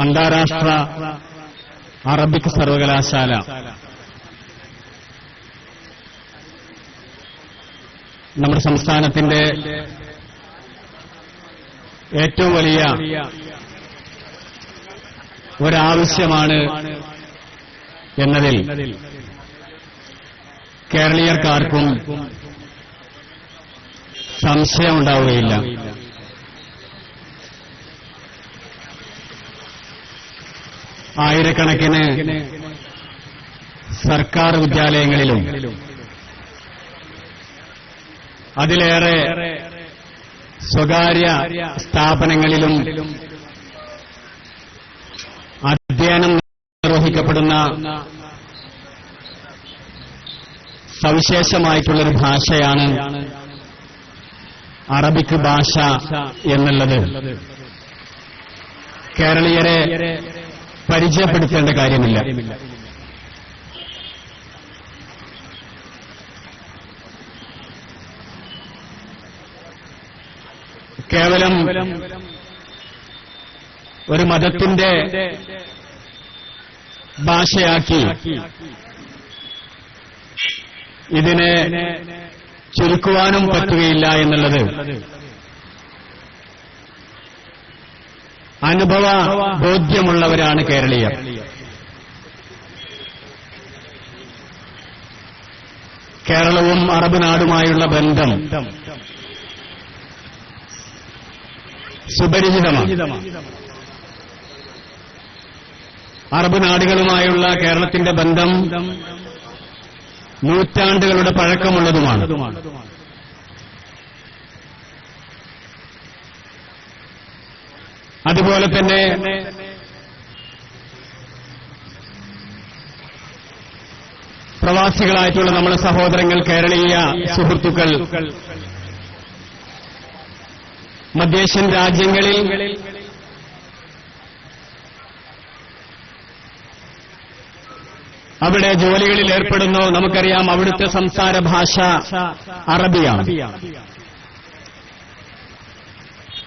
അന്താരാഷ്ട്ര അറബിക് സർവകലാശാല നമ്മുടെ സംസ്ഥാനത്തിന്റെ ഏറ്റവും വലിയ ഒരാവശ്യമാണ് എന്നതിൽ കേരളീയർക്കാർക്കും സംശയമുണ്ടാവുകയില്ല. ആയിരക്കണക്കിന് സർക്കാർ വിദ്യാലയങ്ങളിലും അതിലേറെ സ്വകാര്യ സ്ഥാപനങ്ങളിലും അധ്യയനം നിർവഹിക്കപ്പെടുന്ന സവിശേഷമായിട്ടുള്ളൊരു ഭാഷയാണ് അറബിക് ഭാഷ എന്നുള്ളത് കേരളീയരെ പരിചയപ്പെടുത്തേണ്ട കാര്യമില്ല. കേവലം ഒരു മതത്തിന്റെ ഭാഷയാക്കി ഇതിനെ ചുരുക്കുവാനും പറ്റുകയില്ല എന്നുള്ളത് അനുഭവ ബോധ്യമുള്ളവരാണ് കേരളീയർ. കേരളവും അറബ് നാടുമായുള്ള ബന്ധം സുപരിചിതമാണ്. അറബ് നാടുകളുമായുള്ള കേരളത്തിന്റെ ബന്ധം നൂറ്റാണ്ടുകളുടെ പഴക്കമുള്ളതുമാണ്. അതുപോലെ തന്നെ പ്രവാസികളായിട്ടുള്ള നമ്മുടെ സഹോദരങ്ങൾ, കേരളീയ സുഹൃത്തുക്കൾ മധ്യേഷ്യൻ രാജ്യങ്ങളിൽ അവിടെ ജോലികളിൽ ഏർപ്പെടുന്നു. നമുക്കറിയാം അവിടുത്തെ സംസാര ഭാഷ അറബിയാണ്.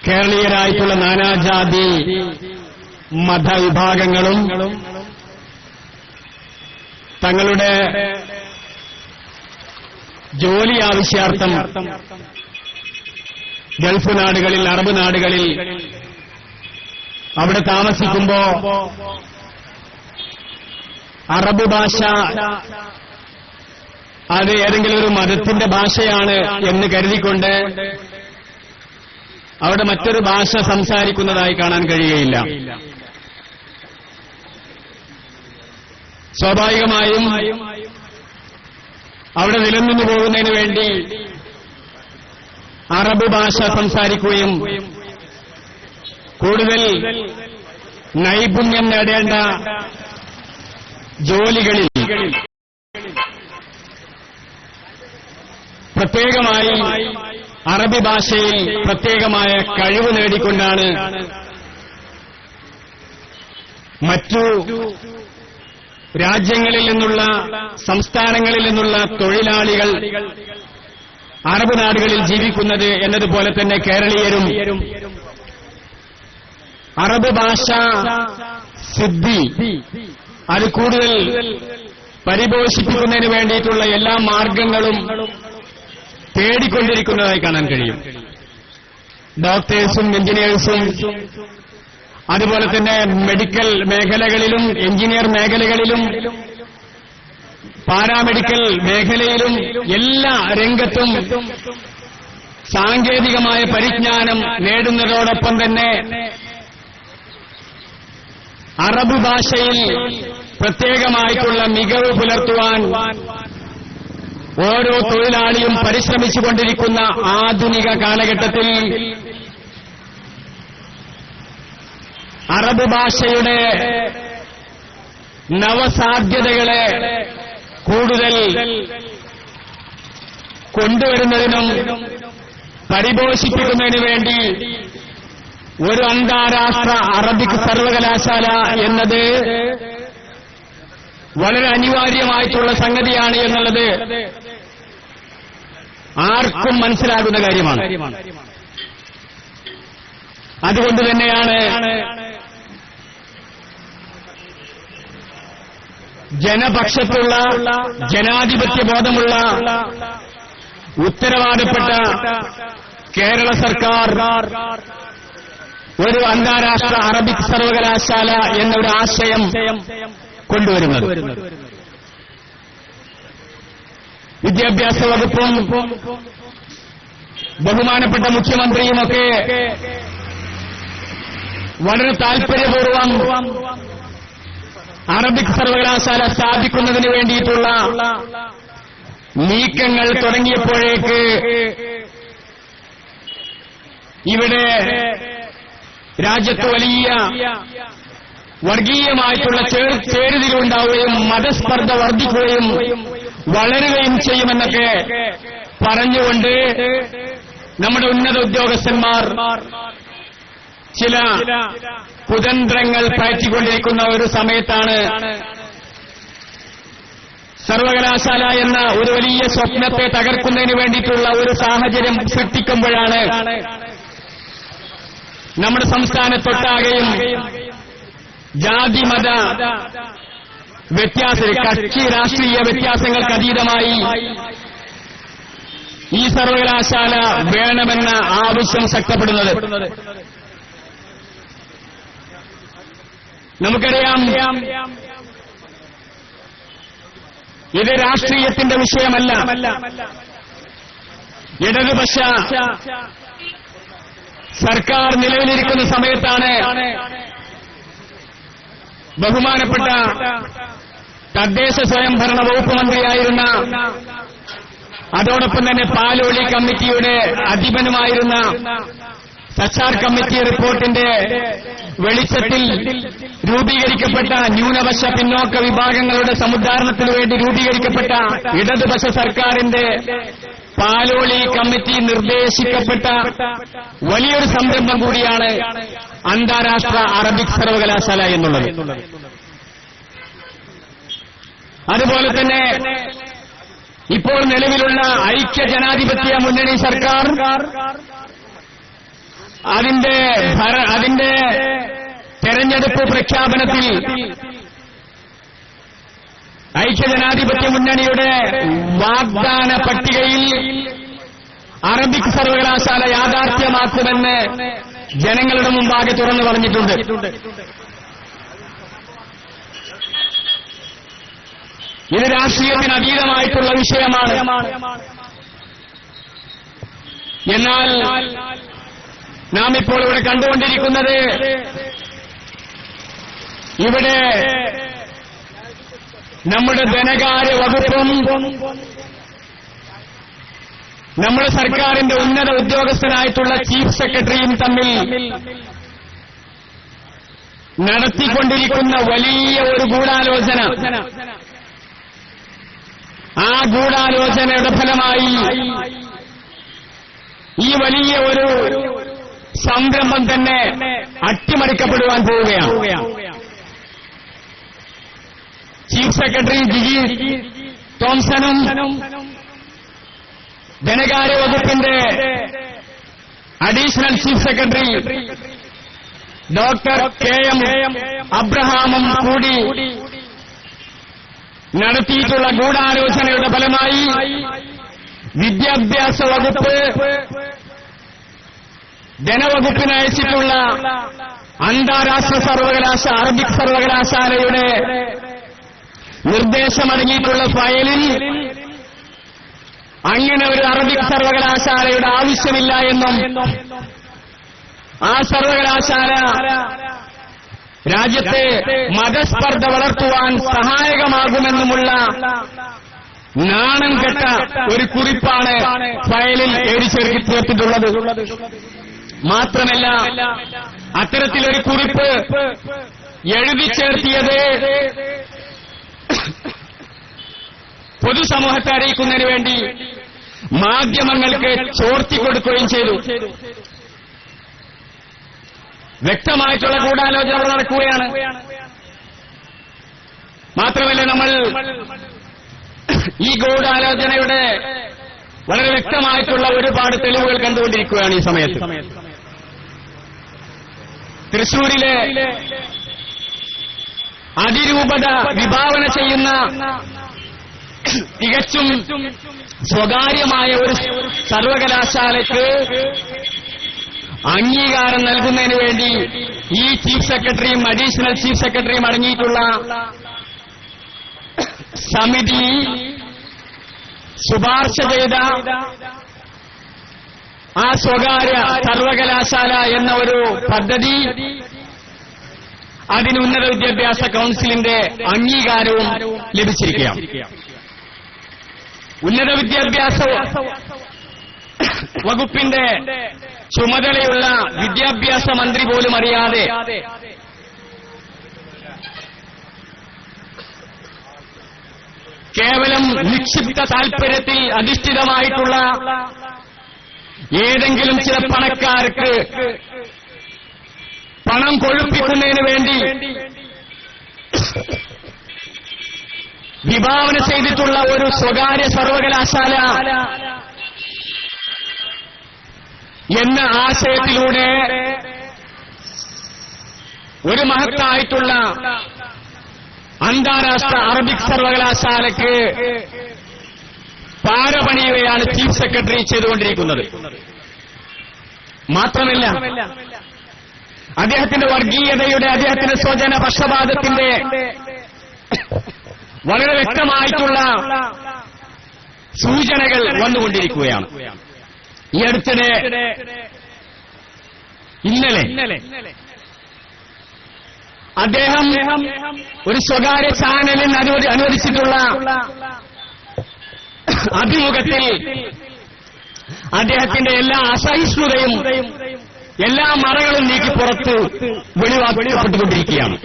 കേരളീയരായിട്ടുള്ള നാനാജാതി മതവിഭാഗങ്ങളും തങ്ങളുടെ ജോലി ആവശ്യാർത്ഥം ഗൾഫ് നാടുകളിൽ, അറബ് നാടുകളിൽ അവിടെ താമസിക്കുമ്പോ അറബ് ഭാഷ അത് ഏതെങ്കിലും ഒരു മതത്തിന്റെ ഭാഷയാണ് എന്ന് കരുതിക്കൊണ്ട് അവിടെ മറ്റൊരു ഭാഷ സംസാരിക്കുന്നതായി കാണാൻ കഴിയുകയില്ല. സ്വാഭാവികമായും അവിടെ നിലനിന്നു പോകുന്നതിന് വേണ്ടി അറബ് ഭാഷ സംസാരിക്കുകയും കൂടുതൽ നൈപുണ്യം നേടേണ്ട ജോലികളിൽ പ്രത്യേകമായി അറബി ഭാഷയിൽ പ്രത്യേകമായ കഴിവ് നേടിക്കൊണ്ടാണ് മറ്റു രാജ്യങ്ങളിൽ നിന്നുള്ള, സംസ്ഥാനങ്ങളിൽ നിന്നുള്ള തൊഴിലാളികൾ അറബ് നാടുകളിൽ ജീവിക്കുന്നത് എന്നതുപോലെ തന്നെ കേരളീയരും അറബ് ഭാഷ സിദ്ധി അത് കൂടുതൽ പരിപോഷിപ്പിക്കുന്നതിന് വേണ്ടിയിട്ടുള്ള എല്ലാ മാർഗങ്ങളും തേടിക്കൊണ്ടിരിക്കുന്നതായി കാണാൻ കഴിയും. ഡോക്ടേഴ്സും എഞ്ചിനീയേഴ്സും അതുപോലെ തന്നെ മെഡിക്കൽ മേഖലകളിലും എഞ്ചിനീയർ മേഖലകളിലും പാരാമെഡിക്കൽ മേഖലയിലും എല്ലാ രംഗത്തും സാങ്കേതികമായ പരിജ്ഞാനം നേടുന്നതോടൊപ്പം തന്നെ അറബ് ഭാഷയിൽ പ്രത്യേകമായിട്ടുള്ള മികവ് പുലർത്തുവാൻ ഓരോ തൊഴിലാളിയും പരിശ്രമിച്ചുകൊണ്ടിരിക്കുന്ന ആധുനിക കാലഘട്ടത്തിൽ അറബ് ഭാഷയുടെ നവസാധ്യതകളെ കൂടുതൽ കൊണ്ടുവരുന്നതിനും പരിപോഷിപ്പിക്കുന്നതിനു വേണ്ടി ഒരു അന്താരാഷ്ട്ര അറബിക് സർവകലാശാല എന്നത് വളരെ അനിവാര്യമായിട്ടുള്ള സംഗതിയാണ് എന്നുള്ളത് ആർക്കും മനസ്സിലാകുന്ന കാര്യമാണ്. അതുകൊണ്ട് തന്നെയാണ് ജനപക്ഷത്തുള്ള ജനാധിപത്യ ബോധമുള്ള ഉത്തരവാദപ്പെട്ട കേരള സർക്കാർ ഒരു അന്താരാഷ്ട്ര അറബിക് സർവകലാശാല എന്നൊരു ആശയം കൊണ്ടുവരുന്നത്. വിദ്യാഭ്യാസ വകുപ്പും ബഹുമാനപ്പെട്ട മുഖ്യമന്ത്രിയുമൊക്കെ വളരെ താൽപര്യപൂർവം അറബിക് സർവകലാശാല സ്ഥാപിക്കുന്നതിന് വേണ്ടിയിട്ടുള്ള നീക്കങ്ങൾ തുടങ്ങിയപ്പോഴേക്ക് ഇവിടെ രാജ്യത്ത് വലിയ വർഗീയമായിട്ടുള്ള ചേരുതിരിവുണ്ടാവുകയും മതസ്പർദ്ധ വർദ്ധിക്കുകയും വളരുകയും ചെയ്യുമെന്നൊക്കെ പറഞ്ഞുകൊണ്ട് നമ്മുടെ ഉന്നത ഉദ്യോഗസ്ഥന്മാർ ചില കുതന്ത്രങ്ങൾ പയറ്റിക്കൊണ്ടിരിക്കുന്ന ഒരു സമയത്താണ് സർവകലാശാല എന്ന ഒരു വലിയ സ്വപ്നത്തെ തകർക്കുന്നതിന് വേണ്ടിയിട്ടുള്ള ഒരു സാഹചര്യം സൃഷ്ടിക്കുമ്പോഴാണ് നമ്മുടെ സംസ്ഥാനത്തൊട്ടാകെയും ജാതിമത കക്ഷി രാഷ്ട്രീയ വ്യത്യാസങ്ങൾക്ക് അതീതമായി ഈ സർവകലാശാല വേണമെന്ന ആവശ്യം ശക്തപ്പെടുന്നത്. നമുക്കറിയാം, ഇത് രാഷ്ട്രീയത്തിന്റെ വിഷയമല്ല. ഇടതുപക്ഷ സർക്കാർ നിലവിലിരിക്കുന്ന സമയത്താണ് ബഹുമാനപ്പെട്ട തദ്ദേശ സ്വയംഭരണ വകുപ്പ് മന്ത്രിയായിരുന്ന, അതോടൊപ്പം തന്നെ പാലോളി കമ്മിറ്റിയുടെ അധിപനുമായിരുന്ന സച്ചാർ കമ്മിറ്റി റിപ്പോർട്ടിന്റെ വെളിച്ചത്തിൽ രൂപീകരിക്കപ്പെട്ട ന്യൂനപക്ഷ പിന്നോക്ക വിഭാഗങ്ങളുടെ സമുദ്ധാരണത്തിനു വേണ്ടി രൂപീകരിക്കപ്പെട്ട ഇടതുപക്ഷ സർക്കാരിന്റെ പാലോളി കമ്മിറ്റി നിർദ്ദേശിക്കപ്പെട്ട വലിയൊരു സംരംഭം കൂടിയാണ് അന്താരാഷ്ട്ര അറബിക് സർവകലാശാല എന്നുള്ളത്. അതുപോലെ തന്നെ ഇപ്പോൾ നിലവിലുള്ള ഐക്യ ജനാധിപത്യ മുന്നണി സർക്കാർ അതിന്റെ തെരഞ്ഞെടുപ്പ് പ്രഖ്യാപനത്തിൽ ഐക്യജനാധിപത്യ മുന്നണിയുടെ വാഗ്ദാന പട്ടികയിൽ അറബിക് സർവകലാശാല യാഥാർത്ഥ്യമാക്കുമെന്ന് ജനങ്ങളുടെ മുമ്പാകെ തുറന്നു പറഞ്ഞിട്ടുണ്ട്. ഇത് രാഷ്ട്രീയത്തിന് അതീതമായിട്ടുള്ള വിഷയമാണ്. എന്നാൽ നാം ഇപ്പോൾ ഇവിടെ കണ്ടുകൊണ്ടിരിക്കുന്നത്, ഇവിടെ നമ്മുടെ ധനകാര്യ വകുപ്പും നമ്മുടെ സർക്കാരിന്റെ ഉന്നത ഉദ്യോഗസ്ഥനായിട്ടുള്ള ചീഫ് സെക്രട്ടറിയും തമ്മിൽ നടത്തിക്കൊണ്ടിരിക്കുന്ന വലിയ ഒരു ഗൂഢാലോചന, ആ ഗൂഢാലോചനയുടെ ഫലമായി ഈ വലിയ ഒരു സംരംഭം തന്നെ അട്ടിമറിക്കപ്പെടുവാൻ പോവുകയാണ്. ചീഫ് സെക്രട്ടറി ജിജി തോംസണും ധനകാര്യ വകുപ്പിന്റെ additional chief secretary doctor K M. അബ്രഹാമും കൂടി നടത്തിയിട്ടുള്ള ഗൂഢാലോചനയുടെ ഫലമായി വിദ്യാഭ്യാസ വകുപ്പ് ധനവകുപ്പിന് അയച്ചിട്ടുള്ള അന്താരാഷ്ട്ര അറബിക് സർവകലാശാലയുടെ നിർദ്ദേശമടങ്ങിയിട്ടുള്ള ഫയലിൽ അങ്ങനെ ഒരു അറബിക് സർവകലാശാലയുടെ ആവശ്യമില്ല എന്നും ആ സർവകലാശാല രാജ്യത്തെ മതസ്പർദ്ധ വളർത്തുവാൻ സഹായകമാകുമെന്നുമുള്ള നാണം കെട്ട ഒരു കുറിപ്പാണ് ഫയലിൽ എഴുതി ചേർത്തിട്ടുള്ളത്. മാത്രമല്ല, അത്തരത്തിലൊരു കുറിപ്പ് എഴുതി ചേർത്തിയത് പൊതുസമൂഹത്തെ അറിയിക്കുന്നതിന് വേണ്ടി മാധ്യമങ്ങൾക്ക് ചോർത്തിക്കൊടുക്കുകയും ചെയ്തു. വ്യക്തമായിട്ടുള്ള ഗൂഢാലോചന അവിടെ നടക്കുകയാണ്. മാത്രമല്ല, നമ്മൾ ഈ ഗൂഢാലോചനയുടെ വളരെ വ്യക്തമായിട്ടുള്ള ഒരുപാട് തെളിവുകൾ കണ്ടുകൊണ്ടിരിക്കുകയാണ് ഈ സമയത്ത്. തൃശൂരിലെ അതിരൂപത വിഭാവന ചെയ്യുന്ന തികച്ചും സ്വകാര്യമായ ഒരു സർവകലാശാലയ്ക്ക് അംഗീകാരം നൽകുന്നതിന് വേണ്ടി ഈ ചീഫ് സെക്രട്ടറിയും അഡീഷണൽ ചീഫ് സെക്രട്ടറിയും അടങ്ങിയിട്ടുള്ള സമിതി ശുപാർശ ചെയ്ത ആ സ്വകാര്യ സർവകലാശാല എന്ന ഒരു പദ്ധതി അതിന് ഉന്നത വിദ്യാഭ്യാസ കൌൺസിലിന്റെ അംഗീകാരവും ലഭിച്ചിരിക്കുകയാണ്. ഉന്നത വിദ്യാഭ്യാസ വകുപ്പിന്റെ ചുമതലയുള്ള വിദ്യാഭ്യാസ മന്ത്രി പോലും അറിയാതെ കേവലം നിക്ഷിപ്ത താൽപര്യത്തിൽ അധിഷ്ഠിതമായിട്ടുള്ള ഏതെങ്കിലും ചില പണക്കാർക്ക് പണം കൊഴുപ്പിക്കുന്നതിന് വേണ്ടി വിഭാവന ചെയ്തിട്ടുള്ള ഒരു സ്വകാര്യ സർവകലാശാല എന്ന ആശയത്തിലൂടെ ഒരു മഹത്തായിട്ടുള്ള അന്താരാഷ്ട്ര അറബിക് സർവകലാശാലയ്ക്ക് പാരപണിയുകയാണ് ചീഫ് സെക്രട്ടറി ചെയ്തുകൊണ്ടിരിക്കുന്നത്. മാത്രമല്ല, അദ്ദേഹത്തിന്റെ വർഗീയതയുടെ, അദ്ദേഹത്തിന്റെ സ്വജന പക്ഷപാതത്തിന്റെ വളരെ വ്യക്തമായിട്ടുള്ള സൂചനകൾ വന്നുകൊണ്ടിരിക്കുകയാണ്. ഈ അടുത്തിടെ ഇന്നലെ അദ്ദേഹം ഒരു സ്വകാര്യ ചാനലിന് അനുവദിച്ചിട്ടുള്ള അഭിമുഖത്തിൽ അദ്ദേഹത്തിന്റെ എല്ലാ അസഹിഷ്ണുതയും എല്ലാ മറകളും നീക്കി പുറത്ത് വെളിവാക്കപ്പെട്ടുകൊണ്ടിരിക്കുകയാണ്.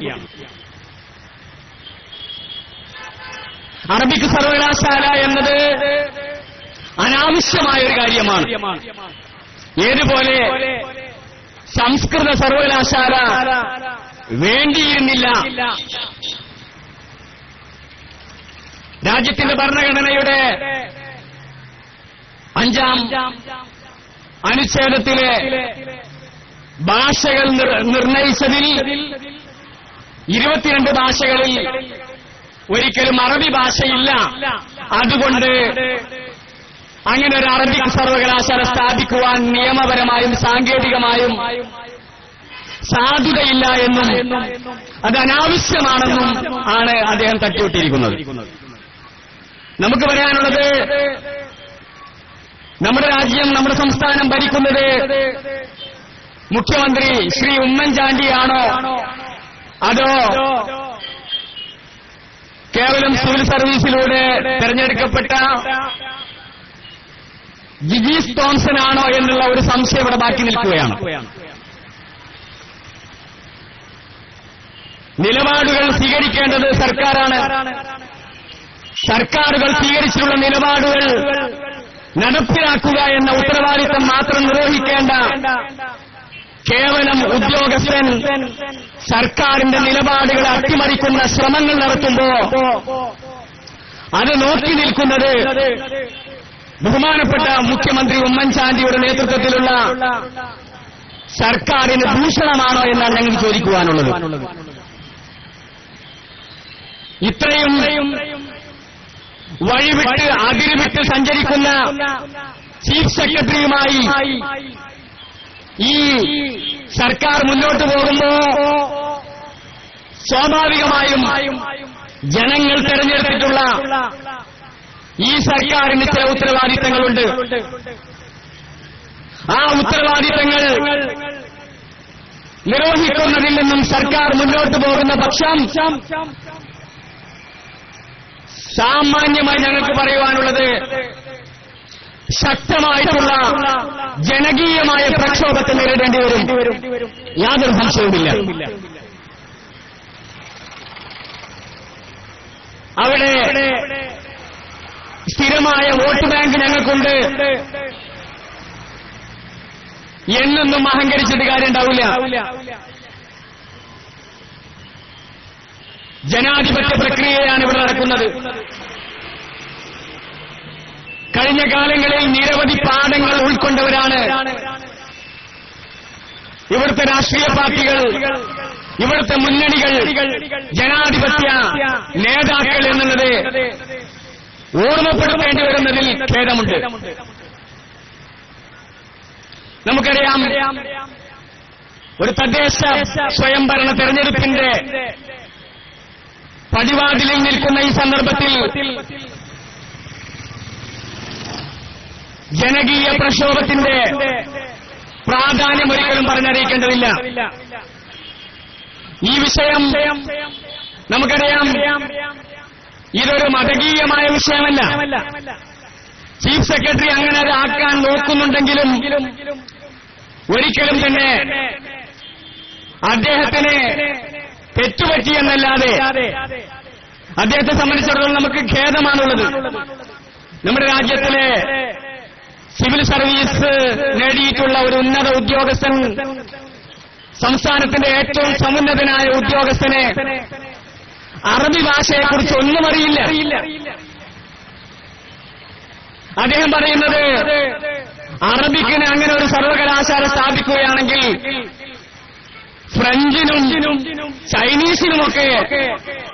അറബിക് സർവകലാശാല എന്നത് അനാവശ്യമായ ഒരു കാര്യമാണ്. ഏതുപോലെ സംസ്കൃത സർവകലാശാല വേണ്ടിയിരുന്നില്ല. രാജ്യത്തിന്റെ ഭരണഘടനയുടെ 5-ാം അനുച്ഛേദത്തിലെ ഭാഷകൾ നിർണയിച്ചതിൽ 22 ഭാഷകളിൽ ഒരിക്കലും അറബി ഭാഷയില്ല. അതുകൊണ്ട് അങ്ങനെ ഒരു അറബിക് സർവകലാശാല സ്ഥാപിക്കുവാൻ നിയമപരമായും സാങ്കേതികമായും സാധുതയില്ല എന്നും അത് അനാവശ്യമാണെന്നും ആണ് അദ്ദേഹം തട്ടിവിട്ടിരിക്കുന്നത്. നമുക്ക് പറയാനുള്ളത്, നമ്മുടെ രാജ്യം, നമ്മുടെ സംസ്ഥാനം ഭരിക്കുന്നത് മുഖ്യമന്ത്രി ശ്രീ ഉമ്മൻചാണ്ടിയാണോ അതോ കേവലം സിവിൽ സർവീസിലൂടെ തെരഞ്ഞെടുക്കപ്പെട്ട ജിജീസ് തോംസൺ ആണോ എന്നുള്ള ഒരു സംശയം ഇവിടെ ബാക്കി നിൽക്കുകയാണ്. നിലപാടുകൾ സ്വീകരിക്കേണ്ടത് സർക്കാരാണ്. സർക്കാരുകൾ സ്വീകരിച്ചിട്ടുള്ള നിലപാടുകൾ നടപ്പിലാക്കുക എന്ന ഉത്തരവാദിത്തം മാത്രം നിർവഹിക്കേണ്ട കേവലം ഉദ്യോഗസ്ഥൻ സർക്കാരിന്റെ നിലപാടുകൾ അട്ടിമറിക്കുന്ന ശ്രമങ്ങൾ നടത്തുമ്പോ അത് നോക്കി നിൽക്കുന്നത് ബഹുമാനപ്പെട്ട മുഖ്യമന്ത്രി ഉമ്മൻചാണ്ടിയുടെ നേതൃത്വത്തിലുള്ള സർക്കാരിന് ഭൂഷണമാണോ എന്നാണ് ഞങ്ങൾക്ക് ചോദിക്കുവാനുള്ളത്. ഇത്രയും വഴിവിട്ട് അതിരുവിട്ട് സഞ്ചരിക്കുന്ന ചീഫ് സെക്രട്ടറിയുമായി ഈ സർക്കാർ മുന്നോട്ട് പോകുമ്പോ സ്വാഭാവികമായും ജനങ്ങൾ തെരഞ്ഞെടുത്തിട്ടുള്ള ഈ സർക്കാരിന് ചില ഉത്തരവാദിത്തങ്ങളുണ്ട്. ആ ഉത്തരവാദിത്തങ്ങൾ നിർവഹിക്കുന്നതിൽ നിന്നും സർക്കാർ മുന്നോട്ട് പോകുന്ന പക്ഷം സാമാന്യമായി ഞങ്ങൾക്ക് പറയുവാനുള്ളത് ശക്തമായിട്ടുള്ള ജനകീയമായ പ്രക്ഷോഭത്തെ നേരിടേണ്ടി വരും. യാതൊരു സംശയവുമില്ല. അവിടെ സ്ഥിരമായ വോട്ട് ബാങ്ക് ഞങ്ങൾക്കുണ്ട് എന്നൊന്നും അഹങ്കരിച്ചിട്ട് കാര്യം ഉണ്ടാവില്ല. ജനാധിപത്യ പ്രക്രിയയാണ് ഇവിടെ നടക്കുന്നത്. കഴിഞ്ഞ കാലങ്ങളിൽ നിരവധി പാഠങ്ങൾ ഉൾക്കൊണ്ടവരാണ് ഇവിടുത്തെ രാഷ്ട്രീയ പാർട്ടികൾ. ഇവിടുത്തെ മുന്നണികൾ ജനാധിപത്യ നേതാക്കൾ എന്നുള്ളത് ഓർമ്മപ്പെടുത്തേണ്ടി വരുന്നതിൽ ഖേദമുണ്ട്. നമുക്കറിയാം, ഒരു തദ്ദേശ സ്വയംഭരണ തെരഞ്ഞെടുപ്പിന്റെ പടിവാതിലിൽ നിൽക്കുന്ന ഈ സന്ദർഭത്തിൽ ജനകീയ പ്രക്ഷോഭത്തിന്റെ പ്രാധാന്യം ഒരിക്കലും പറഞ്ഞറിയിക്കേണ്ടതില്ല. ഈ വിഷയം നമുക്കറിയാം, ഇതൊരു മതകീയമായ വിഷയമല്ല. ചീഫ് സെക്രട്ടറി അങ്ങനെ അത് ആക്കാൻ നോക്കുന്നുണ്ടെങ്കിലും ഒരിക്കലും തന്നെ അദ്ദേഹത്തിന് തെറ്റുപറ്റിയെന്നല്ലാതെ അദ്ദേഹത്തെ സംബന്ധിച്ചിടത്തോളം നമുക്ക് ഖേദമാണുള്ളത്. നമ്മുടെ രാജ്യത്തിലെ സിവിൽ സർവീസ് നേടിയിട്ടുള്ള ഒരു ഉന്നത ഉദ്യോഗസ്ഥൻ, സംസ്ഥാനത്തിന്റെ ഏറ്റവും സമുന്നതനായ ഉദ്യോഗസ്ഥനെ അറബി ഭാഷയെക്കുറിച്ച് ഒന്നും അറിയില്ല. അദ്ദേഹം പറയുന്നത് അറബിക്കിന് അങ്ങനെ ഒരു സർവകലാശാല സ്ഥാപിക്കുകയാണെങ്കിൽ ഫ്രഞ്ചിനും ചൈനീസിനുമൊക്കെ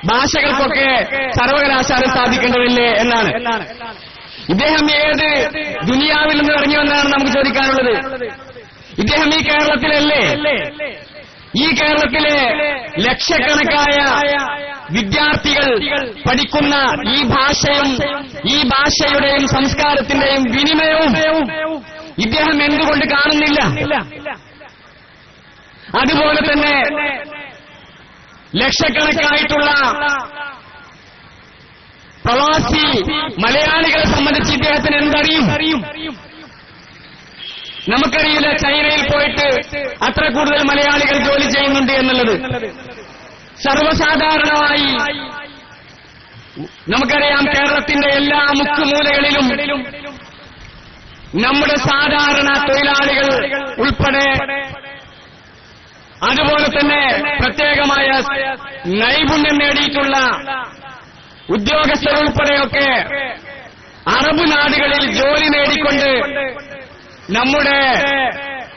ഭാഷകൾക്കൊക്കെ സർവകലാശാല സ്ഥാപിക്കേണ്ടതില്ലേ എന്നാണ്. ഇദ്ദേഹം ഏത് ദുനിയാവിൽ നിന്ന് ഇറങ്ങിയെന്നാണ് നമുക്ക് ചോദിക്കാനുള്ളത്. ഇദ്ദേഹം ഈ കേരളത്തിലല്ലേ? ഈ കേരളത്തിലെ ലക്ഷക്കണക്കായ വിദ്യാർത്ഥികൾ പഠിക്കുന്ന ഈ ഭാഷയും ഈ ഭാഷയുടെയും സംസ്കാരത്തിന്റെയും വിനിമയവും ഇദ്ദേഹം എന്തുകൊണ്ട് കാണുന്നില്ല? അതുപോലെ തന്നെ ലക്ഷക്കണക്കായിട്ടുള്ള പ്രവാസി മലയാളികളെ സംബന്ധിച്ച് ഇദ്ദേഹത്തിന് എന്തറിയും? നമുക്കറിയില്ല ചൈനയിൽ പോയിട്ട് അത്ര കൂടുതൽ മലയാളികൾ ജോലി ചെയ്യുന്നുണ്ട് എന്നുള്ളത്. സർവ്വസാധാരണമായി നമുക്കറിയാം, കേരളത്തിന്റെ എല്ലാ മുക്കുമൂലകളിലും നമ്മുടെ സാധാരണ തൊഴിലാളികൾ ഉൾപ്പെടെ, അതുപോലെ തന്നെ പ്രത്യേകമായ നൈപുണ്യം നേടിയിട്ടുള്ള ഉദ്യോഗസ്ഥരുൾപ്പെടെയൊക്കെ അറബ് നാടുകളിൽ ജോലി നേടിക്കൊണ്ട് നമ്മുടെ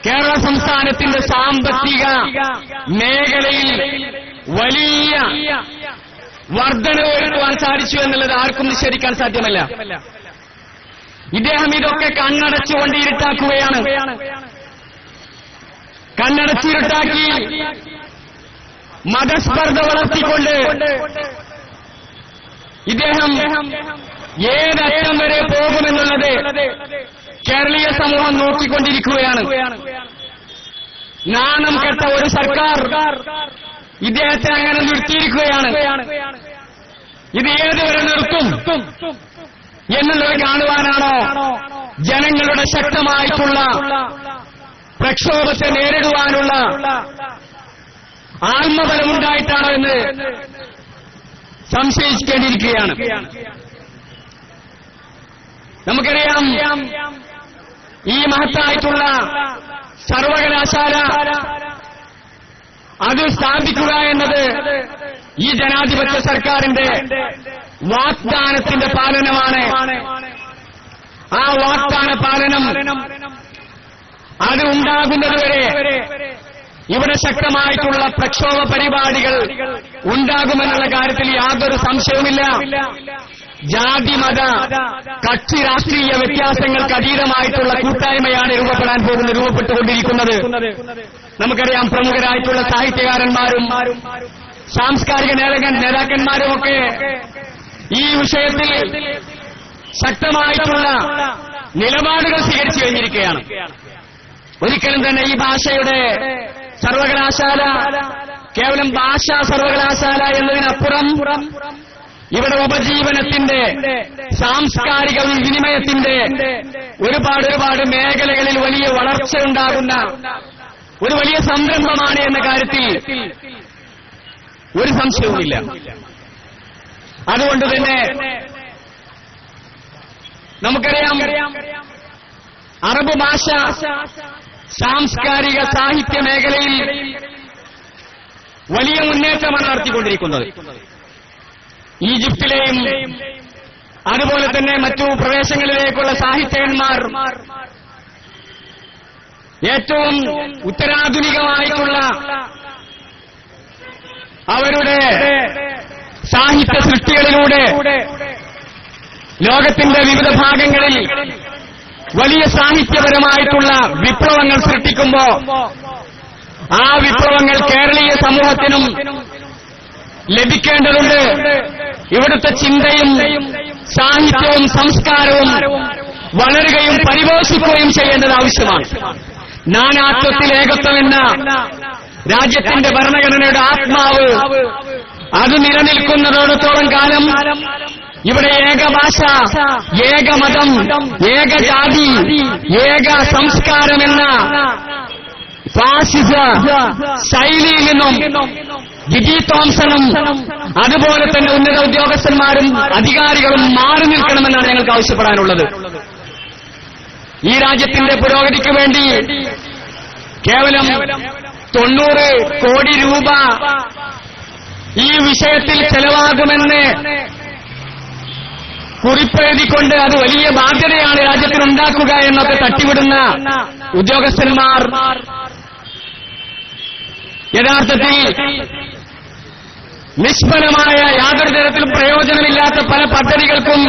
കേരള സംസ്ഥാനത്തിന്റെ സാമ്പത്തിക മേഖലയിൽ വലിയ വർധനവ് വരുത്തുവാൻ സാധിച്ചു എന്നുള്ളത് ആർക്കും നിഷേധിക്കാൻ സാധ്യമല്ല. ഇദ്ദേഹം ഇതൊക്കെ കണ്ണടച്ചുകൊണ്ട് ഇരുട്ടാക്കുകയാണ്. കണ്ണടച്ചിരുട്ടാക്കി മതസ്പർദ്ധ വളർത്തിക്കൊണ്ട് ഇദ്ദേഹം ഏതറ്റം വരെ പോകുമെന്നുള്ളത് കേരളീയ സമൂഹം നോക്കിക്കൊണ്ടിരിക്കുകയാണ്. നാണം കെട്ട ഒരു സർക്കാർ ഇദ്ദേഹത്തെ അങ്ങനെ നിർത്തിയിരിക്കുകയാണ്. ഇത് ഏതുവരെ നിർത്തും എന്നുള്ളത് കാണുവാനാണോ ജനങ്ങളുടെ ശക്തമായിട്ടുള്ള പ്രക്ഷോഭത്തെ നേരിടുവാനുള്ള ആത്മബലമുണ്ടായിട്ടാണോ എന്ന് സംശയിക്കേണ്ടിയിരിക്കുകയാണ്. നമുക്കറിയാം, ഈ മഹത്തായിട്ടുള്ള സർവകലാശാല അത് സ്ഥാപിക്കുക എന്നത് ഈ ജനാധിപത്യ സർക്കാരിന്റെ വാഗ്ദാനത്തിന്റെ പാലനമാണ്. ആ വാഗ്ദാന പാലനം അത് ഉണ്ടാകുന്നതുവരെ ഇവിടെ ശക്തമായിട്ടുള്ള പ്രക്ഷോഭ പരിപാടികൾ ഉണ്ടാകുമെന്നുള്ള കാര്യത്തിൽ യാതൊരു സംശയവുമില്ല. ജാതി മത കക്ഷി രാഷ്ട്രീയ വ്യത്യാസങ്ങൾക്ക് അതീതമായിട്ടുള്ള കൂട്ടായ്മയാണ് രൂപപ്പെട്ടുകൊണ്ടിരിക്കുന്നത്. നമുക്കറിയാം, പ്രമുഖരായിട്ടുള്ള സാഹിത്യകാരന്മാരും സാംസ്കാരിക നേതാക്കന്മാരുമൊക്കെ ഈ വിഷയത്തിൽ ശക്തമായിട്ടുള്ള നിലപാടുകൾ സ്വീകരിച്ചു കഴിഞ്ഞിരിക്കുകയാണ്. ഒരിക്കലും തന്നെ ഈ ഭാഷയുടെ സർവകലാശാല കേവലം ഭാഷാ സർവകലാശാല എന്നതിനപ്പുറം ഇവിടെ ഉപജീവനത്തിന്റെ, സാംസ്കാരിക വിനിമയത്തിന്റെ ഒരുപാട് മേഖലകളിൽ വലിയ വളർച്ചയുണ്ടാകുന്ന ഒരു വലിയ സംരംഭമാണ് എന്ന കാര്യത്തിൽ ഒരു സംശയവുമില്ല. അതുകൊണ്ട് തന്നെ നമുക്കറിയാം, അറബ് ഭാഷ സാംസ്കാരിക സാഹിത്യ മേഖലയിൽ വലിയ മുന്നേറ്റമാണ് നടത്തിക്കൊണ്ടിരിക്കുന്നത്. ഈജിപ്തിലെയും അതുപോലെ തന്നെ മറ്റു പ്രദേശങ്ങളിലേക്കുള്ള സാഹിത്യകന്മാർ ഏറ്റവും ഉത്തരാധുനികമായിട്ടുള്ള അവരുടെ സാഹിത്യ സൃഷ്ടികളിലൂടെ ലോകത്തിന്റെ വിവിധ ഭാഗങ്ങളിൽ വലിയ സാഹിത്യപരമായിട്ടുള്ള വിപ്ലവങ്ങൾ സൃഷ്ടിക്കുമ്പോ ആ വിപ്ലവങ്ങൾ കേരളീയ സമൂഹത്തിനും ലഭിക്കേണ്ടതുണ്ട്. ഇവിടുത്തെ ചിന്തയും സാഹിത്യവും സംസ്കാരവും വളരുകയും പരിപോഷിക്കുകയും ചെയ്യേണ്ടത് ആവശ്യമാണ്. നാനാത്വത്തിൽ ഏകത്വം എന്ന രാജ്യത്തിന്റെ ഭരണഘടനയുടെ ആത്മാവ് അത് നിലനിൽക്കുന്നതോടത്തോളം കാലം ഇവിടെ ഏക ഭാഷ, ഏക മതം, ഏക ജാതി, ഏക സംസ്കാരമെന്ന ഫാസിസ ശൈലിയിൽ നിന്നും ജിജി തോംസണും അതുപോലെ തന്നെ ഉന്നത ഉദ്യോഗസ്ഥന്മാരും അധികാരികളും മാറി നിൽക്കണമെന്നാണ് ഞങ്ങൾക്ക് ആവശ്യപ്പെടാനുള്ളത്. ഈ രാജ്യത്തിന്റെ പുരോഗതിക്ക് വേണ്ടി കേവലം 90 കോടി രൂപ ഈ വിഷയത്തിൽ ചെലവാകുമെന്ന് കുറിപ്പെഴുതിക്കൊണ്ട് അത് വലിയ ബാധ്യതയാണ് രാജ്യത്തിനുണ്ടാക്കുക എന്നൊക്കെ തട്ടിവിടുന്ന ഉദ്യോഗസ്ഥന്മാർ യഥാർത്ഥത്തിൽ നിഷ്ഫലമായ യാതൊരു തരത്തിലും പ്രയോജനമില്ലാത്ത പല പദ്ധതികൾക്കും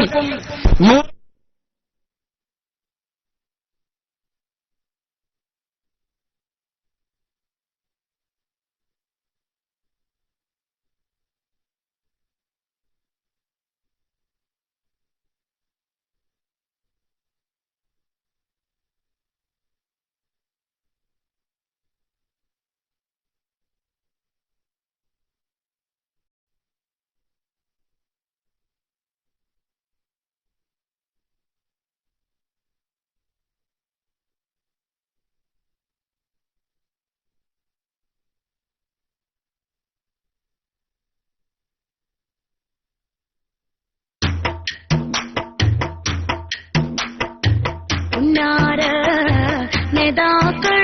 നേതാക്കൾ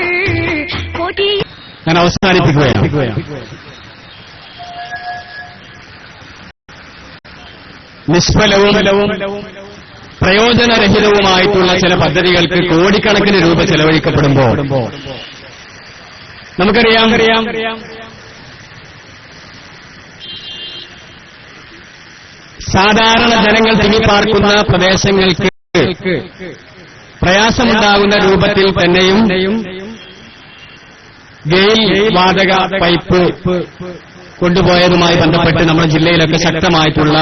ഞാൻ അവസാനിപ്പിക്കുകയാണ്. നിഷ്ഫലവും പ്രയോജനരഹിതവുമായിട്ടുള്ള ചില പദ്ധതികൾക്ക് കോടിക്കണക്കിന് രൂപ ചെലവഴിക്കപ്പെടുമ്പോൾ നമുക്കറിയാം സാധാരണ ജനങ്ങൾ തിങ്ങിപ്പാർക്കുന്ന പ്രദേശങ്ങൾക്ക് പ്രയാസമുണ്ടാകുന്ന രൂപത്തിൽ തന്നെയും ഗെയിൽ വാതക പൈപ്പ് കൊണ്ടുപോയതുമായി ബന്ധപ്പെട്ട് നമ്മുടെ ജില്ലയിലൊക്കെ ശക്തമായിട്ടുള്ള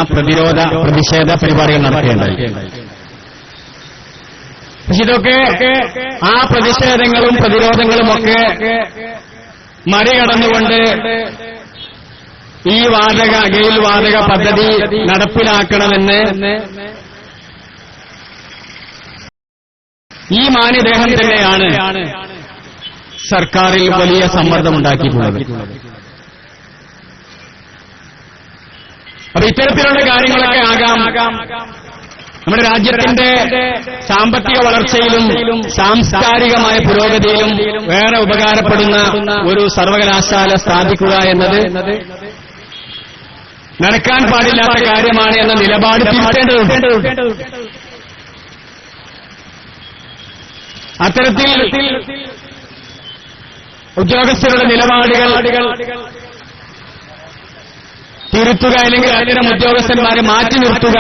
പ്രതിഷേധ പരിപാടികൾ നടക്കുകയുണ്ടായി. പക്ഷെ ഇതൊക്കെ ആ പ്രതിഷേധങ്ങളും പ്രതിരോധങ്ങളുമൊക്കെ മറികടന്നുകൊണ്ട് ഈ ഗെയിൽ വാതക പദ്ധതി നടപ്പിലാക്കണമെന്ന് ഈ മാന്യദേഹം തന്നെയാണ് സർക്കാരിൽ വലിയ സമ്മർദ്ദമുണ്ടാക്കിയിട്ടുള്ളത്. അപ്പൊ ഇത്തരത്തിലുള്ള കാര്യങ്ങളൊക്കെ ആകാം നമ്മുടെ രാജ്യത്തിന്റെ സാമ്പത്തിക വളർച്ചയിലും സാംസ്കാരികമായ പുരോഗതിയിലും വേറെ ഉപകാരപ്പെടുന്ന ഒരു സർവകലാശാല സ്ഥാപിക്കുക എന്നത് നടക്കാൻ പാടില്ലാത്ത കാര്യമാണ് എന്ന നിലപാട് തിരുത്തേണ്ടതുണ്ട്. അത്തരത്തിൽ ഉദ്യോഗസ്ഥരുടെ നിലപാടുകൾ തിരുത്തുക അല്ലെങ്കിൽ അത്തരം ഉദ്യോഗസ്ഥന്മാരെ മാറ്റി നിർത്തുക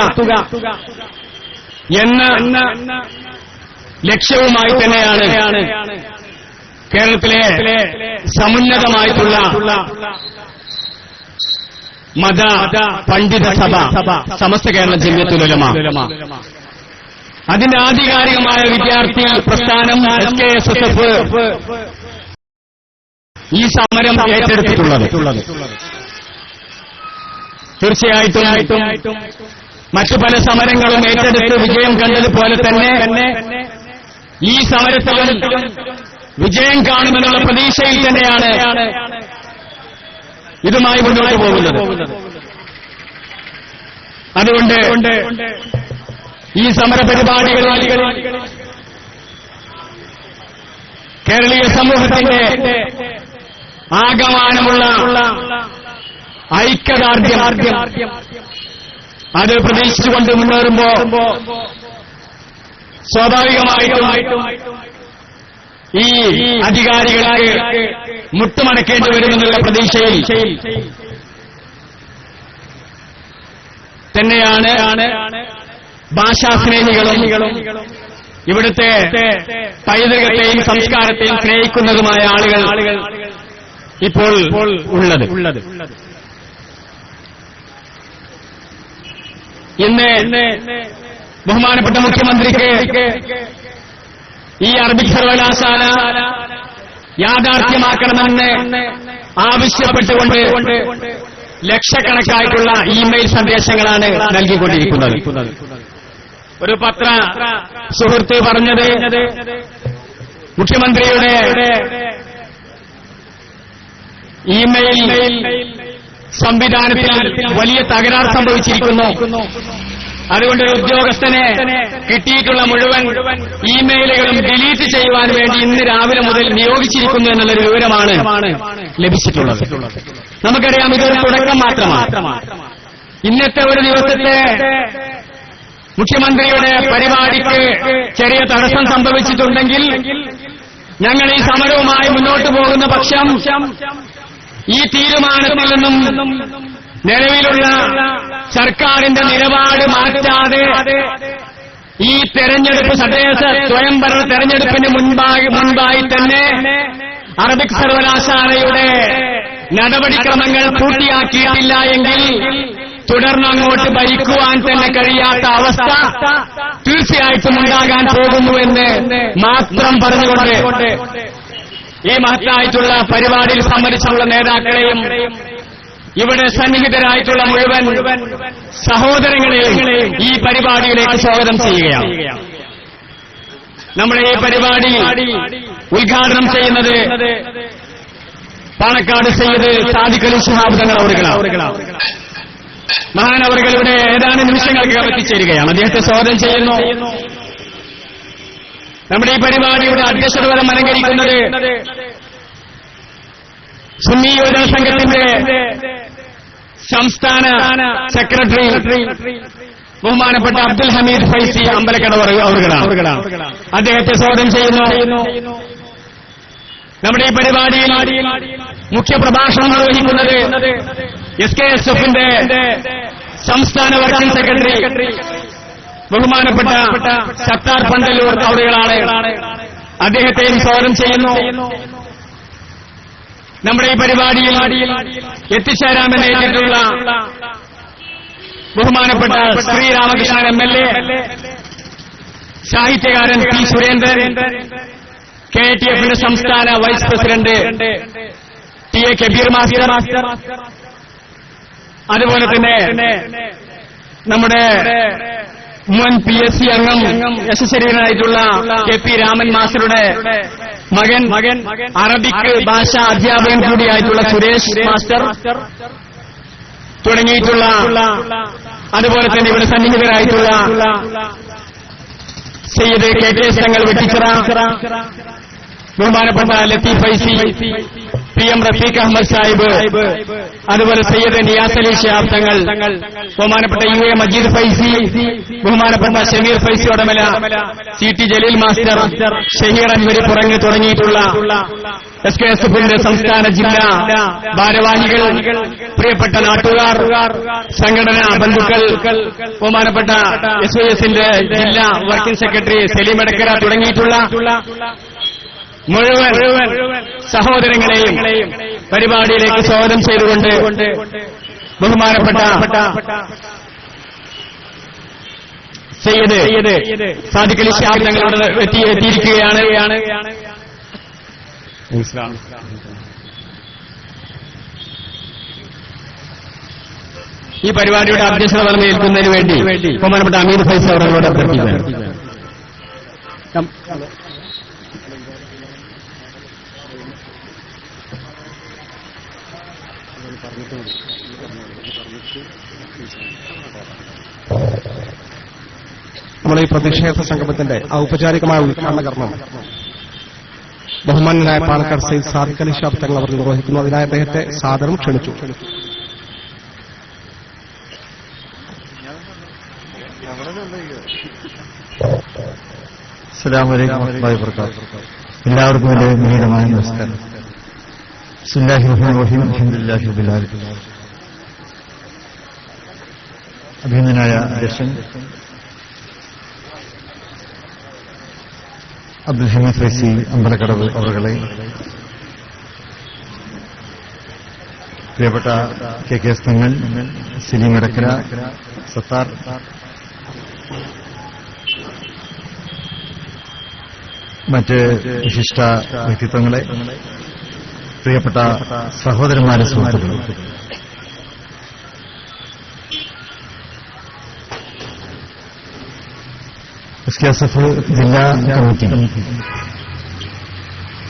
എന്ന ലക്ഷ്യവുമായി തന്നെയാണ് കേരളത്തിലെ സമുന്നതമായിട്ടുള്ള മത പണ്ഡിത സഭ സമസ്ത കേരള ജമിയത്തുൽ ഉലമ അതിന്റെ ആധികാരികമായ വിദ്യാർത്ഥി പ്രസ്ഥാനം SKSSF ഈ സമരം ഏറ്റെടുത്തിട്ടുള്ളത്. തീർച്ചയായിട്ടും മറ്റു പല സമരങ്ങളും ഏറ്റെടുത്ത് വിജയം കണ്ടതുപോലെ തന്നെ ഈ സമരത്തിലും വിജയം കാണുമെന്നുള്ള പ്രതീക്ഷയിൽ തന്നെയാണ് ഇതുമായി മുന്നോട്ട് പോകുന്നത്. അതുകൊണ്ട് ഈ സമരപരിപാടികളിൽ കേരളീയ സമൂഹത്തിന്റെ ആകമാനമുള്ള ഐക്യദാർഢ്യം അത് പ്രതീക്ഷിച്ചുകൊണ്ട് മുന്നേറുമ്പോ സ്വാഭാവികമായിട്ടും ഈ അധികാരികളായി മുട്ടുമടക്കേണ്ടി വരുമെന്നുള്ള പ്രതീക്ഷയിൽ തന്നെയാണ് ഭാഷാസ്നേഹികളും ഇവിടുത്തെ പൈതൃകത്തെയും സംസ്കാരത്തെയും സ്നേഹിക്കുന്നതുമായ ആളുകൾ ഇപ്പോൾ ഉള്ളത്. ഇന്ന് ബഹുമാനപ്പെട്ട മുഖ്യമന്ത്രിക്ക് ഈ അറബിക് സർവകലാശാല യാഥാർത്ഥ്യമാക്കണമെന്ന് ആവശ്യപ്പെട്ടുകൊണ്ട് ലക്ഷക്കണക്കായിട്ടുള്ള ഇമെയിൽ സന്ദേശങ്ങളാണ് നൽകിക്കൊണ്ടിരിക്കുന്നത്. ഒരു പത്ര സുഹൃത്ത് പറഞ്ഞത് മുഖ്യമന്ത്രിയുടെ ഇമെയിൽ സംവിധാനത്തിൽ വലിയ തകരാർ സംഭവിച്ചിരിക്കുന്നു. അതുകൊണ്ട് ഒരു ഉദ്യോഗസ്ഥനെ കിട്ടിയിട്ടുള്ള മുഴുവൻ ഇമെയിലുകളും ഡിലീറ്റ് ചെയ്യുവാൻ വേണ്ടി ഇന്ന് രാവിലെ മുതൽ നിയോഗിച്ചിരിക്കുന്നു എന്നുള്ളൊരു വിവരമാണ് ലഭിച്ചിട്ടുള്ളത്. നമുക്കറിയാം, ഇതൊരു തുടക്കം മാത്രമാണ്. ഇന്നത്തെ ഒരു ദിവസത്തെ മുഖ്യമന്ത്രിയുടെ പരിപാടിക്ക് ചെറിയ തടസ്സം സംഭവിച്ചിട്ടുണ്ടെങ്കിൽ ഞങ്ങൾ ഈ സമരവുമായി മുന്നോട്ട് പോകുന്ന പക്ഷം ഈ തീരുമാനത്തിൽ നിന്നും നിലവിലുള്ള സർക്കാരിന്റെ നിലപാട് മാറ്റാതെ ഈ തെരഞ്ഞെടുപ്പ് തദ്ദേശ സ്വയംഭരണ തെരഞ്ഞെടുപ്പിന് മുൻപായി തന്നെ അറബിക് സർവകലാശാലയുടെ നടപടിക്രമങ്ങൾ പൂർത്തിയാക്കിയിട്ടില്ല എങ്കിൽ തുടർന്നങ്ങോട്ട് ഭരിക്കുവാൻ തന്നെ കഴിയാത്ത അവസ്ഥ തീർച്ചയായിട്ടും ഉണ്ടാകാൻ പോകുന്നുവെന്ന് മാത്രം പറഞ്ഞുകൊണ്ട് ഈ മഹത്തായിട്ടുള്ള പരിപാടിയിൽ സംബന്ധിച്ചുള്ള നേതാക്കളെയും ഇവിടെ സന്നിഹിതരായിട്ടുള്ള മുഴുവൻ സഹോദരങ്ങളെയും ഈ പരിപാടിയിലേക്ക് സ്വാഗതം ചെയ്യുകയാണ്. നമ്മുടെ ഈ പരിപാടി ഉദ്ഘാടനം ചെയ്യുന്നത് പാണക്കാട് സയ്യിദ് സാദിഖ് അലി ശിഹാബ് തങ്ങൾ അവറുകളാണ്. മഹാനവറുകളുടെ ഏതാനും നിമിഷങ്ങൾക്ക് എത്തിച്ചേരുകയാണ്. അദ്ദേഹത്തെ സ്വാഗതം ചെയ്യുന്നു. നമ്മുടെ ഈ പരിപാടിയുടെ അധ്യക്ഷതപദം അലങ്കരിക്കുന്നത് സുന്നി യുവജന സംഘത്തിന്റെ സംസ്ഥാന സെക്രട്ടറി ബഹുമാനപ്പെട്ട അബ്ദുൽ ഹമീദ് ഫൈസി അമ്പലക്കട അവറുകളാണ്. അദ്ദേഹത്തെ സ്വാഗതം ചെയ്യുന്നു. നമ്മുടെ ഈ പരിപാടിയിൽ മുഖ്യപ്രഭാഷണം നിർവഹിക്കുന്നത് SKSFന്റെ സംസ്ഥാന വർക്കിംഗ് സെക്രട്ടറി ബഹുമാനപ്പെട്ട സത്താർ പന്തല്ലൂർ അവറുകളാണ്. അദ്ദേഹത്തെയും സ്വാഗതം ചെയ്യുന്നു. നമ്മുടെ ഈ പരിപാടിയിൽ എത്തിച്ചേരാമെന്നേറ്റിട്ടുള്ള ബഹുമാനപ്പെട്ട ശ്രീരാമകൃഷ്ണൻ MLA, സാഹിത്യകാരൻ P. സുരേന്ദ്രൻ, KTFന്റെ സംസ്ഥാന vice president TA Kabir master, അതുപോലെ തന്നെ നമ്മുടെ മുൻ PSC അംഗം യശസ്വരീനായിട്ടുള്ള KP രാമൻ മാസ്റ്ററുടെ മകൻ അറബിക് ഭാഷാ അധ്യാപകൻ കൂടിയായിട്ടുള്ള സുരേഷ് മാസ്റ്റർ തുടങ്ങിയിട്ടുള്ള, അതുപോലെ തന്നെ ഇവിടെ സന്നിഹിതരായിട്ടുള്ള സയ്യിദ് KK തങ്ങൾ വെട്ടിച്ചിറ, ബഹുമാനപ്പെട്ട ലത്തീഫ് ഫൈസി, PM റഫീഖ് അഹമ്മദ് സാഹിബ്, അതുപോലെ സയ്യിദ് നിയാസ് അലി ശിഹാബ് തങ്ങൾ, ബഹുമാനപ്പെട്ട UA മജീദ് ഫൈസി, ബഹുമാനപ്പെട്ട ഷമീർ ഫൈസി ഒടമല, CT ജലീൽ മാസ്റ്റർ, ഷഹീർ അൻവരി പുറങ്ങി തുടങ്ങിയിട്ടുള്ള SKSFന്റെ സംസ്ഥാന ജില്ലാ ഭാരവാഹികൾ, പ്രിയപ്പെട്ട നാട്ടുകാർ, സംഘടനാ ബന്ധുക്കൾ, ബഹുമാനപ്പെട്ട SYSന്റെ ജില്ലാ വർക്കിംഗ് സെക്രട്ടറി സലീം എടക്കര തുടങ്ങിയിട്ടുള്ള മുഴുവൻ സഹോദരങ്ങളെയും പരിപാടിയിലേക്ക് സ്വാഗതം ചെയ്തുകൊണ്ട് ബഹുമാനപ്പെട്ട സയ്യിദ് സാദിഖ് അലി ശിഹാബ് തങ്ങളോട് എത്തിയിരിക്കുകയാണ്. ഈ പരിപാടിയുടെ അധ്യക്ഷത വരവേൽക്കുന്നതിന് വേണ്ടി ബഹുമാനപ്പെട്ട അമീർ ഫൈസി അവരോട് അഭ്യർത്ഥിക്കുകയാണ്. നമ്മുടെ ഈ പ്രതിഷേധ സംഗമത്തിന്റെ ഔപചാരികമായ ഉദ്ഘാടന കർമ്മം ബഹുമാന്യനായ പാണക്കാട് സയ്യിദ് സാദിഖ് അലി ശിഹാബ് തങ്ങൾ അവർ നിർവഹിക്കുന്നു. അതിനായി അദ്ദേഹത്തെ സാദരം ക്ഷണിച്ചു. അസ്സലാമു അലൈക്കും വറഹ്മത്തുള്ളാഹി വബറകാതുഹു. എല്ലാവർക്കും എന്റെ വിനീതമായ നമസ്കാരം. ബിസ്മില്ലാഹിർ റഹ്മാനിർ റഹീം. അൽഹംദുലില്ലാഹി റബ്ബിൽ ആലമീൻ. അഭിനന്ദനായ അധ്യക്ഷൻ അബ്ദുൽ ഹമീദ് ഫൈസി അമ്പലക്കടവ് അവരുടെ, പ്രിയപ്പെട്ട കെ തങ്ങൾ, സലീം ഇടക്കര, സത്താർ, മറ്റ് വിശിഷ്ട വ്യക്തിത്വങ്ങളെ, പ്രിയപ്പെട്ട സഹോദരന്മാരെ, സുഹൃത്തുക്കളെ, SKSF ജില്ലാ കമ്മിറ്റി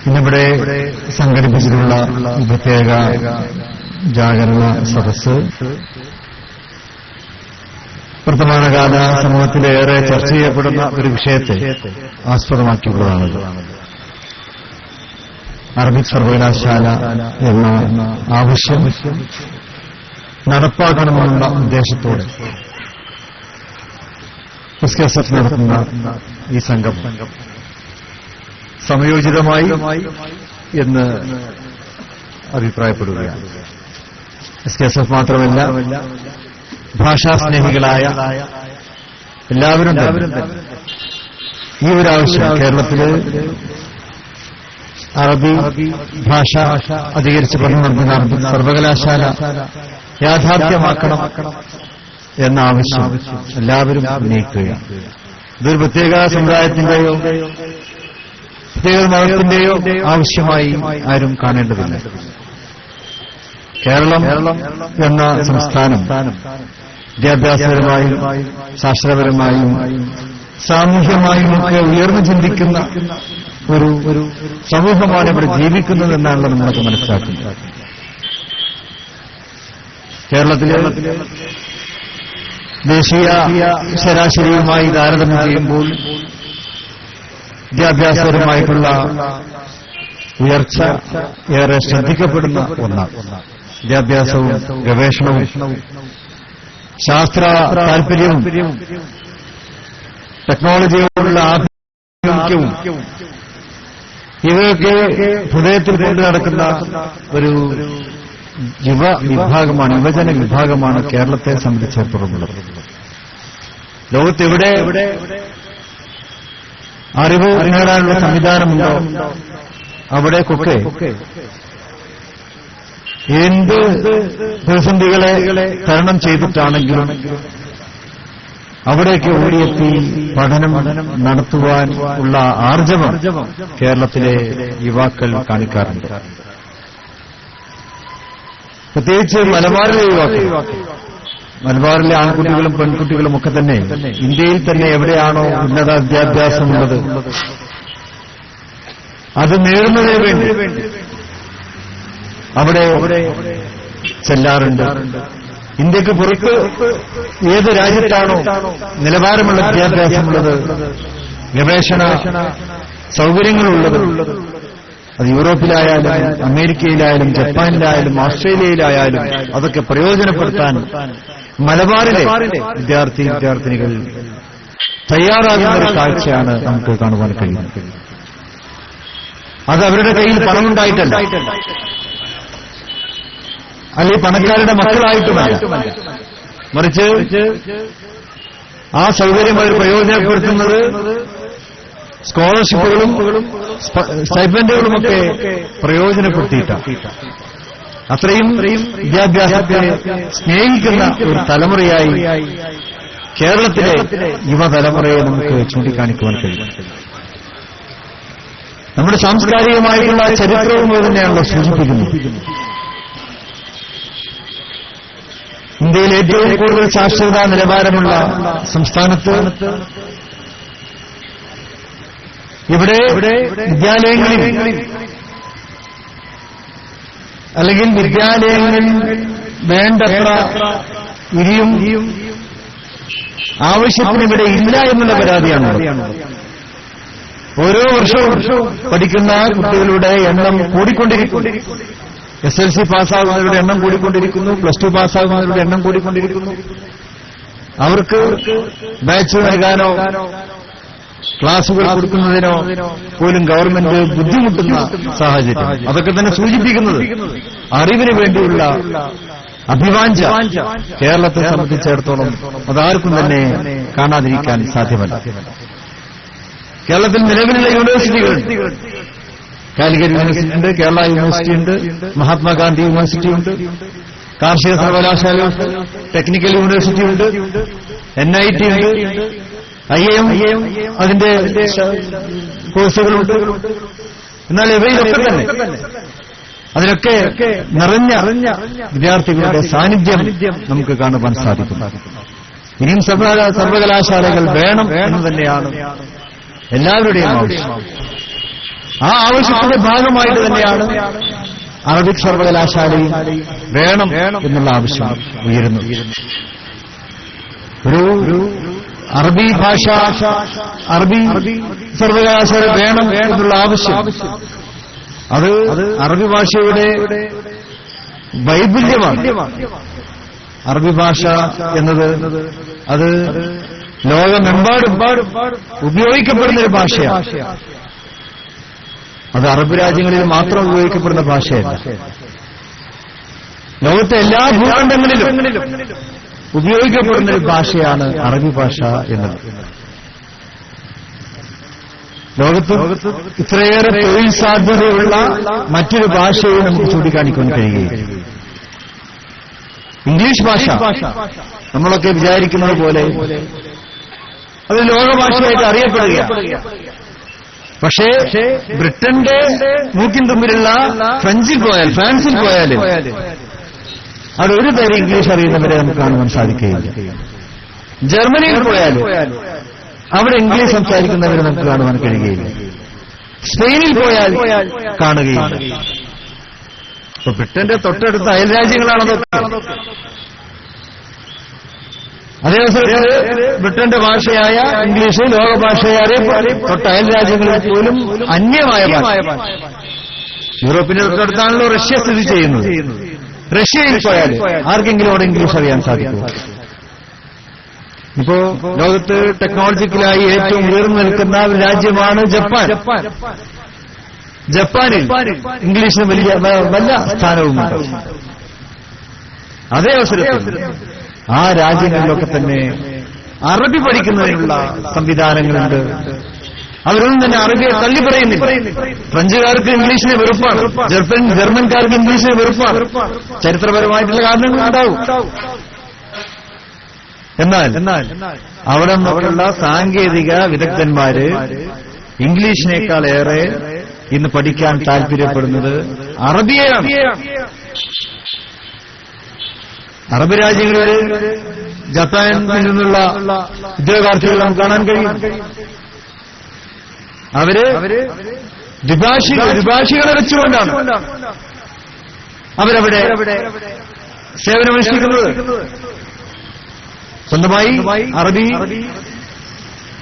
ഇന്നിവിടെ സംഘടിപ്പിച്ചിട്ടുള്ള പ്രത്യേക ജാഗരണ സദസ്സ് വർത്തമാനകാല സമൂഹത്തിലേറെ ചർച്ച ചെയ്യപ്പെടുന്ന ഒരു വിഷയത്തെ ആസ്പദമാക്കിയുള്ളതാണ്. അറബിക് സർവകലാശാല എന്ന ആവശ്യം നടപ്പാക്കണമെന്നുള്ള ഉദ്ദേശത്തോടെ SKSF നടത്തുന്ന ഈ സംഘം സമയോചിതമായി എന്ന് അഭിപ്രായപ്പെടുകയാണ്. SKSF മാത്രമല്ല, ഭാഷാസ്നേഹികളായ എല്ലാവരും ഈ ഒരു ആവശ്യം കേരളത്തില് അറബി ഭാഷ അധികരിച്ച് പഠനം നടത്തുന്ന അറബിക് സർവകലാശാല യാഥാർത്ഥ്യമാക്കണം എന്ന ആവശ്യം എല്ലാവരും ഉന്നയിക്കുകയാണ്. ഇതൊരു പ്രത്യേക സമുദായത്തിന്റെയോ പ്രത്യേക മതത്തിന്റെയോ ആവശ്യമായി ആരും കാണേണ്ടതില്ല. കേരളം എന്ന സംസ്ഥാനം വിദ്യാഭ്യാസപരമായും ശാസ്ത്രപരമായും സാമൂഹ്യമായും ഒക്കെ ഉയർന്നു ചിന്തിക്കുന്ന ഒരു സമൂഹമാണ് ഇവിടെ ജീവിക്കുന്നത് എന്നാണല്ലോ നമ്മളൊക്കെ മനസ്സിലാക്കുന്നത്. കേരളത്തിലെ ദേശീയ ശരാശരിയുമായി താരതമ്യം ചെയ്യുമ്പോൾ വിദ്യാഭ്യാസപരമായിട്ടുള്ള ഉയർച്ച ഏറെ ശ്രദ്ധിക്കപ്പെടുന്ന ഒന്നാണ്. വിദ്യാഭ്യാസവും ഗവേഷണവും ശാസ്ത്ര താൽപര്യവും ടെക്നോളജിയോടുള്ള ആഭിമുഖ്യവും ഇവയൊക്കെ ഹൃദയത്തിൽ കൊണ്ടു നടക്കുന്ന ഒരു യുവജന വിഭാഗമാണ് കേരളത്തെ സംബന്ധിച്ചിടത്തോളമുള്ളത്. ലോകത്തെവിടെ അറിവ് നേടാനുള്ള സംവിധാനമുണ്ടോ അവിടേക്കൊക്കെ എന്ത് പ്രതിസന്ധികളെ തരണം ചെയ്തിട്ടാണെങ്കിലും അവിടേക്ക് ഓടിയെത്തി പഠനം നടത്തുവാൻ ഉള്ള ആർജവം കേരളത്തിലെ യുവാക്കൾ കാണിക്കാറുണ്ട്. പ്രത്യേകിച്ച് മലബാറിലെ യുവാക്കൾ, മലബാറിലെ ആൺകുട്ടികളും പെൺകുട്ടികളും ഒക്കെ തന്നെ ഇന്ത്യയിൽ തന്നെ എവിടെയാണോ ഉന്നത വിദ്യാഭ്യാസമുള്ളത് അത് നേടുന്നതിന് വേണ്ടി അവിടെ ചെല്ലാറുണ്ട്. ഇന്ത്യക്ക് പുറത്ത് ഏത് രാജ്യത്താണോ നിലവാരമുള്ള വിദ്യാഭ്യാസമുള്ളത്, ഗവേഷണ സൗകര്യങ്ങളുള്ളത്, അത് യൂറോപ്പിലായാലും അമേരിക്കയിലായാലും ജപ്പാനിലായാലും ഓസ്ട്രേലിയയിലായാലും അതൊക്കെ പ്രയോജനപ്പെടുത്താൻ മലബാറിലെ വിദ്യാർത്ഥിനികൾ തയ്യാറാകുന്ന ഒരു കാഴ്ചയാണ് നമുക്ക് കാണുവാൻ കഴിയുന്നത്. അത് അവരുടെ കയ്യിൽ പണമുണ്ടായിട്ടല്ല, അല്ലെങ്കിൽ പണക്കാരുടെ മക്കളായിട്ടുമല്ല, മറിച്ച് ആ സൗകര്യം അവർ പ്രയോജനപ്പെടുത്തുന്നത് സ്കോളർഷിപ്പുകളും സ്റ്റൈപ്പൻഡുകളുമൊക്കെ പ്രയോജനപ്പെടുത്തിയിട്ടാണ്. അത്രയും വിദ്യാഭ്യാസത്തെ സ്നേഹിക്കുന്ന ഒരു തലമുറയായി കേരളത്തിലെ യുവതലമുറയെ നമുക്ക് ചൂണ്ടിക്കാണിക്കുവാൻ കഴിയും. നമ്മുടെ സാംസ്കാരികമായിട്ടുള്ള ചരിത്രവും തന്നെയാണല്ലോ സൂചിപ്പിക്കുന്നത്. ഇന്ത്യയിൽ ഏറ്റവും കൂടുതൽ സാക്ഷരതാ നിലവാരമുള്ള സംസ്ഥാനത്ത് ഇവിടെ വിദ്യാലയങ്ങളിൽ അല്ലെങ്കിൽ വിദ്യാലയങ്ങളിൽ വേണ്ടത്ര ഇനിയും ആവശ്യത്തിന് ഇവിടെ ഇല്ല എന്നുള്ള പരാതിയാണ്. ഓരോ വർഷവും പഠിക്കുന്ന കുട്ടികളുടെ എണ്ണം കൂടിക്കൊണ്ടിരിക്കുന്നു. SLC പാസ്സാകുന്നവരുടെ എണ്ണം കൂടിക്കൊണ്ടിരിക്കുന്നു. +2 പാസ്സാകുന്നവരുടെ എണ്ണം കൂടിക്കൊണ്ടിരിക്കുന്നു. അവർക്ക് ബാച്ച് നൽകാനോ ക്ലാസുകൾ കൊടുക്കുന്നതിനോ പോലും ഗവൺമെന്റ് ബുദ്ധിമുട്ടുന്ന സാഹചര്യം. അതൊക്കെ തന്നെ സൂചിപ്പിക്കുന്നത് അറിവിന് വേണ്ടിയുള്ള അഭിവാഞ്ച കേരളത്തെ സംബന്ധിച്ചിടത്തോളം അതാർക്കും തന്നെ കാണാതിരിക്കാൻ സാധ്യമല്ല. കേരളത്തിൽ നിലവിലുള്ള യൂണിവേഴ്സിറ്റികൾ കാലിക്കറ്റ് യൂണിവേഴ്സിറ്റി ഉണ്ട്, കേരള യൂണിവേഴ്സിറ്റി ഉണ്ട്, മഹാത്മാഗാന്ധി യൂണിവേഴ്സിറ്റി ഉണ്ട്, കാർഷിക സർവകലാശാല, ടെക്നിക്കൽ യൂണിവേഴ്സിറ്റി ഉണ്ട്, NIT ഉണ്ട്, IIM അതിന്റെ കോഴ്സുകളുണ്ട്. എന്നാൽ ഇവയിലൊക്കെ തന്നെ അതിലൊക്കെ നിറഞ്ഞ വിദ്യാർത്ഥികളുടെ സാന്നിധ്യം നമുക്ക് കാണുവാൻ സാധിക്കും. ഇനിയും സർവകലാശാലകൾ വേണം എന്ന് തന്നെയാണ് എല്ലാവരുടെയും ആവശ്യം. ആ ആവശ്യത്തിന്റെ ഭാഗമായിട്ട് തന്നെയാണ് അറബിക് സർവകലാശാലയും വേണം എന്നുള്ള ആവശ്യം ഉയരുന്നു. ഒരു അറബി ഭാഷ, അറബി സർവകലാശാല വേണം എന്നുള്ള ആവശ്യം അത് അറബി ഭാഷയുടെ വൈപുല്യമാണ്. അറബി ഭാഷ എന്നത് അത് ലോകമെമ്പാടും ഉപയോഗിക്കപ്പെടുന്ന ഒരു ഭാഷയാണ്. അത് അറബ് രാജ്യങ്ങളിൽ മാത്രം ഉപയോഗിക്കപ്പെടുന്ന ഭാഷയല്ല. ലോകത്തെ എല്ലാ ഭൂഖണ്ഡങ്ങളിലും ഉപയോഗിക്കപ്പെടുന്ന ഒരു ഭാഷയാണ് അറബി ഭാഷ എന്നത്. ലോകത്ത് ഇത്രയേറെ തൊഴിൽ സാധ്യതയുള്ള മറ്റൊരു ഭാഷയെ നമുക്ക് ചൂണ്ടിക്കാണിക്കാൻ കഴിയുകയില്ല. ഇംഗ്ലീഷ് ഭാഷ നമ്മളൊക്കെ വിചാരിക്കുന്നത് പോലെ അത് ലോകഭാഷയായിട്ട് അറിയപ്പെടുകയാണ്. പക്ഷേ ബ്രിട്ടന്റെ മൂക്കിൻ തുമ്പിലുള്ള ഫ്രാൻസിൽ പോയാലും അതൊരു പേര് ഇംഗ്ലീഷ് അറിയുന്നവരെ നമുക്ക് കാണുവാൻ സാധിക്കുകയില്ല. ജർമ്മനിയിൽ പോയാലും അവിടെ ഇംഗ്ലീഷ് സംസാരിക്കുന്നവരെ നമുക്ക് കാണുവാൻ കഴിയുകയില്ല. സ്പെയിനിൽ പോയാൽ കാണുകയില്ല. ഇപ്പൊ ബ്രിട്ടന്റെ തൊട്ടടുത്ത അയൽരാജ്യങ്ങളാണതൊക്കെ. അതേസമയത്ത് ബ്രിട്ടന്റെ ഭാഷയായ ഇംഗ്ലീഷ് ലോകഭാഷയായ തൊട്ട അയൽരാജ്യങ്ങളിൽ പോലും അന്യമായ ഭാഷ. യൂറോപ്പിന്റെ തൊട്ടടുത്താണല്ലോ റഷ്യ സ്ഥിതി ചെയ്യുന്നത്. റഷ്യയിൽ പോയാൽ ആർക്കെങ്കിലും അവിടെ ഇംഗ്ലീഷ് അറിയാൻ സാധിക്കും. ഇപ്പോ ലോകത്ത് ടെക്നോളജിക്കലായി ഏറ്റവും ഉയർന്നു നിൽക്കുന്ന ഒരു രാജ്യമാണ് ജപ്പാൻ. ജപ്പാനിൽ ഇംഗ്ലീഷിന് വല്ല സ്ഥാനവുമുണ്ട്. അതേ അവസരത്തിൽ ആ രാജ്യങ്ങളിലൊക്കെ തന്നെ അറബി പഠിക്കുന്നതിനുള്ള സംവിധാനങ്ങളുണ്ട്. അവരൊന്നും തന്നെ അറബിയെ തള്ളി പറയുന്നില്ല. ഫ്രഞ്ചുകാർക്ക് ഇംഗ്ലീഷിനെ വെറുപ്പാണ്, ജർമ്മൻകാർക്ക് ഇംഗ്ലീഷിനെ വെറുപ്പാണ്. ചരിത്രപരമായിട്ടുള്ള കാരണങ്ങളുണ്ടാവും. എന്നാൽ അവിടെ നിന്നുള്ള സാങ്കേതിക വിദഗ്ധന്മാര് ഇംഗ്ലീഷിനേക്കാളേറെ ഇന്ന് പഠിക്കാൻ താല്പര്യപ്പെടുന്നത് അറബിയെയാണ്. അറബ് രാജ്യങ്ങളിൽ ജപ്പാനിൽ നിന്നുള്ള ഉദ്യോഗാർത്ഥികൾ നമുക്ക് കാണാൻ കഴിയും. അവര് ദ്വിഭാഷികളെ വെച്ചുകൊണ്ടാണ് അവരവിടെ സേവനമനുഷ്ഠിക്കുന്നത്. സ്വന്തമായി അറബി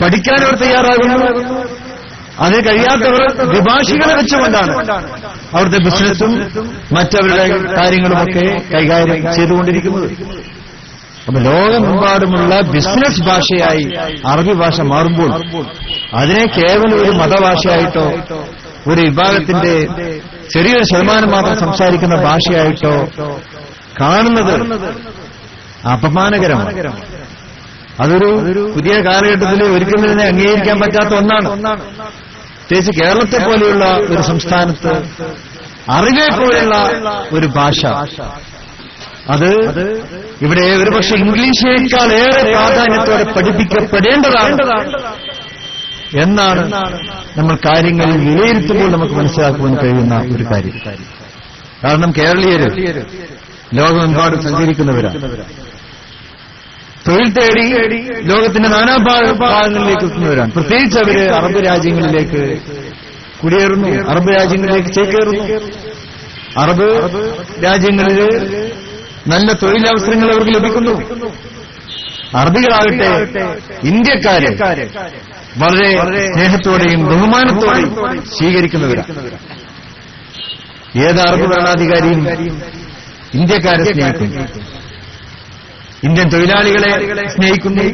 പഠിക്കാൻ അവർ തയ്യാറാകുന്നു. അതിന് കഴിയാത്തവർ ദ്വിഭാഷികളെ വെച്ചുകൊണ്ടാണ് അവിടുത്തെ ബിസിനസ്സും മറ്റവരുടെ കാര്യങ്ങളുമൊക്കെ കൈകാര്യം ചെയ്തുകൊണ്ടിരിക്കുന്നത്. അപ്പൊ ലോകമെമ്പാടുമുള്ള ബിസിനസ് ഭാഷയായി അറബി ഭാഷ മാറുമ്പോൾ അതിനെ കേവലം ഒരു മതഭാഷയായിട്ടോ ഒരു വിഭാഗത്തിന്റെ ചെറിയൊരു ശതമാനം മാത്രം സംസാരിക്കുന്ന ഭാഷയായിട്ടോ കാണുന്നത് അപമാനകരമാണ്. അതൊരു പുതിയ കാലഘട്ടത്തിൽ ഒരിക്കലും തന്നെ അംഗീകരിക്കാൻ പറ്റാത്ത ഒന്നാണ്. പ്രത്യേകിച്ച് കേരളത്തെ പോലെയുള്ള ഒരു സംസ്ഥാനത്ത് അറിവെ പോലെയുള്ള ഒരു ഭാഷ അത് ഇവിടെ ഒരുപക്ഷെ ഇംഗ്ലീഷിനേക്കാൾ ഏറെ പ്രാധാന്യത്തോടെ പഠിപ്പിക്കപ്പെടേണ്ടതാണ് എന്നാണ് നമ്മൾ കാര്യങ്ങൾ വിലയിരുത്തുമ്പോൾ നമുക്ക് മനസ്സിലാക്കുവാൻ കഴിയുന്ന ഒരു കാര്യം. കാരണം കേരളീയര് ലോകമെമ്പാടും സഞ്ചരിക്കുന്നവരാണ്. തൊഴിൽ തേടി ലോകത്തിന്റെ നാനാഭാഗങ്ങളിലേക്ക് എത്തുന്നവരാണ്. പ്രത്യേകിച്ച് അവര് അറബ് രാജ്യങ്ങളിലേക്ക് കുടിയേറുന്നു, അറബ് രാജ്യങ്ങളിലേക്ക് ചേക്കേറുന്നു. അറബ് രാജ്യങ്ങളിൽ നല്ല തൊഴിലവസരങ്ങൾ അവർക്ക് ലഭിക്കുന്നു. അറബികളാകട്ടെ ഇന്ത്യക്കാരെ വളരെ സ്നേഹത്തോടെയും ബഹുമാനത്തോടെയും സ്വീകരിക്കുന്നവരാണ്. ഏത് അറബ് ഭരണാധികാരിയും ഇന്ത്യക്കാരെ സ്നേഹിക്കുന്നു, ഇന്ത്യൻ തൊഴിലാളികളെ സ്നേഹിക്കുന്നു.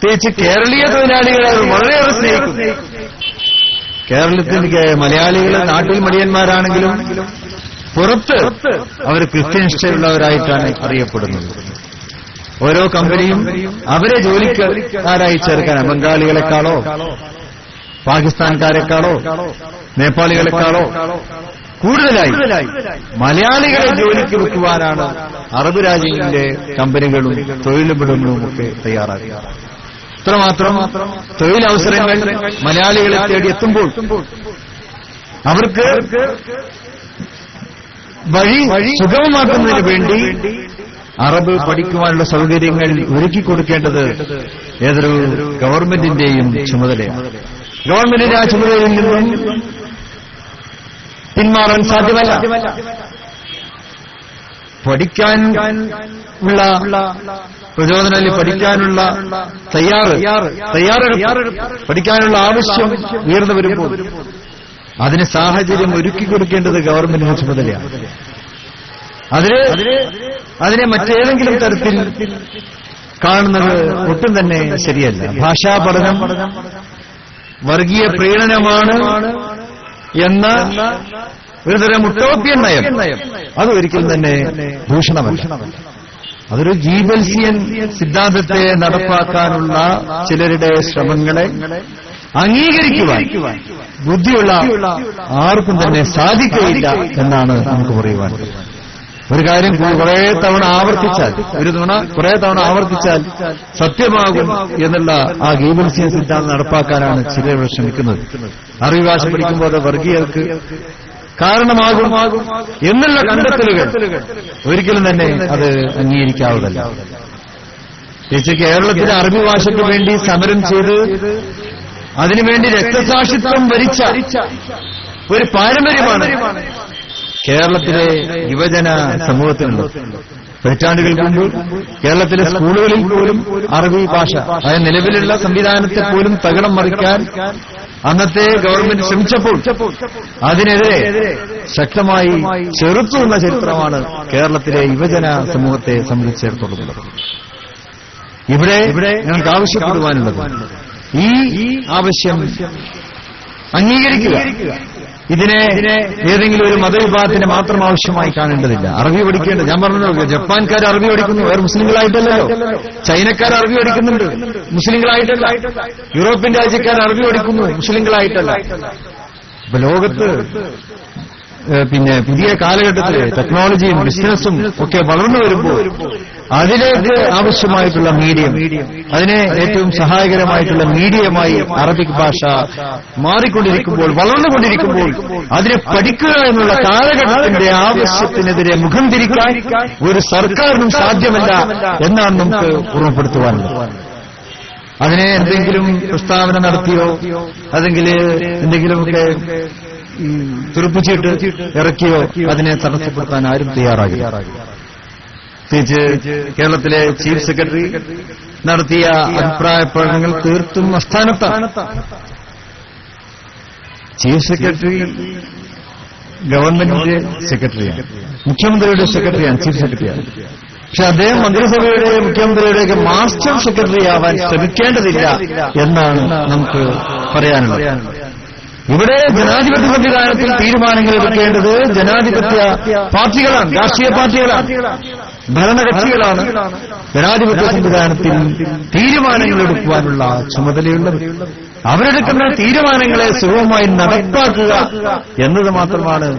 പ്രത്യേകിച്ച് കേരളീയ തൊഴിലാളികളെ വളരെയേറെ സ്നേഹിക്കുന്നു. കേരളത്തിൽ മലയാളികൾ നാട്ടിൽ മടിയന്മാരാണെങ്കിലും പുറത്ത് അവർ കൃത്യനിഷ്ഠയുള്ളവരായിട്ടാണ് അറിയപ്പെടുന്നത്. ഓരോ കമ്പനിയും അവരെ ജോലിക്കാരായി ചേർക്കാൻ ബംഗാളികളെക്കാളോ പാകിസ്ഥാൻകാരെക്കാളോ നേപ്പാളികളെക്കാളോ കൂടുതലായി മലയാളികളെ ജോലിക്ക് വെക്കുവാനാണ് അറബ് രാജ്യങ്ങളിലെ കമ്പനികളും തൊഴിലുടമകളും ഒക്കെ തയ്യാറാക്കുക. ഇത്രമാത്രം തൊഴിലവസരങ്ങൾ മലയാളികളെ തേടിയെത്തുമ്പോൾ അവർക്ക് വഴി സുഗമമാക്കുന്നതിന് വേണ്ടി അറബ് പഠിക്കുവാനുള്ള സൗകര്യങ്ങൾ ഒരുക്കിക്കൊടുക്കേണ്ടത് ഏതൊരു ഗവൺമെന്റിന്റെയും ചുമതലയാണ്. ഗവൺമെന്റിന്റെ ആ ചുമതലയിൽ നിന്നും പിന്മാറാൻ സാധ്യമല്ല. പഠിക്കാൻ ഉള്ള പ്രചോദനം, പഠിക്കാനുള്ള തയ്യാറെടുപ്പ്, പഠിക്കാനുള്ള ആവശ്യം ഉയർന്നു വരുമ്പോൾ അതിന് സാഹചര്യം ഒരുക്കിക്കൊടുക്കേണ്ടത് ഗവൺമെന്റിന്റെ ചുമതലയാണ്. അതിനെ മറ്റേതെങ്കിലും തരത്തിൽ കാണുന്നത് ഒട്ടും തന്നെ ശരിയല്ല. ഭാഷാ പഠനം വർഗീയ പ്രീണനമാണ് എന്ന ഒരുതരം ഉട്ടോപ്യൻ നയം അത് ഒരിക്കലും തന്നെ ഭൂഷണമല്ല. അതൊരു ഗീബൽസിയൻ സിദ്ധാന്തത്തെ നടപ്പാക്കാനുള്ള ചിലരുടെ ശ്രമങ്ങളെ അംഗീകരിക്കുവാൻ ബുദ്ധിയുള്ള ആർക്കും തന്നെ സാധിക്കുകയില്ല എന്നാണ് നമുക്ക് പറയുവാൻ. ഒരു കാര്യം കുറെ തവണ ആവർത്തിച്ചാൽ സത്യമാകും എന്നുള്ള ആ ഗീബൽസിയൻ സിദ്ധാന്തം നടപ്പാക്കാനാണ് ചിലർ ശ്രമിക്കുന്നത്. അറബി ഭാഷ പഠിക്കുമ്പോൾ അത് വർഗീയതക്ക് കാരണമാകും എന്നുള്ള കണ്ടെത്തലുകൾ ഒരിക്കലും തന്നെ അത് അംഗീകരിക്കാവുന്നതല്ല. കേരളത്തിലെ അറബി ഭാഷയ്ക്ക് വേണ്ടി സമരം ചെയ്ത് അതിനുവേണ്ടി രക്തസാക്ഷിത്വം വരിച്ച ഒരു പാരമ്പര്യമാണ് കേരളത്തിലെ യുവജന സമൂഹത്തിനുള്ളത്. പതിറ്റാണ്ടുകൾക്ക് മുമ്പ് കേരളത്തിലെ സ്കൂളുകളിൽ പോലും അറബി ഭാഷ, അതായത് നിലവിലുള്ള സംവിധാനത്തെ പോലും തകിടം മറിക്കാൻ അന്നത്തെ ഗവൺമെന്റ് ശ്രമിച്ചപ്പോൾ അതിനെതിരെ ശക്തമായി ചെറുത്തുനിന്ന ചരിത്രമാണ് കേരളത്തിലെ യുവജന സമൂഹത്തെ സംബന്ധിച്ചിടത്തോളം. ഇവിടെ ഞങ്ങൾക്ക് ആവശ്യപ്പെടുവാനുള്ളത് ഈ ആവശ്യം അംഗീകരിക്കുക. ഇതിനെ ഏതെങ്കിലും ഒരു മതവിഭാഗത്തിന് മാത്രം ആവശ്യമായി കാണേണ്ടതില്ല. അറബി പഠിക്കേണ്ടത്, ഞാൻ പറഞ്ഞല്ലോ, ജപ്പാൻകാർ അറബി പഠിക്കുന്നു, വേറെ മുസ്ലിങ്ങളായിട്ടല്ലല്ലോ. ചൈനക്കാർ അറബി പഠിക്കുന്നുണ്ട്, മുസ്ലിങ്ങളായിട്ടല്ല. യൂറോപ്യൻ രാജ്യക്കാർ അറബി പഠിക്കുന്നു, മുസ്ലിങ്ങളായിട്ടല്ല. ഇപ്പൊ ലോകത്ത് പുതിയ കാലഘട്ടത്തിൽ ടെക്നോളജിയും ബിസിനസ്സും ഒക്കെ വളർന്നു വരുമ്പോൾ അതിലേക്ക് ആവശ്യമായിട്ടുള്ള മീഡിയം, അതിനെ ഏറ്റവും സഹായകരമായിട്ടുള്ള മീഡിയമായി അറബിക് ഭാഷ മാറിക്കൊണ്ടിരിക്കുമ്പോൾ, വളർന്നുകൊണ്ടിരിക്കുമ്പോൾ അതിനെ പഠിക്കുക എന്നുള്ള കാലഘട്ടത്തിന്റെ ആവശ്യത്തിനെതിരെ മുഖം തിരിക്കാൻ ഒരു സർക്കാരിനും സാധ്യമല്ല എന്നാണ് നമുക്ക് ഓർമ്മപ്പെടുത്തുവാനുള്ളത്. അതിനെ എന്തെങ്കിലും പ്രസ്താവന നടത്തിയോ അല്ലെങ്കിൽ എന്തെങ്കിലുമൊക്കെ തുറപ്പിച്ചിട്ട് ഇറക്കിയോ അതിനെ തടസ്സപ്പെടുത്താൻ ആരും തയ്യാറാകില്ല. പ്രത്യേകിച്ച് കേരളത്തിലെ ചീഫ് സെക്രട്ടറി നടത്തിയ അഭിപ്രായ പ്രകടനങ്ങൾ തീർത്തും അസ്ഥാനത്താണ്. ചീഫ് സെക്രട്ടറി ഗവൺമെന്റിന്റെ സെക്രട്ടറിയാണ്, മുഖ്യമന്ത്രിയുടെ സെക്രട്ടറിയാണ്, ചീഫ് സെക്രട്ടറിയാണ്. പക്ഷെ അദ്ദേഹം മന്ത്രിസഭയുടെ മുഖ്യമന്ത്രിയുടെയൊക്കെ മാസ്റ്റർ സെക്രട്ടറി ആവാൻ ശ്രമിക്കേണ്ടതില്ല എന്നാണ് നമുക്ക് പറയാനുള്ളത്. ഇവിടെ ജനാധിപത്യ സംവിധാനത്തിൽ തീരുമാനങ്ങൾ എടുക്കേണ്ടത് ജനാധിപത്യ പാർട്ടികളാണ്, രാഷ്ട്രീയ പാർട്ടികളാണ്, ഭരണകക്ഷികളാണ്. ജനാധിപത്യ സംവിധാനത്തിൽ തീരുമാനങ്ങൾ എടുക്കുവാനുള്ള ചുമതലയുള്ളത്. അവരെടുക്കുന്ന തീരുമാനങ്ങളെ സുഗമമായി നടപ്പാക്കുക എന്നത് മാത്രമാണ്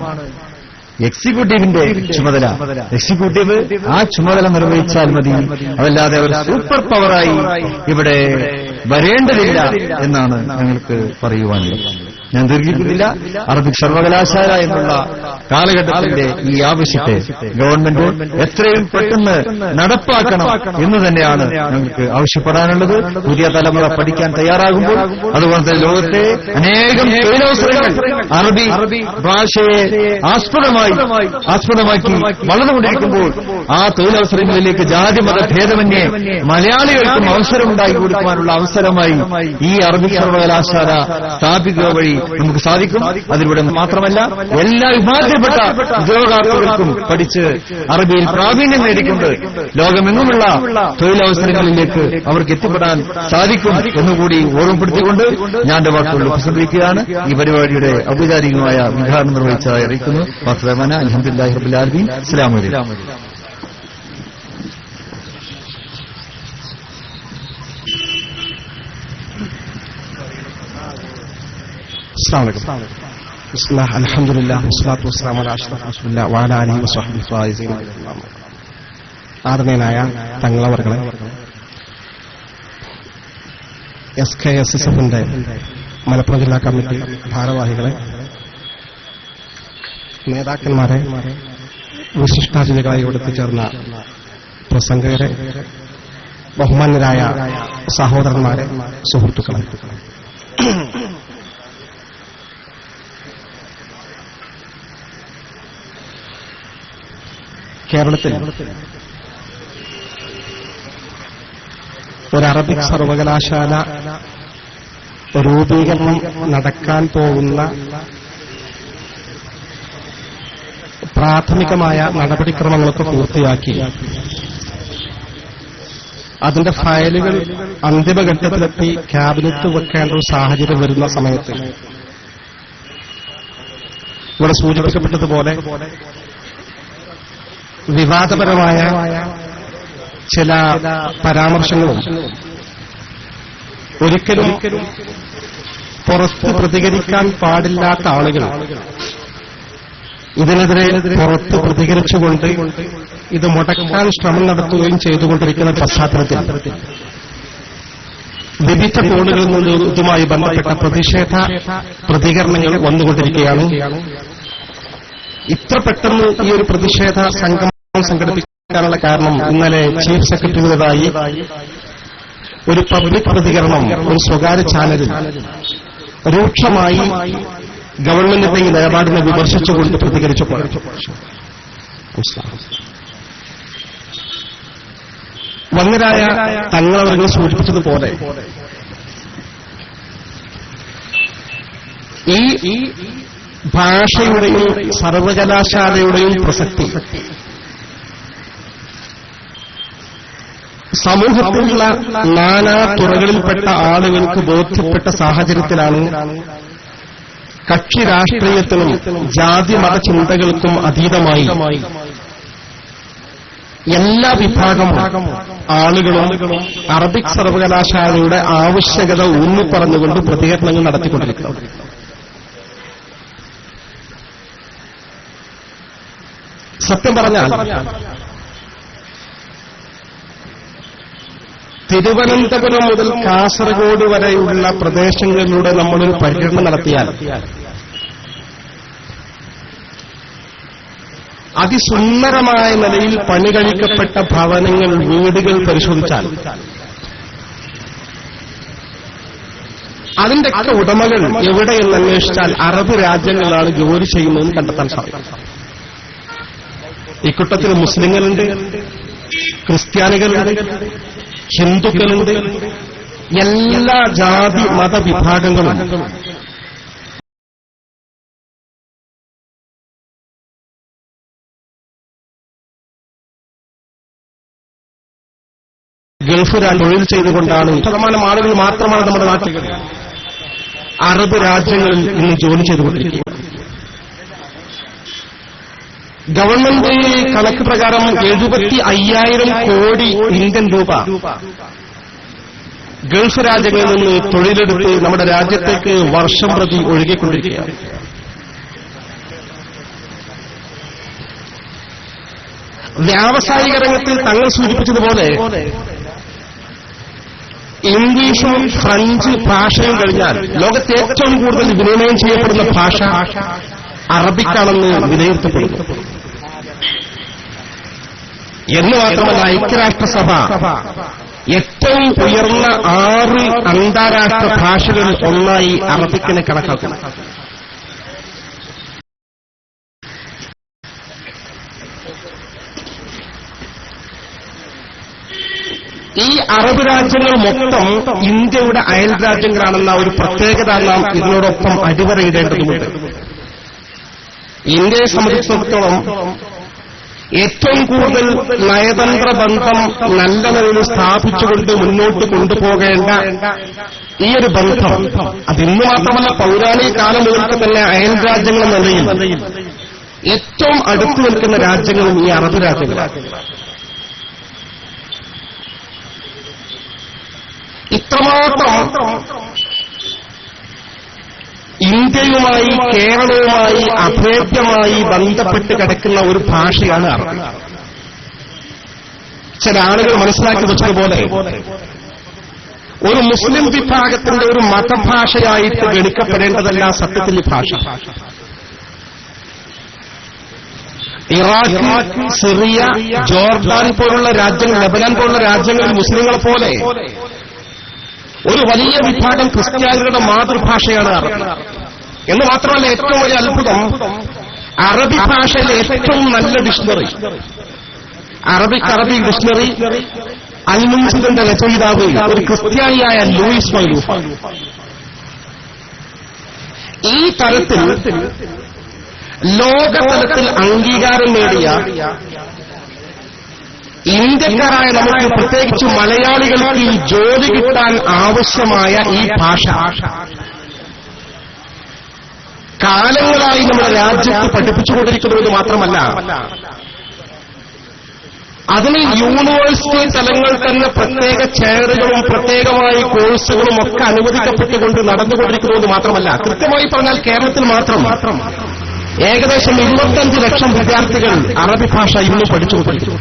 എക്സിക്യൂട്ടീവിന്റെ ചുമതല. എക്സിക്യൂട്ടീവ് ആ ചുമതല നിർവഹിച്ചാൽ മതി. അതല്ലാതെ അവർ സൂപ്പർ പവറായി ഇവിടെ വരേണ്ടതില്ല എന്നാണ് ഞങ്ങൾക്ക് പറയുവാനുള്ളത്. ഞാൻ ദീർഘിക്കുന്നില്ല. അറബിക് സർവകലാശാല എന്നുള്ള കാലഘട്ടത്തിന്റെ ഈ ആവശ്യത്തെ ഗവൺമെന്റ് എത്രയും പെട്ടെന്ന് നടപ്പാക്കണം എന്ന് തന്നെയാണ് ഞങ്ങൾക്ക് ആവശ്യപ്പെടാനുള്ളത്. പുതിയ തലമുറ പഠിക്കാൻ തയ്യാറാകുമ്പോൾ, അതുപോലെ തന്നെ ലോകത്തെ അനേകം തൊഴിലവസരങ്ങൾ അറബി ഭാഷയെ ആസ്പദമാക്കി വളർന്നുകൊണ്ടിരിക്കുമ്പോൾ ആ തൊഴിലവസരങ്ങളിലേക്ക് ജാതിമത ഭേദമന്യേ മലയാളികൾക്കും അവസരമുണ്ടാക്കി കൊടുക്കുവാനുള്ള അവസരമായി ഈ അറബിക് സർവകലാശാല സ്ഥാപിക്കുക വഴി നമുക്ക് സാധിക്കും. അതിലൂടെ മാത്രമല്ല എല്ലാ വിഭാഗത്തിൽപ്പെട്ട ഉദ്യോഗാർത്ഥികൾക്കും പഠിച്ച് അറബിയിൽ പ്രാവീണ്യം നേടിക്കൊണ്ട് ലോകമെങ്ങുമുള്ള തൊഴിലവസരങ്ങളിലേക്ക് അവർക്ക് എത്തിപ്പെടാൻ സാധിക്കും എന്നുകൂടി ഓർമ്മപ്പെടുത്തിക്കൊണ്ട് ഞാൻ എന്റെ വാക്കുകൾ ഉപസംഹരിക്കുകയാണ്. ഈ പരിപാടിയുടെ ഔപചാരികമായ ഉദ്ഘാടനം നിർവഹിച്ചതായി അറിയിക്കുന്നു. അൽഹംദുലില്ലാഹി റബ്ബിൽ ആലമീൻ. അസ്സലാമു അലൈക്കും. ബിസ്മില്ലാഹ് അൽഹംദുലില്ലാഹ് വസ്സലാത്തു വസ്സലാമു അലാ അഷ്റഫിൽ റസൂലില്ലാഹി വഅലാ ആലിഹി വസഹ്ബിഹി ഫായിസീൻ. ആദരണീയനായ തങ്ങളവർകളെ, SKSSFന്റെ മലപ്പുറം ജില്ലാ കമ്മിറ്റി ഭാരവാഹികളെ, നേതാക്കന്മാരെ, വിശിഷ്ടാതിഥികളായി ഇവിടെ എത്തിച്ചേർന്ന പ്രസംഗകരെ, ബഹുമാന്യരായ സഹോദരന്മാരെ, സുഹൃത്തുക്കളെ, കേരളത്തിൽ ഒരു അറബിക് സർവകലാശാല രൂപീകരണം നടക്കാൻ പോകുന്ന പ്രാഥമികമായ നടപടിക്രമങ്ങളൊക്കെ പൂർത്തിയാക്കി അതിന്റെ ഫയലുകൾ അന്തിമഘട്ടത്തിലെത്തി ക്യാബിനറ്റ് വെക്കേണ്ട ഒരു സാഹചര്യം വരുന്ന സമയത്ത് ഇവിടെ സൂചിപ്പിക്കപ്പെട്ടതുപോലെ വിവാദപരമായ ചില പരാമർശങ്ങളും ഒരിക്കലും പുറത്ത് പ്രതികരിക്കാൻ പാടില്ലാത്ത ആളുകൾ ഇതിനെതിരെ പുറത്ത് പ്രതികരിച്ചുകൊണ്ട് ഇത് മുടക്കാൻ ശ്രമം നടത്തുകയും ചെയ്തുകൊണ്ടിരിക്കുന്ന പശ്ചാത്തലത്തിൽ വിവിധ കോണുകളിൽ നിന്ന് ഇതുമായി ബന്ധപ്പെട്ട പ്രതിഷേധ പ്രതികരണങ്ങൾ വന്നുകൊണ്ടിരിക്കുകയാണ്. ഇത്ര പെട്ടെന്ന് ഈ ഒരു പ്രതിഷേധ സംഗമം സംഘടിപ്പിക്കാനുള്ള കാരണം ഇന്നലെ ചീഫ് സെക്രട്ടറിയുടേതായി ഒരു പബ്ലിക് പ്രതികരണം ഒരു സ്വകാര്യ ചാനലിൽ രൂക്ഷമായി ഗവൺമെന്റിന്റെ ഈ നിലപാടിനെ വിമർശിച്ചുകൊണ്ട് പ്രതികരിച്ചപ്പോൾ വന്നരായ തങ്ങളവர்கள் സൂചിപ്പിച്ചതുപോലെ ഈ ഭാഷയുടെയും സർവകലാശാലയുടെയും പ്രസക്തി സമൂഹത്തിലുള്ള നാനാ തുറകളിൽപ്പെട്ട ആളുകൾക്ക് ബോധ്യപ്പെട്ട സാഹചര്യത്തിലാണ് കക്ഷി രാഷ്ട്രീയത്തിനും ജാതി മത ചിന്തകൾക്കും അതീതമായി എല്ലാ വിഭാഗം ആളുകളും അറബിക് സർവകലാശാലയുടെ ആവശ്യകത ഊന്നിപ്പറഞ്ഞുകൊണ്ട് പ്രതികരണങ്ങൾ നടത്തിക്കൊണ്ടിരിക്കുന്നത്. സത്യം പറഞ്ഞാൽ തിരുവനന്തപുരം മുതൽ കാസർഗോഡ് വരെയുള്ള പ്രദേശങ്ങളിലൂടെ നമ്മളൊരു പര്യടനം നടത്തിയാൽ അതിസുന്ദരമായ നിലയിൽ പണി കഴിക്കപ്പെട്ട ഭവനങ്ങൾ, വീടുകൾ പരിശോധിച്ചാൽ അതിന്റെയൊക്കെ ഉടമകൾ എവിടെയെന്ന് അന്വേഷിച്ചാൽ അറബ് രാജ്യങ്ങളിലാണ് ജോലി ചെയ്യുന്നതെന്ന് കണ്ടെത്താൻ സാധിക്കും. ഇക്കൂട്ടത്തിൽ മുസ്ലിങ്ങളുണ്ട്, ക്രിസ്ത്യാനികളുണ്ട്, ഹിന്ദുക്കളുണ്ട്, എല്ലാ ജാതി മതവിഭാഗങ്ങളും ഗൾഫ് തൊഴിൽ ചെയ്തുകൊണ്ടാണ് ശതമാനം ആളുകൾ മാത്രമാണ് നമ്മുടെ നാട്ടിൽ അറബ് രാജ്യങ്ങളിൽ ഇന്ന് ജോലി ചെയ്തുകൊണ്ടിരിക്കുക. ഗവൺമെന്റ് കണക്ക് പ്രകാരം 75,000 കോടി ഇന്ത്യൻ രൂപ ഗൾഫ് രാജ്യങ്ങളിൽ നിന്ന് തൊഴിലെടുത്ത് നമ്മുടെ രാജ്യത്തേക്ക് വർഷം പ്രതി ഒഴുകിക്കൊണ്ടിരിക്കുകയാണ്. വ്യാവസായിക രംഗത്തിൽ തങ്ങൾ സൂചിപ്പിച്ചതുപോലെ ഇംഗ്ലീഷും ഫ്രഞ്ച് ഭാഷയും കഴിഞ്ഞാൽ ലോകത്തെ ഏറ്റവും കൂടുതൽ വിനിമയം ചെയ്യപ്പെടുന്ന ഭാഷ അറബിക്കാണെന്ന് വിലയിരുത്തപ്പെടുന്നു. എന്ന് മാത്രമല്ല, ഐക്യരാഷ്ട്രസഭ ഏറ്റവും ഉയർന്ന 6 അന്താരാഷ്ട്ര ഭാഷകളിൽ ഒന്നായി അറബിക്കിനെ കണക്കാക്കുന്നു. ഈ അറബ് രാജ്യങ്ങൾ മൊത്തം ഇന്ത്യയുടെ അയൽ രാജ്യങ്ങളാണെന്ന ഒരു പ്രത്യേകത നാം ഇതിനോടൊപ്പം അടിവരയിടേണ്ടതുണ്ട്. ഇന്ത്യയെ സംബന്ധിച്ചിടത്തോളം ഏറ്റവും കൂടുതൽ നയതന്ത്ര ബന്ധം നല്ല നിലയിൽ സ്ഥാപിച്ചുകൊണ്ട് മുന്നോട്ട് കൊണ്ടുപോകേണ്ട ഈ ഒരു ബന്ധം അതിന്ന് മാത്രമല്ല പൗരാണിക കാലം മുതൽക്ക് തന്നെ അയൽ രാജ്യങ്ങൾ എന്ന നിലയിൽ ഏറ്റവും അടുത്തു നിൽക്കുന്ന രാജ്യങ്ങളും ഈ അറബ് രാജ്യങ്ങളാണ്. ഇത്രമാത്രം ഇന്ത്യയുമായി കേരളവുമായി അഭേദ്യമായി ബന്ധപ്പെട്ട് കിടക്കുന്ന ഒരു ഭാഷയാണ് അറബി. ചില ആളുകൾ മനസ്സിലാക്കി വെച്ചതുപോലെ ഒരു മുസ്ലിം വിഭാഗത്തിന്റെ ഒരു മതഭാഷയായിട്ട് ഗണിക്കപ്പെടേണ്ടതല്ല സത്യത്തിൽ ഈ ഭാഷ. ഇറാഖ്, സിറിയ, ജോർദാൻ പോലുള്ള രാജ്യങ്ങൾ, ലെബനാൻ പോലുള്ള രാജ്യങ്ങളിൽ മുസ്ലിങ്ങളെ പോലെ ഒരു വലിയ വിഭാഗം ക്രിസ്ത്യാനികളുടെ മാതൃഭാഷയാണ് അറബി. എന്ന് മാത്രമല്ല, ഏറ്റവും വലിയ അത്ഭുതം, അറബി ഭാഷയിലെ ഏറ്റവും നല്ല ഡിക്ഷണറി, അറബി ഡിക്ഷണറി അൽമുൻസിദിന്റെ രചയിതാവ് ഒരു ക്രിസ്ത്യാനിയായ ലൂയിസ് മൈലൂഫ്. ഈ തരത്തിൽ ലോകതലത്തിൽ അംഗീകാരം നേടിയ ഇന്ത്യക്കാരായ നമുക്ക്, പ്രത്യേകിച്ച് മലയാളികൾക്ക് ഈ ജോലി കിട്ടാൻ ആവശ്യമായ ഈ ഭാഷ കാലങ്ങളായി നമ്മുടെ രാജ്യത്ത് പഠിപ്പിച്ചുകൊണ്ടിരിക്കുന്നത് മാത്രമല്ല, അതിന് യൂണിവേഴ്സിറ്റി തലങ്ങൾ തന്നെ പ്രത്യേക ചെയറുകളും പ്രത്യേകമായി കോഴ്സുകളും ഒക്കെ അനുവദിക്കപ്പെട്ടുകൊണ്ട് നടന്നുകൊണ്ടിരിക്കുന്നത് മാത്രമല്ല, കൃത്യമായി പറഞ്ഞാൽ കേരളത്തിൽ മാത്രം ഏകദേശം 25 ലക്ഷം വിദ്യാർത്ഥികൾ അറബി ഭാഷ ഇന്ന് പഠിച്ചുകൊണ്ടിരിക്കുന്നു.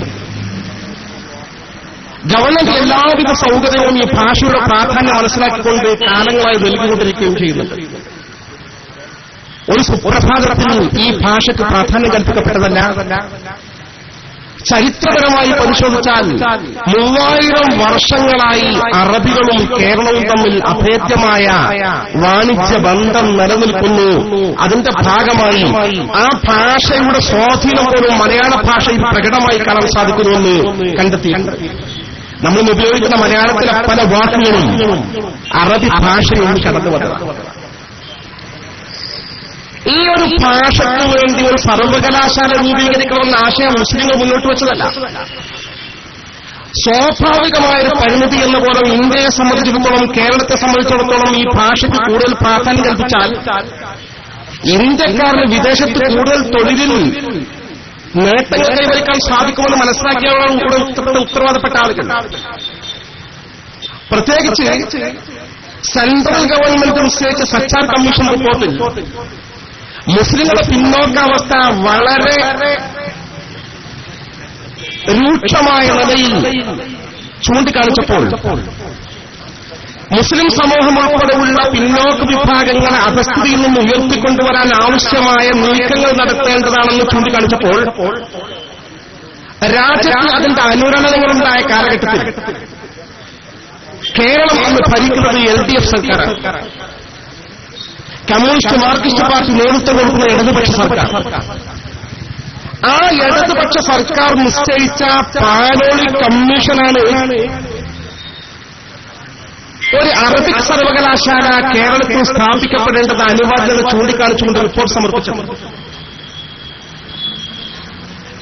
ഗവൺമെന്റ് എല്ലാവിധ സൗകര്യവും ഈ ഭാഷയുടെ പ്രാധാന്യം മനസ്സിലാക്കിക്കൊണ്ട് കാലങ്ങളായി നൽകിക്കൊണ്ടിരിക്കുകയും ചെയ്യുന്നുണ്ട്. ഒരു സുപ്രഭാതത്തിൽ ഈ ഭാഷയ്ക്ക് പ്രാധാന്യം കൽപ്പിക്കപ്പെട്ടതല്ല. ചരിത്രപരമായി പരിശോധിച്ചാൽ 3000 വർഷങ്ങളായി അറബികളും കേരളവും തമ്മിൽ അഭേദ്യമായ വാണിജ്യ ബന്ധം നിലനിൽക്കുന്നു. അതിന്റെ ഭാഗമായി ആ ഭാഷയുടെ സ്വാധീനം പോലും മലയാള ഭാഷയിൽ പ്രകടമായി കാണാൻ സാധിക്കുന്നുവെന്ന് കണ്ടെത്തിയിട്ടുണ്ട്. നമ്മൾ ഉപയോഗിക്കുന്ന മലയാളത്തിലെ പല വാക്കുകളും അറബി ഭാഷയിൽ നിന്ന് കടന്നു വന്നതാണ്. ഈ ഒരു ഭാഷയ്ക്ക് വേണ്ടി ഒരു സർവകലാശാല രൂപീകരിക്കണമെന്ന ആശയം മുസ്ലിങ്ങൾ മുന്നോട്ട് വെച്ചതല്ല. സ്വാഭാവികമായൊരു പരിമിതി എന്ന പോലെ ഇന്ത്യയെ സംബന്ധിച്ചിടത്തോളം, കേരളത്തെ സംബന്ധിച്ചിടത്തോളം ഈ ഭാഷയ്ക്ക് കൂടുതൽ പ്രാധാന്യം കൽപ്പിച്ചാൽ ഇന്ത്യക്കാരന് വിദേശത്ത് കൂടുതൽ തൊഴിലിൽ നേട്ടങ്ങൾ കൈവരിക്കാൻ സാധിക്കുമെന്ന് മനസ്സിലാക്കിയവരാണ് കൂടെ ഉത്തരവാദപ്പെട്ട ആളുകൾ. പ്രത്യേകിച്ച് സെൻട്രൽ ഗവൺമെന്റ് നിശ്ചയിച്ച സച്ചാർ കമ്മീഷൻ റിപ്പോർട്ടിൽ മുസ്ലിങ്ങളുടെ പിന്നോക്കാവസ്ഥ വളരെ രൂക്ഷമായ നിലയിൽ ചൂണ്ടിക്കാണിച്ചപ്പോൾ മുസ്ലിം സമൂഹം ഉൾപ്പെടെയുള്ള പിന്നോക്ക വിഭാഗങ്ങളെ അധസ്ഥിതിയിൽ നിന്ന് ഉയർത്തിക്കൊണ്ടുവരാൻ ആവശ്യമായ നീക്കങ്ങൾ നടത്തേണ്ടതാണെന്ന് ചൂണ്ടിക്കാണിച്ചപ്പോൾ രാജ്യത്ത് അതിന്റെ അനുരണനങ്ങളുണ്ടായ കാലഘട്ടത്തിൽ കേരളം അന്ന് ഭരിക്കുന്നത് LDF സർക്കാരാണ്. കമ്മ്യൂണിസ്റ്റ് മാർക്സിസ്റ്റ് പാർട്ടി നേതൃത്വം കൊടുക്കുന്ന ഇടതുപക്ഷ സർക്കാർ. ആ ഇടതുപക്ഷ സർക്കാർ നിശ്ചയിച്ച പാലോളി കമ്മീഷനാണ് ഒരു അറബിക് സർവകലാശാല കേരളത്തിൽ സ്ഥാപിക്കപ്പെടേണ്ടത് അനിവാര്യത ചൂണ്ടിക്കാണിച്ചുകൊണ്ട് റിപ്പോർട്ട് സമർപ്പിച്ചത്.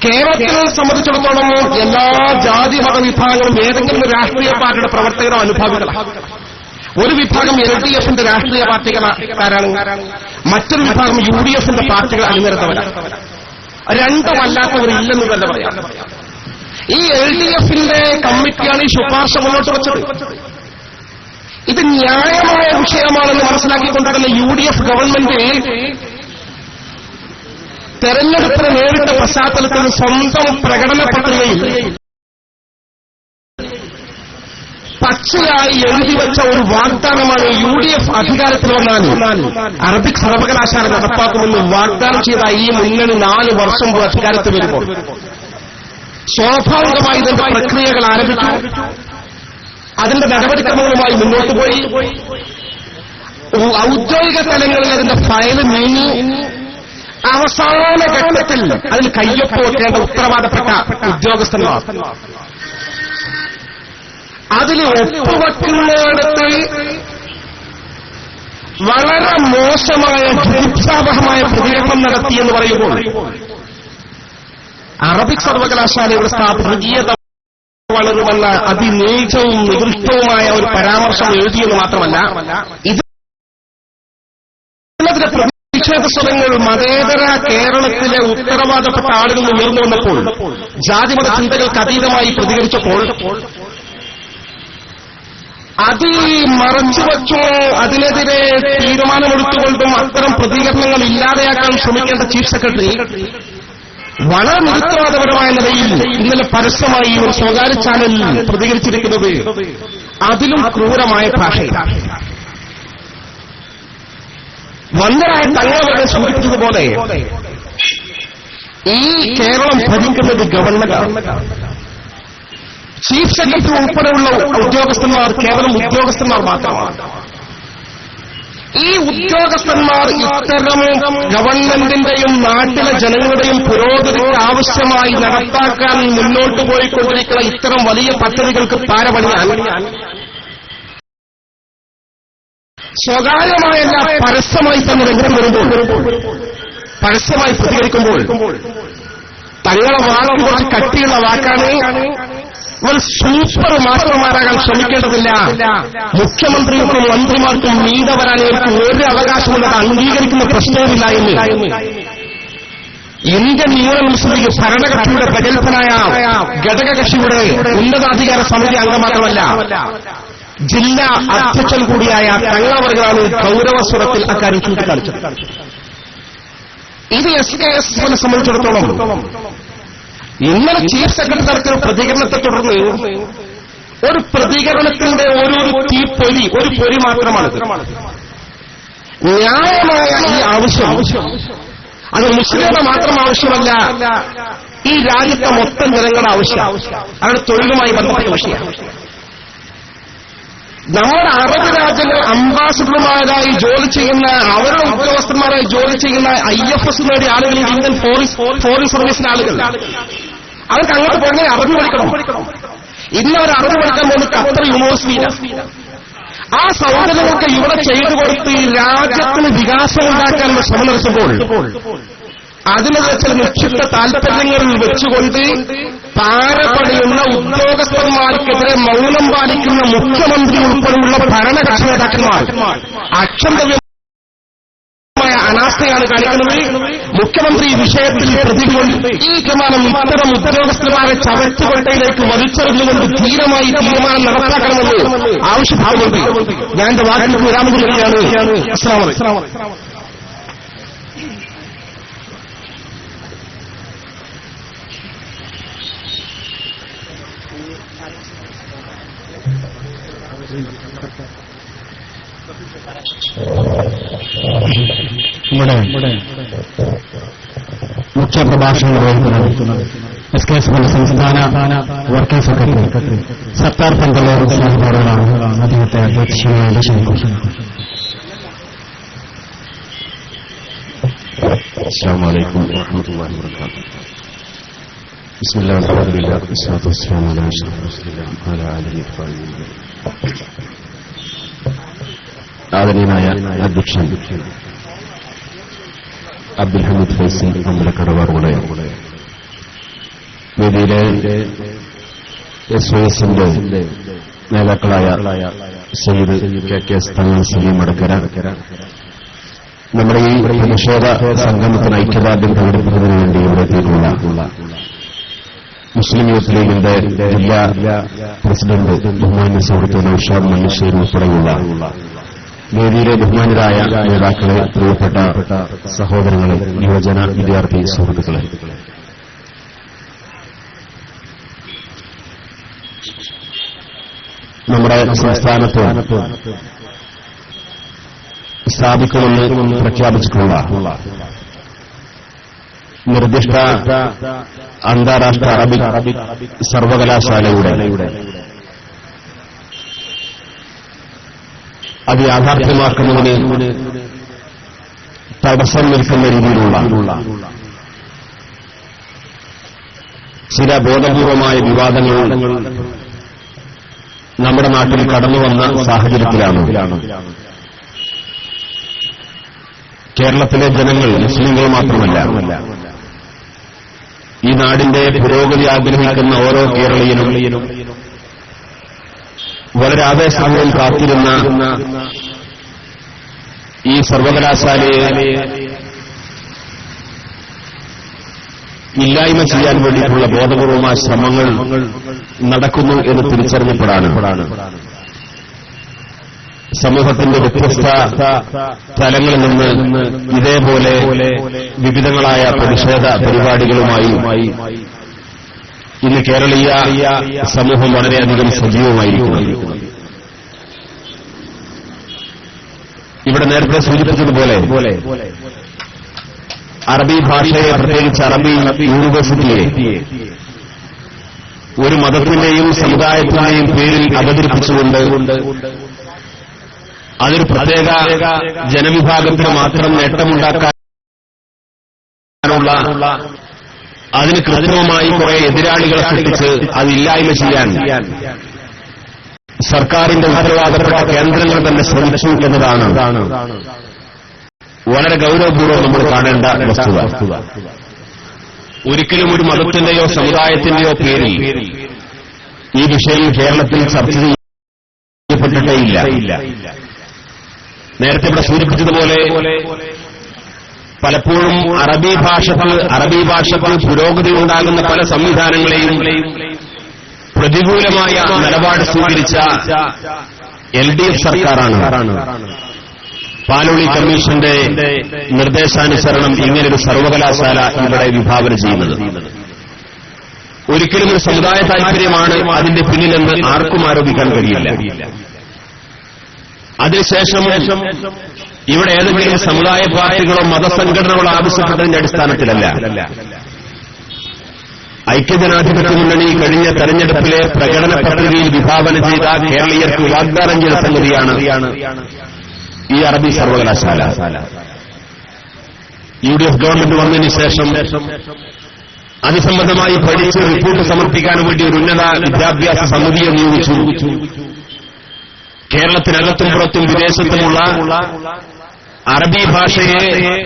കേരളത്തിനെ സംബന്ധിച്ചിടത്തോളം എല്ലാ ജാതി മത വിഭാഗങ്ങളും ഏതെങ്കിലും രാഷ്ട്രീയ പാർട്ടിയുടെ പ്രവർത്തകരോ അനുഭാവികളാണ്. ഒരു വിഭാഗം LDFന്റെ രാഷ്ട്രീയ പാർട്ടിക്കാരാണ്, മറ്റൊരു വിഭാഗം UDFന്റെ പാർട്ടികൾ അണിനിരത്തവരാണ്. രണ്ടുമല്ലാത്തവരില്ലെന്ന് തന്നെ പറയാം. ഈ LDFന്റെ കമ്മിറ്റിയാണ് ഈ ശുപാർശ മുന്നോട്ട് വച്ചത്. ഇത് ന്യായമായ വിഷയമാണെന്ന് മനസ്സിലാക്കിക്കൊണ്ട് തന്നെ UDF ഗവൺമെന്റ് തെരഞ്ഞെടുപ്പിന് നേരിട്ട പശ്ചാത്തലത്തിൽ സ്വന്തം പ്രകടന പത്രികയിൽ പച്ചയായി എഴുതിവെച്ച ഒരു വാഗ്ദാനമാണ് UDF അധികാരത്തിൽ വന്നാൽ അറബിക് സർവകലാശാല നടപ്പാക്കുമെന്ന് വാഗ്ദാനം ചെയ്ത ഈ മുന്നണി 4 വർഷം മുമ്പ് അധികാരത്തിൽ വരുമ്പോൾ സ്വാഭാവികമായി ഇതിന്റെ പ്രക്രിയകൾ ആരംഭിച്ചു. അതിന്റെ നടപടിക്രമങ്ങളുമായി മുന്നോട്ട് പോയി. ഔദ്യോഗിക തലങ്ങളിൽ അതിന്റെ ഫയൽ നീങ്ങി അവസാന ഘട്ടത്തിൽ അതിൽ കയ്യൊപ്പ് വെക്കേണ്ട ഉത്തരവാദപ്പെട്ട ഉദ്യോഗസ്ഥന്മാർ അതിൽ ഒപ്പുവെക്കുന്നിടത്ത് വളരെ മോശമായ ജുഗുപ്സാവഹമായ പ്രതികരണം നടത്തിയെന്ന് പറയുമ്പോൾ അറബിക് സർവകലാശാലയുടെ സ്ഥാപകീയത വളരുമെന്ന അതിനീചവും നികൃഷ്ടവുമായ ഒരു പരാമർശം എഴുതിയെന്ന് മാത്രമല്ല, ഇതിനെതിരെ പ്രതിഷേധ സ്വരങ്ങൾ മതേതര കേരളത്തിലെ ഉത്തരവാദപ്പെട്ട ആളുകൾ ഉയർന്നു വന്നപ്പോൾ, ജാതിമത ചിന്തകൾക്ക് അതീതമായി പ്രതികരിച്ചപ്പോൾ അത് മറച്ചുവെച്ചോ അതിനെതിരെ തീരുമാനമെടുത്തുകൊണ്ടും അത്തരം പ്രതികരണങ്ങൾ ഇല്ലാതെയാക്കാൻ ശ്രമിക്കേണ്ട ചീഫ് സെക്രട്ടറി വളരെ നിരുത്തരവാദപരമായ നിലയിൽ ഇന്നലെ പരസ്യമായി ഒരു സ്വകാര്യ ചാനലിൽ പ്രതികരിച്ചിരിക്കുന്നത് അതിലും ക്രൂരമായ ഭാഷയിലാണ്. വന്ദരായ തങ്ങളവരെ സൂചിപ്പിച്ചതുപോലെ ഈ കേരളം ഭരിക്കുന്നത് ഗവൺമെന്റാണ്. ചീഫ് സെക്രട്ടറി ഉൾപ്പെടെയുള്ള ഉദ്യോഗസ്ഥന്മാർ കേവലം ഉദ്യോഗസ്ഥന്മാർ മാത്രമാണ്. ഈ ഉദ്യോഗസ്ഥന്മാർ ഇത്തരം ഗവൺമെന്റിന്റെയും നാട്ടിലെ ജനങ്ങളുടെയും പുരോഗതിക്ക് ആവശ്യമായി നടപ്പാക്കാൻ മുന്നോട്ട് പോയിക്കൊണ്ടിരിക്കുന്ന ഇത്തരം വലിയ പദ്ധതികൾക്ക് പാരപണിയാൻ സ്വകാര്യമായല്ല പരസ്യമായി തന്നെ രംഗം വരുമ്പോൾ, പരസ്യമായി പ്രതികരിക്കുമ്പോൾ തങ്ങളെ വാക്ക് കുറച്ച് കട്ടിയുള്ള വാക്കാണ്. ഇവർ സൂപ്പർ മാസ്റ്റർമാരാകാൻ ശ്രമിക്കേണ്ടതില്ല. മുഖ്യമന്ത്രിക്കും മന്ത്രിമാർക്കും മീതെ വരാൻ ഇവർക്ക് ഒരു അവകാശമുള്ളത് അംഗീകരിക്കുന്ന പ്രശ്നവുമില്ല എന്ന് ഇന്ത്യൻ യൂണിയൻ മുസ്ലിം ലീഗ് ഭരണകക്ഷിയുടെ പ്രഗത്ഭനായ ഘടകകക്ഷിയുടെ ഉന്നതാധികാര സമിതി അംഗം മാത്രമല്ല, ജില്ലാ അധ്യക്ഷൻ കൂടിയായ തങ്ങളവർഗാണ് ഗൌരവസ്വരത്തിൽ അക്കാര്യം ചൂണ്ടിക്കാണിച്ചത്. ഇത് SKSനെ സംബന്ധിച്ചിടത്തോളം ഇന്നലെ ചീഫ് സെക്രട്ടറി നടത്തിയ പ്രതികരണത്തെ തുടർന്ന് ഒരു പ്രതികരണത്തിന്റെ ഒരു തീപ്പൊരി, ഒരു പൊരി മാത്രമാണിത്. ന്യായമായ ഈ ആവശ്യം അത് മുസ്ലിങ്ങളുടെ മാത്രം ആവശ്യമല്ല, ഈ രാജ്യത്തെ മൊത്തം ജനങ്ങളുടെ ആവശ്യം, അവരുടെ തൊഴിലുമായി ബന്ധപ്പെട്ട വിഷയമാണ്. നമ്മുടെ അറബ് രാജ്യങ്ങൾ അംബാസിഡർമാരായി ജോലി ചെയ്യുന്ന, അവരുടെ ഉദ്യോഗസ്ഥന്മാരായി ജോലി ചെയ്യുന്ന IFS നേടിയ ആളുകൾ, ഇന്ത്യൻ ഫോറിൻ സർവീസിലെ ആളുകൾ, അവർക്ക് അങ്ങോട്ട് പോകണേ അറബി പഠിക്കണം. ഇന്ന് അവർ അറബി പഠിക്കാൻ പോകുന്നത് ഖത്തർ യൂണിവേഴ്സിറ്റിയിലാണ്. ആ സൗകര്യങ്ങൾക്ക് ഇവിടെ ചെയ്തു കൊടുത്ത് രാജ്യത്തിന് വികാസം ഉണ്ടാക്കാനുള്ള ശ്രമം നടത്തുമ്പോൾ അതിനെതിരെ ചില നിക്ഷിപ്ത താൽപര്യങ്ങളിൽ വെച്ചുകൊണ്ട് പാരപണിയുള്ള ഉദ്യോഗസ്ഥന്മാർക്കെതിരെ മൗനം പാലിക്കുന്ന മുഖ്യമന്ത്രി ഉൾപ്പെടെയുള്ള ഭരണകക്ഷി നേതാക്കന്മാർ അക്ഷന്തവ്യമായ അനാസ്ഥയാണ് കാണിക്കുന്നത്. മുഖ്യമന്ത്രി ഈ വിഷയത്തിൽ പ്രതികൊണ്ട് ഈ ക്രമാനം ഇത്തരം ഉദ്യോഗസ്ഥന്മാരെ ചവറ്റുകൊട്ടയിലേക്ക് വലിച്ചെറിഞ്ഞുകൊണ്ട് ധീരമായി തീരുമാനം നടപ്പാക്കണമെന്ന് ആവശ്യപ്പെടുന്നുണ്ട്. ഞാൻ എന്റെ വാക്കിന് വിരാമം കൊടുക്കുകയാണ്. അസ്സലാമു അലൈക്കും. ഇവിടെ മുഖ്യപ്രഭാഷണം നിർവഹിക്കുന്നത് SKS സംസ്ഥാന വർക്കിംഗ് സെക്രട്ടറി സത്താർ പന്തലൂർ സാഹിബാണ്. അദ്ദേഹത്തെ അധ്യക്ഷനായി ക്ഷണിക്കുന്നു. അസ്സലാമു അലൈക്കും വറഹ്മത്തുള്ളാഹി വബറകാതുഹു. ബിസ്മില്ലാഹിർ റഹ്മാനിർ റഹീം. വസ്സലാത്തു വസ്സലാമു അലാ അഷ്റഫിൽ മുർസലീൻ വഅലാ ആലിഹി വസഹ്ബിഹി. ആദരണീയനായ അധ്യക്ഷൻ അബ്ദുൽ ഹമീദ് ഫൈസി അമ്പലക്കടവാറുടെ വേദിയിലെ SOSന്റെ നേതാക്കളായ സയ്യിദ് KK തങ്ങൾ സലീം അടക്കര, നമ്മുടെ ഈ പ്രതിഷേധ സംഗമത്തിന് ഐക്യദാർഢ്യം പ്രകടിപ്പിക്കുന്നതിന് വേണ്ടി ഇവിടെ എത്തിയിട്ടുള്ള മുസ്ലിം യൂത്ത് ലീഗിന്റെ ജില്ലാ പ്രസിഡന്റ് ബഹുമാന്യ സുഹൃത്ത് നൌഷാദ് മല്ലിശ്ശേരി ഉൾപ്പെടെയുള്ള വേദിയിലെ ബഹുമാനിതരായ നേതാക്കളെ, പ്രിയപ്പെട്ട സഹോദരങ്ങളെ, യുവജന വിദ്യാർത്ഥി സുഹൃത്തുക്കളെ, നമ്മുടെ സംസ്ഥാനത്ത് സ്ഥാപിക്കുമെന്ന് പ്രഖ്യാപിച്ചിട്ടുള്ള നിർദ്ദിഷ്ട അന്താരാഷ്ട്ര അറബിക് സർവകലാശാലയുടെ അത് യാഥാർത്ഥ്യമാക്കുന്നതിന് തടസ്സം നിൽക്കുന്ന രീതിയിലുള്ള ചില ബോധപൂർവമായ വിവാദങ്ങൾ നമ്മുടെ നാട്ടിൽ കടന്നുവന്ന സാഹചര്യത്തിലാണ് കേരളത്തിലെ ജനങ്ങൾ, മുസ്ലിങ്ങൾ മാത്രമല്ല, ഈ നാടിന്റെ പുരോഗതി ആഗ്രഹിക്കുന്ന ഓരോ കേരളീയനും വളരെ ആവേശപൂർവ്വം കാത്തിരുന്ന ഈ സർവകലാശാലയെ ഇല്ലായ്മ ചെയ്യാൻ വേണ്ടിയിട്ടുള്ള ബോധപൂർവമായ ശ്രമങ്ങൾ നടക്കുന്നു എന്ന് തിരിച്ചറിഞ്ഞപ്പെടാണ് സമൂഹത്തിന്റെ വ്യത്യസ്ത തലങ്ങളിൽ നിന്ന് ഇതേപോലെ വിവിധങ്ങളായ പ്രതിഷേധ പരിപാടികളുമായി ഇന്ന് കേരളീയ സമൂഹം വളരെയധികം സജീവമായിരിക്കുന്നു. ഇവിടെ നേരത്തെ സൂചിപ്പിച്ചതുപോലെ അറബി ഭാഷയെ, പ്രത്യേകിച്ച് അറബി യൂണിവേഴ്സിറ്റിയെ ഒരു മതത്തിന്റെയും സമുദായത്തിന്റെയും പേരിൽ അവതരിപ്പിച്ചുകൊണ്ട് അതൊരു പ്രത്യേക ജനവിഭാഗത്തിന് മാത്രം നേട്ടമുണ്ടാക്കാനുള്ള, അതിന് കൃത്രിമമായി കുറെ എതിരാളികളെ സൃഷ്ടിച്ച് അതില്ലായ്മ ചെയ്യാൻ സർക്കാരിന്റെ ഉത്തരവാദപ്പെട്ട കേന്ദ്രങ്ങൾ തന്നെ ശ്രമിച്ചു എന്നതാണ് വളരെ ഗൌരവപൂർവ്വം നമ്മൾ കാണേണ്ട വസ്തുത. ഒരിക്കലും ഒരു മതത്തിന്റെയോ സമുദായത്തിന്റെയോ പേരിൽ ഈ വിഷയം കേരളത്തിൽ ചർച്ച ചെയ്യപ്പെട്ടിട്ടേയില്ല. നേരത്തെ ഇവിടെ സൂചിപ്പിച്ചതുപോലെ പലപ്പോഴും അറബി ഭാഷയ്ക്ക് പുരോഗതി ഉണ്ടാകുന്ന പല സംവിധാനങ്ങളെയും പ്രതികൂലമായ നിലപാട് സ്വീകരിച്ച LDF സർക്കാരാണ് പാലോളി കമ്മീഷന്റെ നിർദ്ദേശാനുസരണം ഇങ്ങനൊരു സർവകലാശാല ഇവിടെ വിഭാവന ചെയ്യുന്നത്. ഒരിക്കലും ഒരു സമുദായ താൽപര്യമാണ് അതിന്റെ പിന്നിലെന്ന് ആർക്കും ആരോപിക്കാൻ കഴിയില്ല. അതിനുശേഷം ഇവിടെ ഏതെങ്കിലും സമുദായ പാർട്ടികളോ മതസംഘടനകളോ ആവശ്യപ്പെട്ടതിന്റെ അടിസ്ഥാനത്തിലല്ല. ഐക്യജനാധിപത്യ മുന്നണി കഴിഞ്ഞ തെരഞ്ഞെടുപ്പിലെ പ്രകടന പത്രികയിൽ വിഭാവന ചെയ്ത കേരളീയർക്ക് വാഗ്ദാനം ചെയ്ത സംഗതിയാണ് ഈ അറബി സർവകലാശാല. UDF ഗവൺമെന്റ് വന്നതിന് ശേഷം അത് സംബന്ധമായി പഠിച്ച് റിപ്പോർട്ട് സമർപ്പിക്കാൻ വേണ്ടി ഒരു ഉന്നത വിദ്യാഭ്യാസ സമിതിയെ നിയോഗിച്ചു. കേരളത്തിനകത്തും പുറത്തും വിദേശത്തുമുള്ള അറബി ഭാഷയെ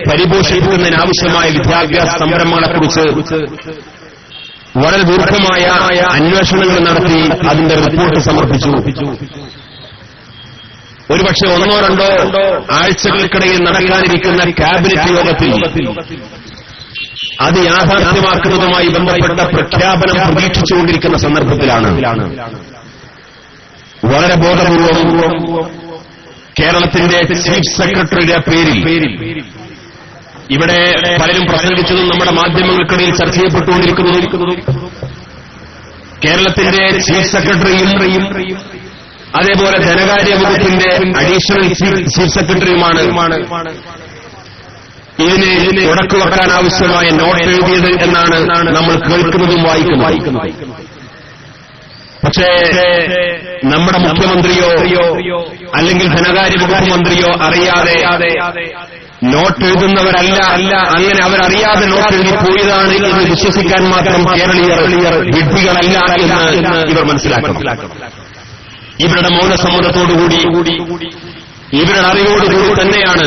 പരിപോഷിപ്പിക്കുന്നതിനാവശ്യമായ വിദ്യാഭ്യാസ സംരംഭങ്ങളെക്കുറിച്ച് വളരെ ദീർഘമായ അന്വേഷണങ്ങൾ നടത്തി അതിന്റെ റിപ്പോർട്ട് സമർപ്പിച്ചു. ഒരുപക്ഷെ 1-2 ആഴ്ചകൾക്കിടയിൽ നടക്കാനിരിക്കുന്ന ക്യാബിനറ്റ് യോഗത്തിൽ അത് യാഥാർത്ഥ്യമാക്കുന്നതുമായി ബന്ധപ്പെട്ട പ്രഖ്യാപനം പ്രതീക്ഷിച്ചുകൊണ്ടിരിക്കുന്ന സന്ദർഭത്തിലാണ് വളരെ ബോധപൂർവം കേരളത്തിന്റെ ചീഫ് സെക്രട്ടറിയുടെ പേരിൽ ഇവിടെ പലരും പ്രസംഗിച്ചതും നമ്മുടെ മാധ്യമങ്ങൾക്കിടയിൽ ചർച്ച ചെയ്യപ്പെട്ടുകൊണ്ടിരിക്കുന്നതും കേരളത്തിന്റെ ചീഫ് സെക്രട്ടറിയും അതേപോലെ ധനകാര്യ വകുപ്പിന്റെ അഡീഷണൽ ചീഫ് സെക്രട്ടറിയുമാണ് ഇതിന് തുടക്കുവെക്കാൻ ആവശ്യമായ നോട്ട് എഴുതിയത് എന്നാണ് നമ്മൾ കേൾക്കുന്നതും വായിക്കുന്നതും. പക്ഷേ നമ്മുടെ മുഖ്യമന്ത്രിയോ അല്ലെങ്കിൽ ധനകാര്യ വകുപ്പ് മന്ത്രിയോ അറിയാതെ നോട്ട് എഴുതുന്നവരല്ല, അങ്ങനെ അവരറിയാതെ നോട്ട് എഴുതി പോയതാണ് എന്ന് വിശ്വസിക്കാൻ മാത്രം കേരളീയർ വിഡ്ഢികളല്ല എന്ന് ഇവർ മനസ്സിലാക്കണം. ഇവരുടെ മൗനസമ്മതത്തോടുകൂടി ഇവരുടെ അറിവോടുകൂടി തന്നെയാണ്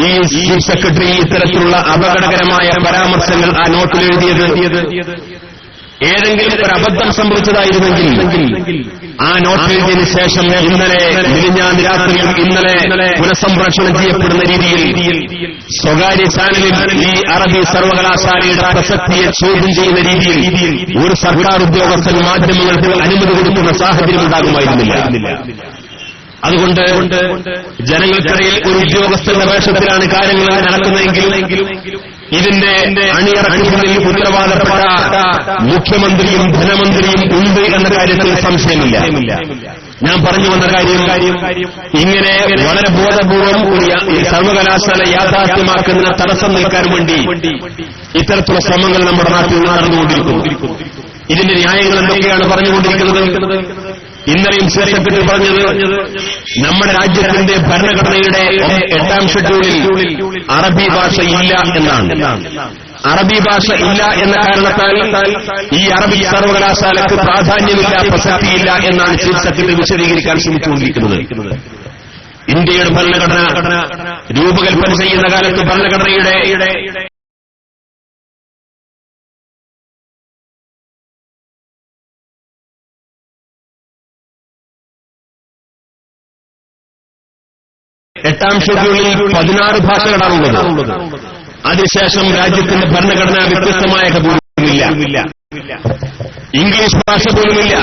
ഈ ചീഫ് സെക്രട്ടറി ഇത്തരത്തിലുള്ള അപകടകരമായ പരാമർശങ്ങൾ ആ നോട്ടിൽ എഴുതിയത്. ഏതെങ്കിലും ഒരു അബദ്ധം സംഭവിച്ചതായിരുന്നെങ്കിൽ ആ നോട്ട് എഴുതിയതിനു ശേഷം മിനിഞ്ഞാന്ന് രാത്രിയിൽ ഇന്നലെ പുനഃസംപ്രേഷണം ചെയ്യപ്പെടുന്ന രീതിയിൽ സ്വകാര്യ ചാനലിൽ ഈ അറബി സർവകലാശാലയുടെ പ്രസക്തിയെ ചോദ്യം ചെയ്യുന്ന രീതിയിൽ ഒരു സർക്കാർ ഉദ്യോഗസ്ഥൻ മാധ്യമങ്ങൾക്ക് അനുമതി കൊടുക്കുന്ന സാഹചര്യം ഉണ്ടാകുമായിരുന്നില്ല. അതുകൊണ്ട് ജനങ്ങൾക്കിടയിൽ ഒരു ഉദ്യോഗസ്ഥന്റെ വേഷത്തിലാണ് കാര്യങ്ങൾ നടക്കുന്നതെങ്കിലും ഇതിന്റെ അണിയറക്കുന്നതിൽ ഉത്തരവാദപ്പെട്ട മുഖ്യമന്ത്രിയും ധനമന്ത്രിയും ഉണ്ട് എന്ന കാര്യത്തിൽ സംശയമില്ല. ഞാൻ പറഞ്ഞു വന്ന കാര്യം ഇങ്ങനെ വളരെ ബോധപൂർവം ഈ സർവകലാശാല യാഥാർത്ഥ്യമാക്കുന്നതിന് തടസ്സം നിൽക്കാൻ വേണ്ടി ഇത്തരത്തിലുള്ള ശ്രമങ്ങൾ നമ്മുടെ നാട്ടിൽ നടന്നുകൊണ്ടിരിക്കുന്നു. ഇതിന്റെ ന്യായങ്ങൾ എന്തൊക്കെയാണ് പറഞ്ഞുകൊണ്ടിരിക്കുന്നത്? ഇന്നലെയും ചീഫ് സെക്രട്ടറി പറഞ്ഞത് നമ്മുടെ രാജ്യത്തിന്റെ ഭരണഘടനയുടെ 8ാം ഷെഡ്യൂളിൽ അറബി ഭാഷ ഇല്ല എന്നാണ്. അറബി ഭാഷ ഇല്ല എന്ന കാരണത്താൽ ഈ അറബിക് സർവകലാശാലയ്ക്ക് പ്രാധാന്യമില്ല, പ്രസക്തിയില്ല എന്നാണ് ചീഫ് സെക്രട്ടറി വിശദീകരിക്കാൻ ശ്രമിച്ചുകൊണ്ടിരിക്കുന്നത്. ഇന്ത്യയുടെ ഭരണഘടന രൂപകൽപ്പന ചെയ്യുന്ന കാലത്ത് ഭരണഘടനയുടെ 8ാം ഷെഡ്യൂളിൽ 16 ഭാഷകളാണുള്ളത്. അതിനുശേഷം രാജ്യത്തിന്റെ ഭരണഘടന വ്യത്യസ്തമായ പോലുമില്ല, ഇംഗ്ലീഷ് ഭാഷ പോലുമില്ല.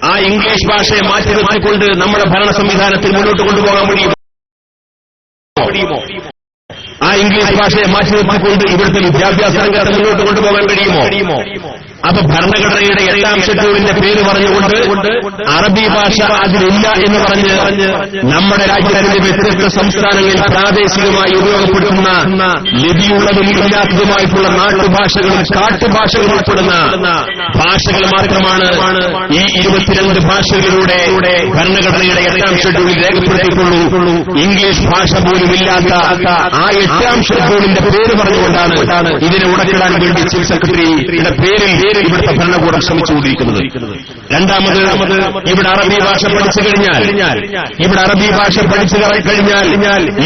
ആ ഇംഗ്ലീഷ് ഭാഷയെ മാറ്റി നിർത്തിക്കൊണ്ട് നമ്മുടെ ഭരണ സംവിധാനത്തിൽ മുന്നോട്ട് കൊണ്ടുപോകാൻ കഴിയുമോ? ആ ഇംഗ്ലീഷ് ഭാഷയെ മാറ്റി നിർത്തിക്കൊണ്ട് ഇവിടുത്തെ വിദ്യാഭ്യാസ രംഗത്ത് മുന്നോട്ട് കൊണ്ടുപോകാൻ കഴിയുമോ? അപ്പൊ ഭരണഘടനയുടെ 8ാം ഷെഡ്യൂളിന്റെ പേര് പറഞ്ഞുകൊണ്ട് അറബി ഭാഷ അതിലില്ല എന്ന് പറഞ്ഞ് നമ്മുടെ രാജ്യത്തിന്റെ വ്യത്യസ്ത സംസ്ഥാനങ്ങളിൽ പ്രാദേശികമായി ഉപയോഗപ്പെടുത്തുന്ന ലിപിയുള്ളതും ഇല്ലാത്തതുമായിട്ടുള്ള നാട്ടുഭാഷകളും കാട്ടുഭാഷകളും ഉൾപ്പെടുന്ന ഭാഷകൾ മാത്രമാണ് ഈ 22 ഭാഷകളിലൂടെ ഭരണഘടനയുടെ 8ാം ഷെഡ്യൂളിൽ രേഖപ്പെടുത്തിയിട്ടുള്ളൂ. ഇംഗ്ലീഷ് ഭാഷ പോലും ഇല്ലാത്ത ആ 8ാം ഷെഡ്യൂളിന്റെ പേര് പറഞ്ഞുകൊണ്ടാണ് ഇതിനെ ഉടക്കിടാൻ വേണ്ടി ചീഫ് സെക്രട്ടറിയുടെ പേരിൽ ഇവിടുത്തെ ഭരണകൂടം ശ്രമിച്ചുകൊണ്ടിരിക്കുന്നത്. രണ്ടാമത്, ഇവിടെ അറബി ഭാഷ പഠിച്ചു കഴിഞ്ഞാൽ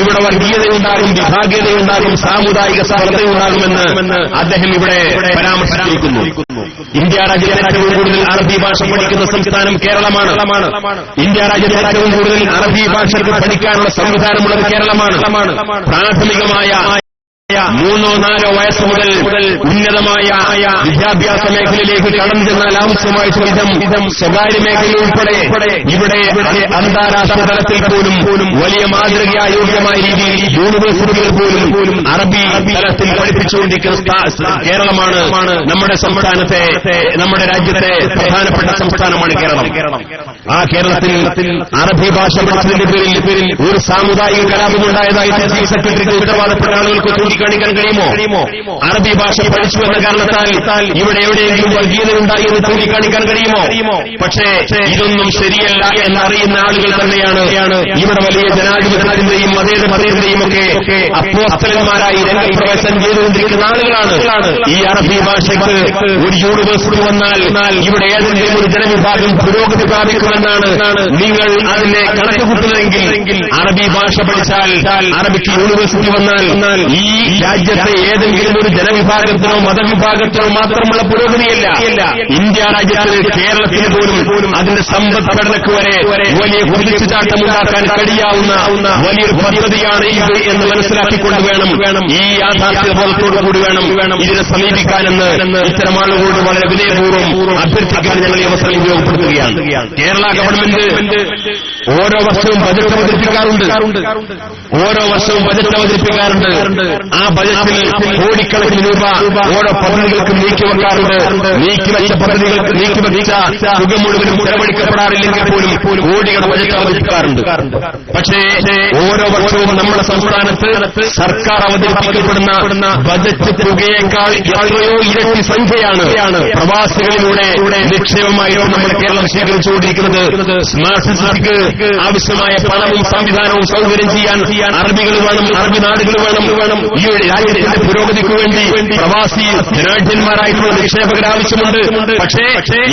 ഇവിടെ വർഗീയതയുണ്ടാകും, വിഭാഗീയതയുണ്ടാകും, സാമുദായിക സ്പർദ്ധയുണ്ടാകുമെന്ന് അദ്ദേഹം ഇവിടെ പരാമർശിച്ചിരിക്കുന്നു. ഇന്ത്യ രാജ്യത്തെ ഏറ്റവും കൂടുതൽ അറബി ഭാഷ പഠിക്കുന്ന സംസ്ഥാനം കേരളമാണ്. ഇന്ത്യ രാജ്യത്തെ ഏറ്റവും കൂടുതൽ അറബി ഭാഷയ്ക്ക് പഠിക്കാനുള്ള സംവിധാനമുള്ളത് കേരളമാണ്. പ്രാഥമികമായ 3 or 4 വയസ്സ് മുതൽ ഉന്നതമായ വിദ്യാഭ്യാസ മേഖലയിലേക്ക് കടന്നു ചെന്നാൽ ആവശ്യമായിട്ട് വിധം സ്വകാര്യ മേഖല ഉൾപ്പെടെ ഇവിടെ അന്താരാഷ്ട്ര തലത്തിൽ പോലും വലിയ മാതൃകയാ യോഗ്യമായ രീതിയിൽ യൂണിവേഴ്സിറ്റികൾ പോലും അറബി തലത്തിൽ പഠിപ്പിച്ചുകൊണ്ടിരിക്കുന്ന കേരളമാണ്. നമ്മുടെ സംസ്ഥാനത്തെ, നമ്മുടെ രാജ്യത്തെ പ്രധാനപ്പെട്ട സംസ്ഥാനമാണ് കേരളം. ആ കേരളത്തിൽ അറബി ഭാഷ പഠിച്ചതിന്റെ പേരിൽ ഒരു സാമുദായിക കലാപമുണ്ടായതായിട്ട് ചീഫ് സെക്രട്ടറിക്ക് ഉത്തരവാദപ്പെട്ട ആളുകൾക്ക് ചൂണ്ടിക്കാണിക്കാൻ കഴിയുമോ? അറബി ഭാഷ പഠിച്ചു എന്ന കാരണത്താൽ ഇവിടെ എവിടെയെങ്കിലും വർഗീയതയുണ്ടായി എന്ന് ചൂണ്ടിക്കാണിക്കാൻ കഴിയുമോ? പക്ഷേ ഇതൊന്നും ശരിയല്ല എന്നറിയുന്ന ആളുകൾ തന്നെയാണ് ഇവിടെ വലിയ ജനാധിപത്യത്തിന്റെയും മതേതരത്തിന്റെയും ഒക്കെ അപ്പോസ്തലന്മാരായി രംഗപ്രവേശനം ചെയ്തുകൊണ്ടിരിക്കുന്ന ആളുകളാണ്. ഈ അറബി ഭാഷയ്ക്ക് ഒരു യൂണിവേഴ്സിറ്റി വന്നാൽ ഇവിടെ ഏതെങ്കിലും ഒരു ജനവിഭാഗം പുരോഗതി പ്രാപിക്കുമെന്നാണ് നിങ്ങൾ അതിനെ കണക്കുകൂട്ടുന്നതെങ്കിൽ അറബി ഭാഷ പഠിച്ചാൽ, അറബിക്ക് യൂണിവേഴ്സിറ്റി വന്നാൽ ഈ രാജ്യത്തെ ഏതെങ്കിലും ഒരു ജനവിഭാഗത്തിനോ മതവിഭാഗത്തിനോ മാത്രമുള്ള പുരോഗതിയല്ല. ഇന്ത്യ രാജ്യത്ത് കേരളത്തിന് പോലും അതിന്റെ സമ്പദ്ഘടനയ്ക്ക് വരെ വലിയ കുതിച്ചുചാട്ടമുണ്ടാക്കാൻ കഴിയാവുന്ന വലിയൊരു പദ്ധതിയാണ് ഇത് എന്ന് മനസ്സിലാക്കിക്കൊണ്ട് വേണം ഈ യാഥാർത്ഥ്യബോധത്തോടുകൂടി വേണം ഇതിനെ സമീപിക്കാനെന്ന് ഇത്തരം ആളുകളോട് വളരെ വിനയപൂർവ്വം അഭ്യർത്ഥിക്കാൻ ഞങ്ങൾ ഈ അവസരം ഉപയോഗപ്പെടുത്തുകയാണ്. കേരള ഗവൺമെന്റ് ഓരോ വർഷവും ബജറ്റ് അവതരിപ്പിക്കാറുണ്ട്. ആ ബജറ്റിൽ കോടിക്കണക്കിന് രൂപ ഓരോ പദ്ധതികൾക്കും നീക്കിവെക്കാറുണ്ട്. നീക്കിവെച്ച തുക മുഴുവനും ചെലവഴിക്കപ്പെടാറില്ലെങ്കിൽ പോലും കോടികളുടെ ബജറ്റ് അവതരിപ്പിക്കാറുണ്ട്. പക്ഷേ ഓരോ വർഷവും നമ്മുടെ സംസ്ഥാനത്ത് സർക്കാർ അവതരിപ്പിക്കപ്പെടുന്ന ബജറ്റ് തുകയേക്കാൾ എത്രയോ ഇരട്ടി സംഖ്യയാണ് പ്രവാസികളിലൂടെ നിക്ഷേപമായി നമ്മുടെ കേരളം സ്വീകരിച്ചുകൊണ്ടിരിക്കുന്നത്. സ്മാർട്ട് സിറ്റിക്ക് ആവശ്യമായ പണവും സംവിധാനവും സൗകര്യം ചെയ്യാൻ അറബികൾ വേണം, അറബി നാടുകൾ വേണം. ഈ രാജ്യത്തിന്റെ പുരോഗതിക്ക് വേണ്ടി പ്രവാസി ധനാഢ്യന്മാരായിട്ടുള്ള നിക്ഷേപകർ ആവശ്യമുണ്ട്. പക്ഷേ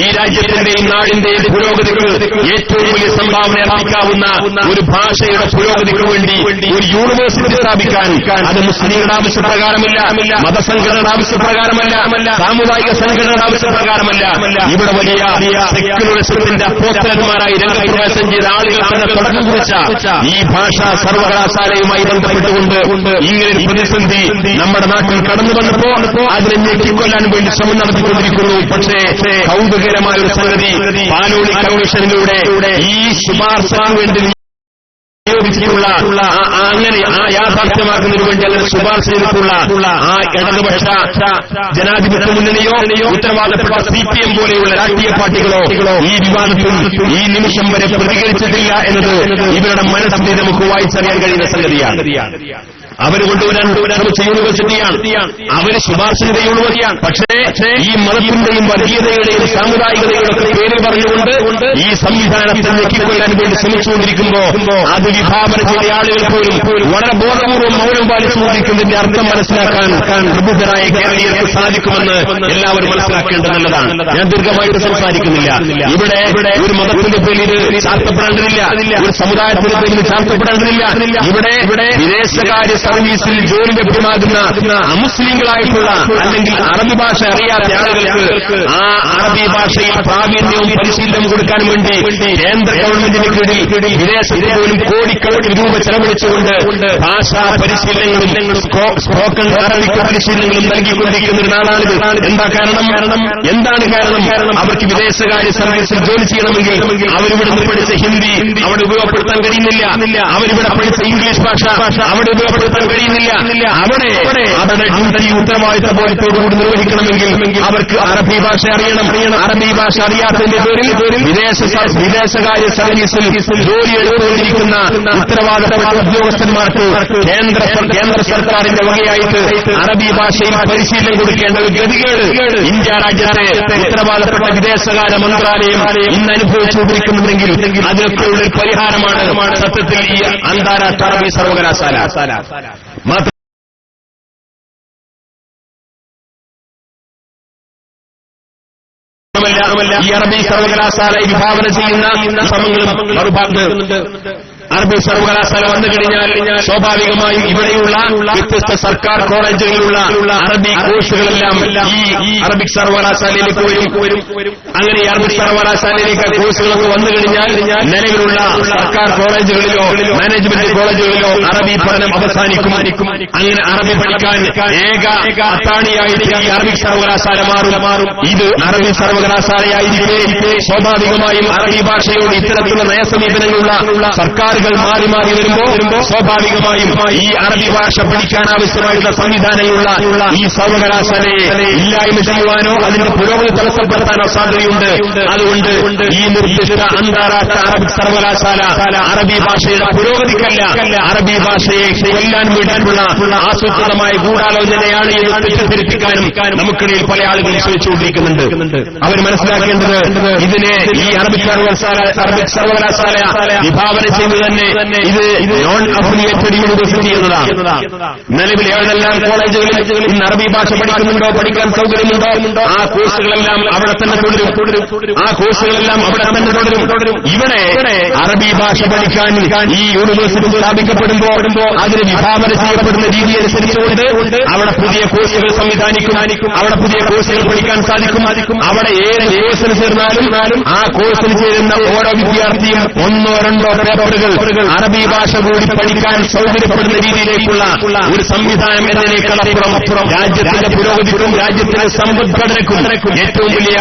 ഈ രാജ്യത്തിന്റെയും നാടിന്റെയും പുരോഗതിക്ക് ഏറ്റവും വലിയ സംഭാവന അർപ്പിക്കാവുന്ന ഒരു ഭാഷയുടെ പുരോഗതിക്ക് വേണ്ടി ഒരു യൂണിവേഴ്സിറ്റി സ്ഥാപിക്കാൻ അത് മുസ്ലിങ്ങളുടെ ആവശ്യപ്രകാരമല്ല, മതസംഘടനയുടെ ആവശ്യപ്രകാരമല്ല, സാമുദായിക സംഘടനയുടെ ആവശ്യപ്രകാരമല്ല. ഇവിടെ വലിയ സെക്യുലറിസത്തിന്റെ അപ്പോസ്തലന്മാരായി രംഗപ്രവേശം ചെയ്ത ആളുകൾ തന്നെ തുടക്കം കുറിച്ച ഈ ഭാഷാ സർവകലാശാലയുമായി ബന്ധപ്പെട്ടുകൊണ്ട് ഇങ്ങനെ പ്രതിസന്ധി നമ്മുടെ നാട്ടിൽ കടന്നു വന്നപ്പോ അതിനെ ഞെട്ടിക്കൊല്ലാൻ വേണ്ടി ശ്രമം നടത്തിക്കൊണ്ടിരിക്കുന്നു. പക്ഷേ കൗതുകരമായ ഒരു സംഗതി, പാലോളി കമ്മീഷനിലൂടെ ഈ ശുപാർശയ്ക്ക് വേണ്ടി നിയോഗിച്ചിട്ടുള്ള അങ്ങനെ ആ യാഥാർത്ഥ്യമാക്കുന്നതിന് വേണ്ടി അങ്ങനെ ശുപാർശ ചെയ്തിട്ടുള്ള ആ ഇടതുപക്ഷ ജനാധിപത്യ മുന്നണിയോ ഉത്തരവാദപ്പെട്ട CPM പോലെയുള്ള രാഷ്ട്രീയ പാർട്ടികളോ ഈ വിവാദത്തിൽ ഈ നിമിഷം വരെ പ്രതികരിച്ചിട്ടില്ല എന്നത് ഇവരുടെ മനസ്സിനെ നമുക്ക് വായിച്ചറിയാൻ കഴിയുന്ന സംഗതിയാണ്. അവര് കൊണ്ടുവരാൻ ശ്രമിച്ച യൂണിവേഴ്സിറ്റിയാണ്, അവര് ശുപാർശ ചെയ്ത യൂണിവേഴ്സിറ്റിയാണ്. പക്ഷേ ഈ മതത്തിന്റെയും വർഗീയതയുടെയും സാമുദായികതയുടെ ഒക്കെ പേരിൽ പറഞ്ഞുകൊണ്ട് ഈ സംവിധാനത്തെ ഞെക്കിക്കൊല്ലാൻ വേണ്ടി ശ്രമിച്ചുകൊണ്ടിരിക്കുമ്പോ അത് വിഭാവന ചെയ്ത ആളുകൾ പോലും വളരെ ബോധപൂർവ്വം മൗനം പാലിച്ചുകൊണ്ടിരിക്കുന്നതിന്റെ അർത്ഥം മനസ്സിലാക്കാൻ പ്രബുദ്ധരായ കേരളീയർക്ക് സാധിക്കുമെന്ന് എല്ലാവരും മനസ്സിലാക്കേണ്ടതുള്ളതാണ്. ഞാൻ ദീർഘമായിട്ട് സംസാരിക്കുന്നില്ല. ഇവിടെ ഒരു മതത്തിന്റെ പേരിൽ ചാർത്തപ്പെടേണ്ടതില്ല, ഒരു സമുദായത്തിന്റെ പേരിൽ ചാർത്തപ്പെടേണ്ടതില്ല. ഇവിടെ വിദേശകാര്യ സർവീസിൽ ജോലി ലഭ്യമാകുന്ന അമുസ്ലിങ്ങളായിട്ടുള്ള അല്ലെങ്കിൽ അറബി ഭാഷ അറിയാത്ത ആളുകൾക്ക് ആ അറബി ഭാഷയിൽ പ്രാവീണ്യവും പരിശീലനവും കൊടുക്കാൻ വേണ്ടി കേന്ദ്ര ഗവൺമെന്റിന് കീഴിൽ വിദേശത്ത് പോലും കോടിക്കണക്കിന് രൂപ ചെലവഴിച്ചുകൊണ്ട് ഭാഷാ പരിശീലനങ്ങളും സ്പോക്കൺ അറബിക് പരിശീലനങ്ങളും നൽകിക്കൊണ്ടിരിക്കുന്ന ഒരു നാടാണിത്. എന്താണ് കാരണം? അവർക്ക് വിദേശകാര്യ സർവീസിൽ ജോലി ചെയ്യണമെങ്കിൽ അവരിവിടുന്ന് പഠിച്ച ഹിന്ദി അവിടെ ഉപയോഗപ്പെടുത്താൻ കഴിയുന്നില്ല, അവരിവിടെ പഠിച്ച ഇംഗ്ലീഷ് ഭാഷ അവിടെ ഉപയോഗപ്പെടുത്താൻ കഴിയുന്നില്ല. അവിടെ അവരുടെ ഡ്യൂട്ടി ഉത്തരവാദിത്ത ബോധത്തോടുകൂടി നിർവഹിക്കണമെങ്കിൽ അവർക്ക് അറബി ഭാഷ അറിയണം. അറബി ഭാഷ അറിയാത്തതിന്റെ പേരിൽ വിദേശകാര്യ സർവീസിൽ ജോലി എടുത്തുകൊണ്ടിരിക്കുന്ന ഉത്തരവാദിത്തപ്പെട്ട ഉദ്യോഗസ്ഥന്മാർക്ക് കേന്ദ്ര സർക്കാരിന്റെ വകയായിട്ട് അറബി ഭാഷയിൽ പരിശീലനം കൊടുക്കേണ്ട ഒരു ഗതികേട് ഇന്ത്യ രാജ്യത്തെ ഉത്തരവാദിത്തപ്പെട്ട വിദേശകാര്യ മന്ത്രാലയം ഇന്ന് അനുഭവിച്ചുകൊണ്ടിരിക്കുന്നുണ്ടെങ്കിൽ അതിനൊക്കെയുള്ള ഒരു പരിഹാരമാണ് സത്യത്തിൽ ഈ അന്താരാഷ്ട്ര അറബി സർവകലാശാല. ഈ അറബി സർവകലാശാല വിഭാവന ചെയ്യുന്ന ശ്രമങ്ങളും മറുഭാഗത്ത് അറബി സർവകലാശാല വന്നു കഴിഞ്ഞാൽ സ്വാഭാവികമായും ഇവിടെയുള്ള വ്യത്യസ്ത സർക്കാർ കോളേജുകളിലുള്ള അറബി കോഴ്സുകളെല്ലാം ഈ അറബിക് സർവകലാശാലയിലേക്ക് വരും. അങ്ങനെ ഈ അറബിക് സർവകലാശാലയിലേക്ക് കോഴ്സുകളൊക്കെ വന്നു കഴിഞ്ഞാൽ നിലവിലുള്ള സർക്കാർ കോളേജുകളിലോ മാനേജ്മെന്റ് കോളേജുകളിലോ അറബി പഠനം അവസാനിക്കും. അങ്ങനെ അറബി പഠിക്കാൻ ഏക അത്താണിയായിട്ട് ഈ അറബിക് സർവകലാശാല മാറും. ഇത് അറബി സർവകലാശാലയായിരിക്കെ സ്വാഭാവികമായും അറബി ഭാഷയോട് ഇത്തരത്തിലുള്ള നയസമീപനങ്ങളുള്ള സർക്കാർ മാറി വരുമ്പോ സ്വാഭാവികമായും ഈ അറബി ഭാഷ പഠിക്കാൻ ആവശ്യമായിട്ടുള്ള സംവിധാനങ്ങളുള്ള ഈ സർവകലാശാലയെ ഇല്ലായ്മ ചെയ്യുവാനോ അതിന്റെ പുരോഗതി തടസ്സപ്പെടുത്താനോ സാധ്യതയുണ്ട്. അതുകൊണ്ട് ഈ നിർദ്ദിഷ്ട അന്താരാഷ്ട്ര അറബിക് സർവകലാശാല അറബി ഭാഷയുടെ പുരോഗതിക്കല്ല, അറബി ഭാഷയെ കൊല്ലാൻ വേണ്ടിയിട്ടുള്ള ആസൂത്രിതമായ ഗൂഢാലോചനയാണ് എന്ന് തെറ്റിദ്ധരിപ്പിക്കാനും നമുക്കിടയിൽ പല ആളുകളും ശ്രമിച്ചുകൊണ്ടിരിക്കുന്നുണ്ട്. അവർ മനസ്സിലാക്കേണ്ടത് ഇതിനെ ഈ അറബിക് സർവകലാശാല വിഭാവന ചെയ്തത് തന്നെ ഇത് നോൺ അഫിലിയേറ്റഡ് യൂണിവേഴ്സിറ്റി എന്നതാണ്. നിലവിൽ ഏതെല്ലാം കോളേജുകളിൽ ഇന്ന് അറബി ഭാഷ പഠിക്കുന്നുണ്ടോ, പഠിക്കാൻ സൗകര്യമുണ്ടോ, ആ കോഴ്സുകളെല്ലാം അവിടെ തന്നെ തുടരും. ഇവിടെ അറബി ഭാഷ പഠിക്കാൻ ഈ യൂണിവേഴ്സിറ്റി സ്ഥാപിക്കപ്പെടുമ്പോ അതിന് വിഭാവന ചെയ്യപ്പെടുന്ന രീതി അനുസരിച്ചുകൊണ്ട് അവിടെ പുതിയ കോഴ്സുകൾ സംവിധാനിക്കും, അവിടെ പുതിയ കോഴ്സുകൾ പഠിക്കാൻ സാധിക്കും. അവിടെ ഏത് കോഴ്സിന് ചേർന്നാലും ആ കോഴ്സിന് ചേരുന്ന ഓരോ വിദ്യാർത്ഥിയും 1-2 പേപ്പറുകൾ അറബി ഭാഷ കൂടി പഠിക്കാൻ സൗകര്യപ്പെടുന്ന രീതിയിലേക്കുള്ള ഒരു സംവിധാനം എന്നതിനേക്കാളപ്പുറം രാജ്യത്തിന്റെ പുരോഗതിക്കും രാജ്യത്തിന്റെ സമ്പദ്ഘടനയ്ക്കും ഏറ്റവും വലിയ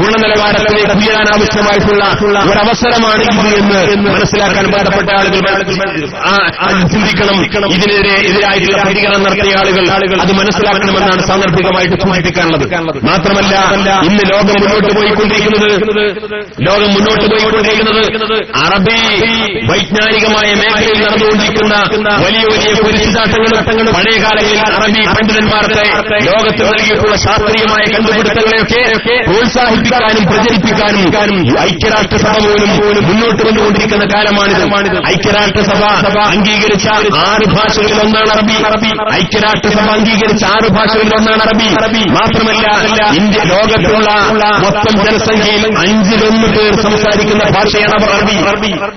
ഗുണനിലവാരത്തിലേക്ക് ഉയരാൻ ആവശ്യമായിട്ടുള്ള ഒരവസരമാണ് ഇത് എന്ന് മനസ്സിലാക്കാൻ ബന്ധപ്പെട്ട ആളുകൾ ചിന്തിക്കണം. ഇതിനെതിരായിട്ടുള്ള പ്രതികരണം നടത്തിയ ആളുകൾ അത് മനസ്സിലാക്കണമെന്നാണ് സാന്ദർഭികമായിട്ട് സൂചിപ്പിക്കാനുള്ളത്. മാത്രമല്ല ഇന്ന് ലോകം മുന്നോട്ട് പോയിക്കൊണ്ടിരിക്കുന്നത് അറബി വൈജ്ഞാനികമായ മേഖലയിൽ നടന്നുകൊണ്ടിരിക്കുന്ന വലിയ പരിശുദ്ധാട്ടങ്ങളും പഴയകാലങ്ങളിൽ അറബി പണ്ഡിതന്മാർക്ക് ലോകത്ത് നൽകിയിട്ടുള്ള ശാസ്ത്രീയമായ കണ്ടുപിടുത്തങ്ങളെയൊക്കെ പ്രോത്സാഹിപ്പിക്കാനും പ്രചരിപ്പിക്കാനും ഐക്യരാഷ്ട്രസഭ പോലും മുന്നോട്ട് വന്നുകൊണ്ടിരിക്കുന്ന കാലമാണിത്. ഐക്യരാഷ്ട്രസഭ അംഗീകരിച്ച 6 ഭാഷകളിൽ ഒന്നാണ് അറബി. ഐക്യരാഷ്ട്രസഭ അംഗീകരിച്ച 6 ഭാഷകളിൽ ഒന്നാണ് അറബി. മാത്രമല്ല ഇന്ത്യ ലോകത്തുള്ള മൊത്തം ജനസംഖ്യയിൽ 5-1 പേർ സംസാരിക്കുന്ന ഭാഷയാണ് അറബി.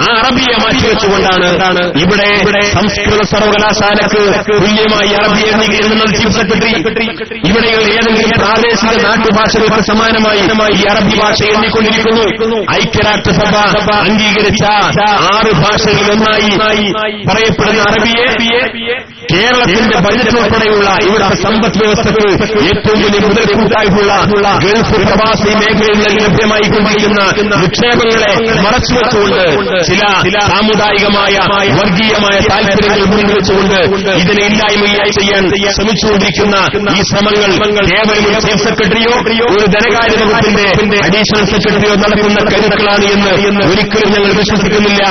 ആ അറബിയെ മാറ്റിവെച്ചുകൊണ്ടാണ് ഇവിടെ സംസ്കൃത സർവകലാശാലക്ക് തുല്യമായി അറബി എന്നുള്ളത് ചീഫ് സെക്രട്ടറി ഇവിടെയുള്ള ഏതെങ്കിലും പ്രാദേശിക നാട്ടുഭാഷകൾക്ക് സമാനമായി ഈ അറബി ഭാഷ എണ്ണിക്കൊണ്ടിരിക്കുന്നു. ഐക്യരാഷ്ട്രസഭ അംഗീകരിച്ച 6 ഭാഷകളിൽ ഒന്നായി പറയപ്പെടുന്ന അറബിയെ കേരളത്തിന്റെ ബജറ്റ് ഉൾപ്പെടെയുള്ള ഇവിടുത്തെ സമ്പദ് വ്യവസ്ഥക്ക് ഏറ്റവും വലിയ മുതൽക്കൂട്ടായിട്ടുള്ള ഗൾഫ് പ്രവാസി മേഖലയിൽ ലഭ്യമായി കൊണ്ടിരിക്കുന്ന നിക്ഷേപങ്ങളെ മറച്ചുവെച്ചുകൊണ്ട് ചില സാമുദായിക സാമുദായികമായ വർഗീയമായ താല്പര്യങ്ങൾ മുന്നിൽ വെച്ചുകൊണ്ട് ഇതിനെ ഇല്ലായ്മയായി ചെയ്യാൻ ശ്രമിച്ചുകൊണ്ടിരിക്കുന്ന ഈ ശ്രമങ്ങൾ കേവലം ഒരു ചീഫ് സെക്രട്ടറിയോ ഒരു ധനകാര്യ വകുപ്പിന്റെ അഡീഷണൽ സെക്രട്ടറിയോ നടത്തുന്ന കരുക്കളാണ് എന്ന് ഒരിക്കലും ഞങ്ങൾ വിശ്വസിക്കുന്നില്ല.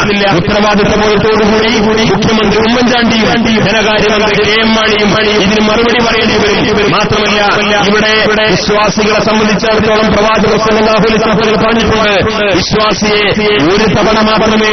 ഉത്തരവാദിത്തബോധത്തോടുകൂടി മുഖ്യമന്ത്രി ഉമ്മൻചാണ്ടിയും ധനകാര്യമന്ത്രി കെ.എം. മാണിയും ഇതിന് മറുപടി പറയേണ്ടി വരും. മാത്രമല്ല ഇവിടെ വിശ്വാസികളെ സംബന്ധിച്ചിടത്തോളം പ്രവാചകർ സല്ലല്ലാഹു അലൈഹി വസല്ലം പറഞ്ഞിട്ടുണ്ട്, വിശ്വാസിയെ ഒരു തവണ മാത്രമേ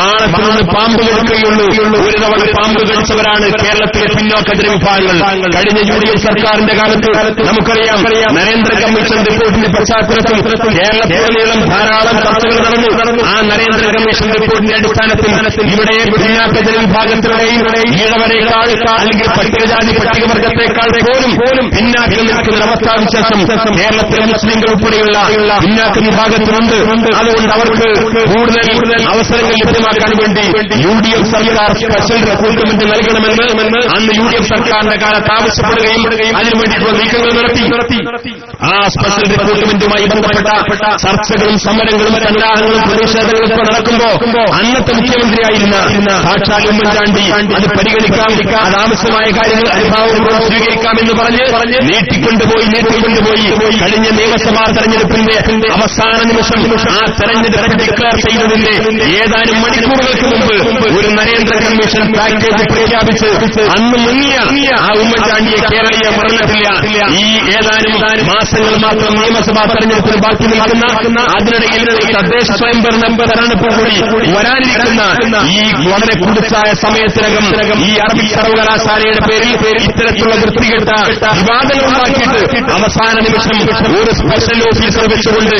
മാളത്തിൽ നിന്ന് പാമ്പ് കടിക്കുകയുള്ളൂ. ഒരു തവണ പാമ്പ് കടിച്ചവരാണ് കേരളത്തിലെ പിന്നോക്ക ജനവിഭാഗങ്ങൾ. കഴിഞ്ഞ യു.ഡി.എഫ് സർക്കാരിന്റെ കാലത്ത് നമുക്കറിയാം, നരേന്ദ്ര കമ്മീഷൻ റിപ്പോർട്ടിന്റെ പശ്ചാത്തലത്തിൽ കേരളത്തിലുടനീളം ധാരാളം ചർച്ചകൾ നടന്നു. ആ നരേന്ദ്ര കമ്മീഷൻ റിപ്പോർട്ടിന്റെ അടിസ്ഥാനത്തിൽ ഇവിടെ പിന്നാക്ക ജനവിഭാഗത്തിലുടെയും ഈഴവരേക്കാൾ അല്ലെങ്കിൽ പട്ടികജാതി പട്ടികവർഗത്തെക്കാൾ പോലും പിന്നാക്കം നിൽക്കുന്ന അവസ്ഥാവിശേഷം കേരളത്തിലെ മുസ്ലിംകൾ ഉൾപ്പെടെയുള്ള പിന്നാക്ക വിഭാഗത്തിലുണ്ട്. അതുകൊണ്ട് അവർക്ക് കൂടുതൽ അവസരങ്ങൾ ലഭ്യമാക്കാൻ വേണ്ടി യു.ഡി.എഫ് സർക്കാർ സ്പെഷ്യൽ റിക്രൂട്ട്മെന്റ് നൽകണമെന്ന് അന്ന് യു.ഡി.എഫ് സർക്കാരിന്റെ കാലത്ത് ആവശ്യപ്പെടുകയും അതിനുവേണ്ടിയിട്ടുള്ള നീക്കങ്ങൾ നടത്തി. ആ സ്പെഷ്യൽ റിക്രൂട്ട്മെന്റുമായി ബന്ധപ്പെട്ട ചർച്ചകളും സമരങ്ങളും സന്നാഹങ്ങളും പ്രതിഷേധങ്ങളും ഒക്കെ നടക്കുമ്പോ അന്നത്തെ മുഖ്യമന്ത്രിയായിരുന്ന സാക്ഷാൽ ഉമ്മൻചാണ്ടി അത് പരിഗണിക്കാം, അതാവശ്യമായ കാര്യങ്ങൾ അനുഭാവപൂർവ്വം സ്വീകരിക്കാമെന്ന് പറഞ്ഞ് നീട്ടിക്കൊണ്ടുപോയി കഴിഞ്ഞ നിയമസഭാ തെരഞ്ഞെടുപ്പിന്റെ അവസാന നിമിഷം ആ തെരഞ്ഞെടുപ്പ് ഡിക്ലെയർ ചെയ്തതിന്റെ ഏതാനും മണിക്കൂറുകൾക്ക് മുമ്പ് ഒരു നരേന്ദ്ര കമ്മീഷൻ പാക്കേജ് പ്രഖ്യാപിച്ച് അന്ന് മുങ്ങിയ ആ ഉമ്മൻചാണ്ടിയെ കേരളീയ മറന്നിട്ടില്ല. ഈ ഏതാനും മാസങ്ങൾ മാത്രം നിയമസഭാ തെരഞ്ഞെടുപ്പിൽ ബാക്കി നിൽക്കുന്ന അതിനിടയിൽ തദ്ദേശ സ്വയംഭരണ തെരഞ്ഞെടുപ്പ് കൂടി വരാനിരിക്കുന്ന ഈ വളരെ കുടിച്ചായ സമയത്തിനകം ഈ അറബിക് സർവകലാശാലയുടെ പേരിൽ ഇത്തരത്തിലുള്ള വൃത്തികെട്ട വിവാദങ്ങൾ ഉണ്ടാക്കിയിട്ട് അവസാന നിമിഷം ഒരു സ്പെഷ്യൽ ഓഫീസർ വെച്ചുകൊണ്ട്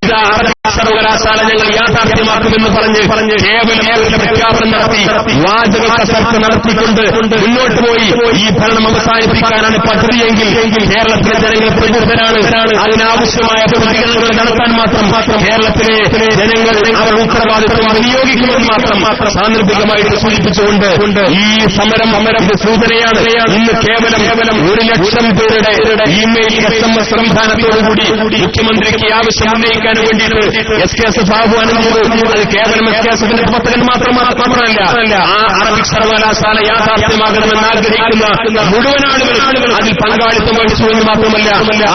ഇതാ അറബിക് സർവകലാശാല ഞങ്ങൾ യാഥാർത്ഥ്യമാക്കുമെന്ന് പറഞ്ഞ് കേവലം പ്രഖ്യാപനം നടത്തി വാചക കസർത്ത് നടത്തിക്കൊണ്ട് മുന്നോട്ട് പോയി ഈ ഭരണം അവസാനിപ്പിക്കാനാണ് പദ്ധതിയെങ്കിൽ കേരളത്തിലെ ജനങ്ങൾ പ്രബുദ്ധരാണ്. അതിനാവശ്യമായ പ്രതികരണങ്ങൾ നടത്താൻ മാത്രം കേരളത്തിലെ ജനങ്ങൾ അവർ ഉത്തരവാദിത്വം വിനിയോഗിക്കുമെന്ന് മാത്രം സാന്ദർഭികമായിട്ട് സൂചിപ്പിച്ചുകൊണ്ട് ഈ സമരം ഇത് സൂചനയാണ്. ഇന്ന് കേവലം 1,00,000 പേരുടെ ഇമെയിൽ SMS സംവിധാനത്തോടുകൂടി മുഖ്യമന്ത്രിക്ക് ആവശ്യം ഉന്നയിക്കാൻ വേണ്ടിയിട്ട് SKSF ആഹ്വാനം ചെയ്തു. അത് കേവലം SKSFന്റെ പ്രവർത്തകൻ മാത്രമല്ല, ആ അറബിക് സർവകലാശാല യാഥാർത്ഥ്യമാകണമെന്ന് ആഗ്രഹിക്കുന്ന മുഴുവൻ ആളുകളും അതിൽ പങ്കാളിത്തം വഹിച്ചു എന്ന് മാത്രമല്ല,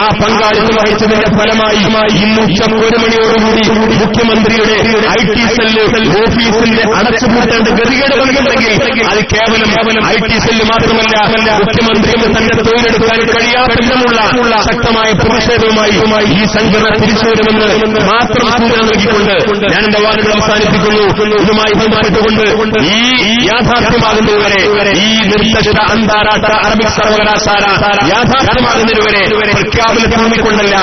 ആ പങ്കാളിത്തം വഹിച്ചതിന്റെ ഫലമായി ഇന്ന് ഉച്ചക്ക് 1 മണിയോടുകൂടി മുഖ്യമന്ത്രിയുടെ IT സെല്ല് ഓഫീസിന്റെ അടച്ചുപൂട്ടേണ്ട ഗതികേട് വന്നിട്ടുണ്ടെങ്കിൽ അത് കേവലം IT സെല്ല് മാത്രമല്ല, മുഖ്യമന്ത്രിക്ക് തന്റെ തൊഴിലെടുക്കാൻ കഴിയാത്തതിനുള്ള ശക്തമായ പ്രതിഷേധവുമായി ഈ സംഘടന തിരിച്ചുവരുമെന്ന് മാത്രം സൂചന നൽകിക്കൊണ്ട് ഞാൻ എന്റെ വാദങ്ങൾ അവസാനിപ്പിക്കുന്നു. ഇതുമായി ബന്ധപ്പെട്ടുകൊണ്ട് ഈ യാഥാർത്ഥ്യമാകുന്നതുവരെ ഈ നിർദ്ദിഷ്ട അന്താരാഷ്ട്ര അറബിക് സർവകലാശാല യാഥാർത്ഥ്യമാകുന്നതുവരെ പ്രഖ്യാപനത്തിൽ ഊന്നിക്കൊണ്ടല്ല,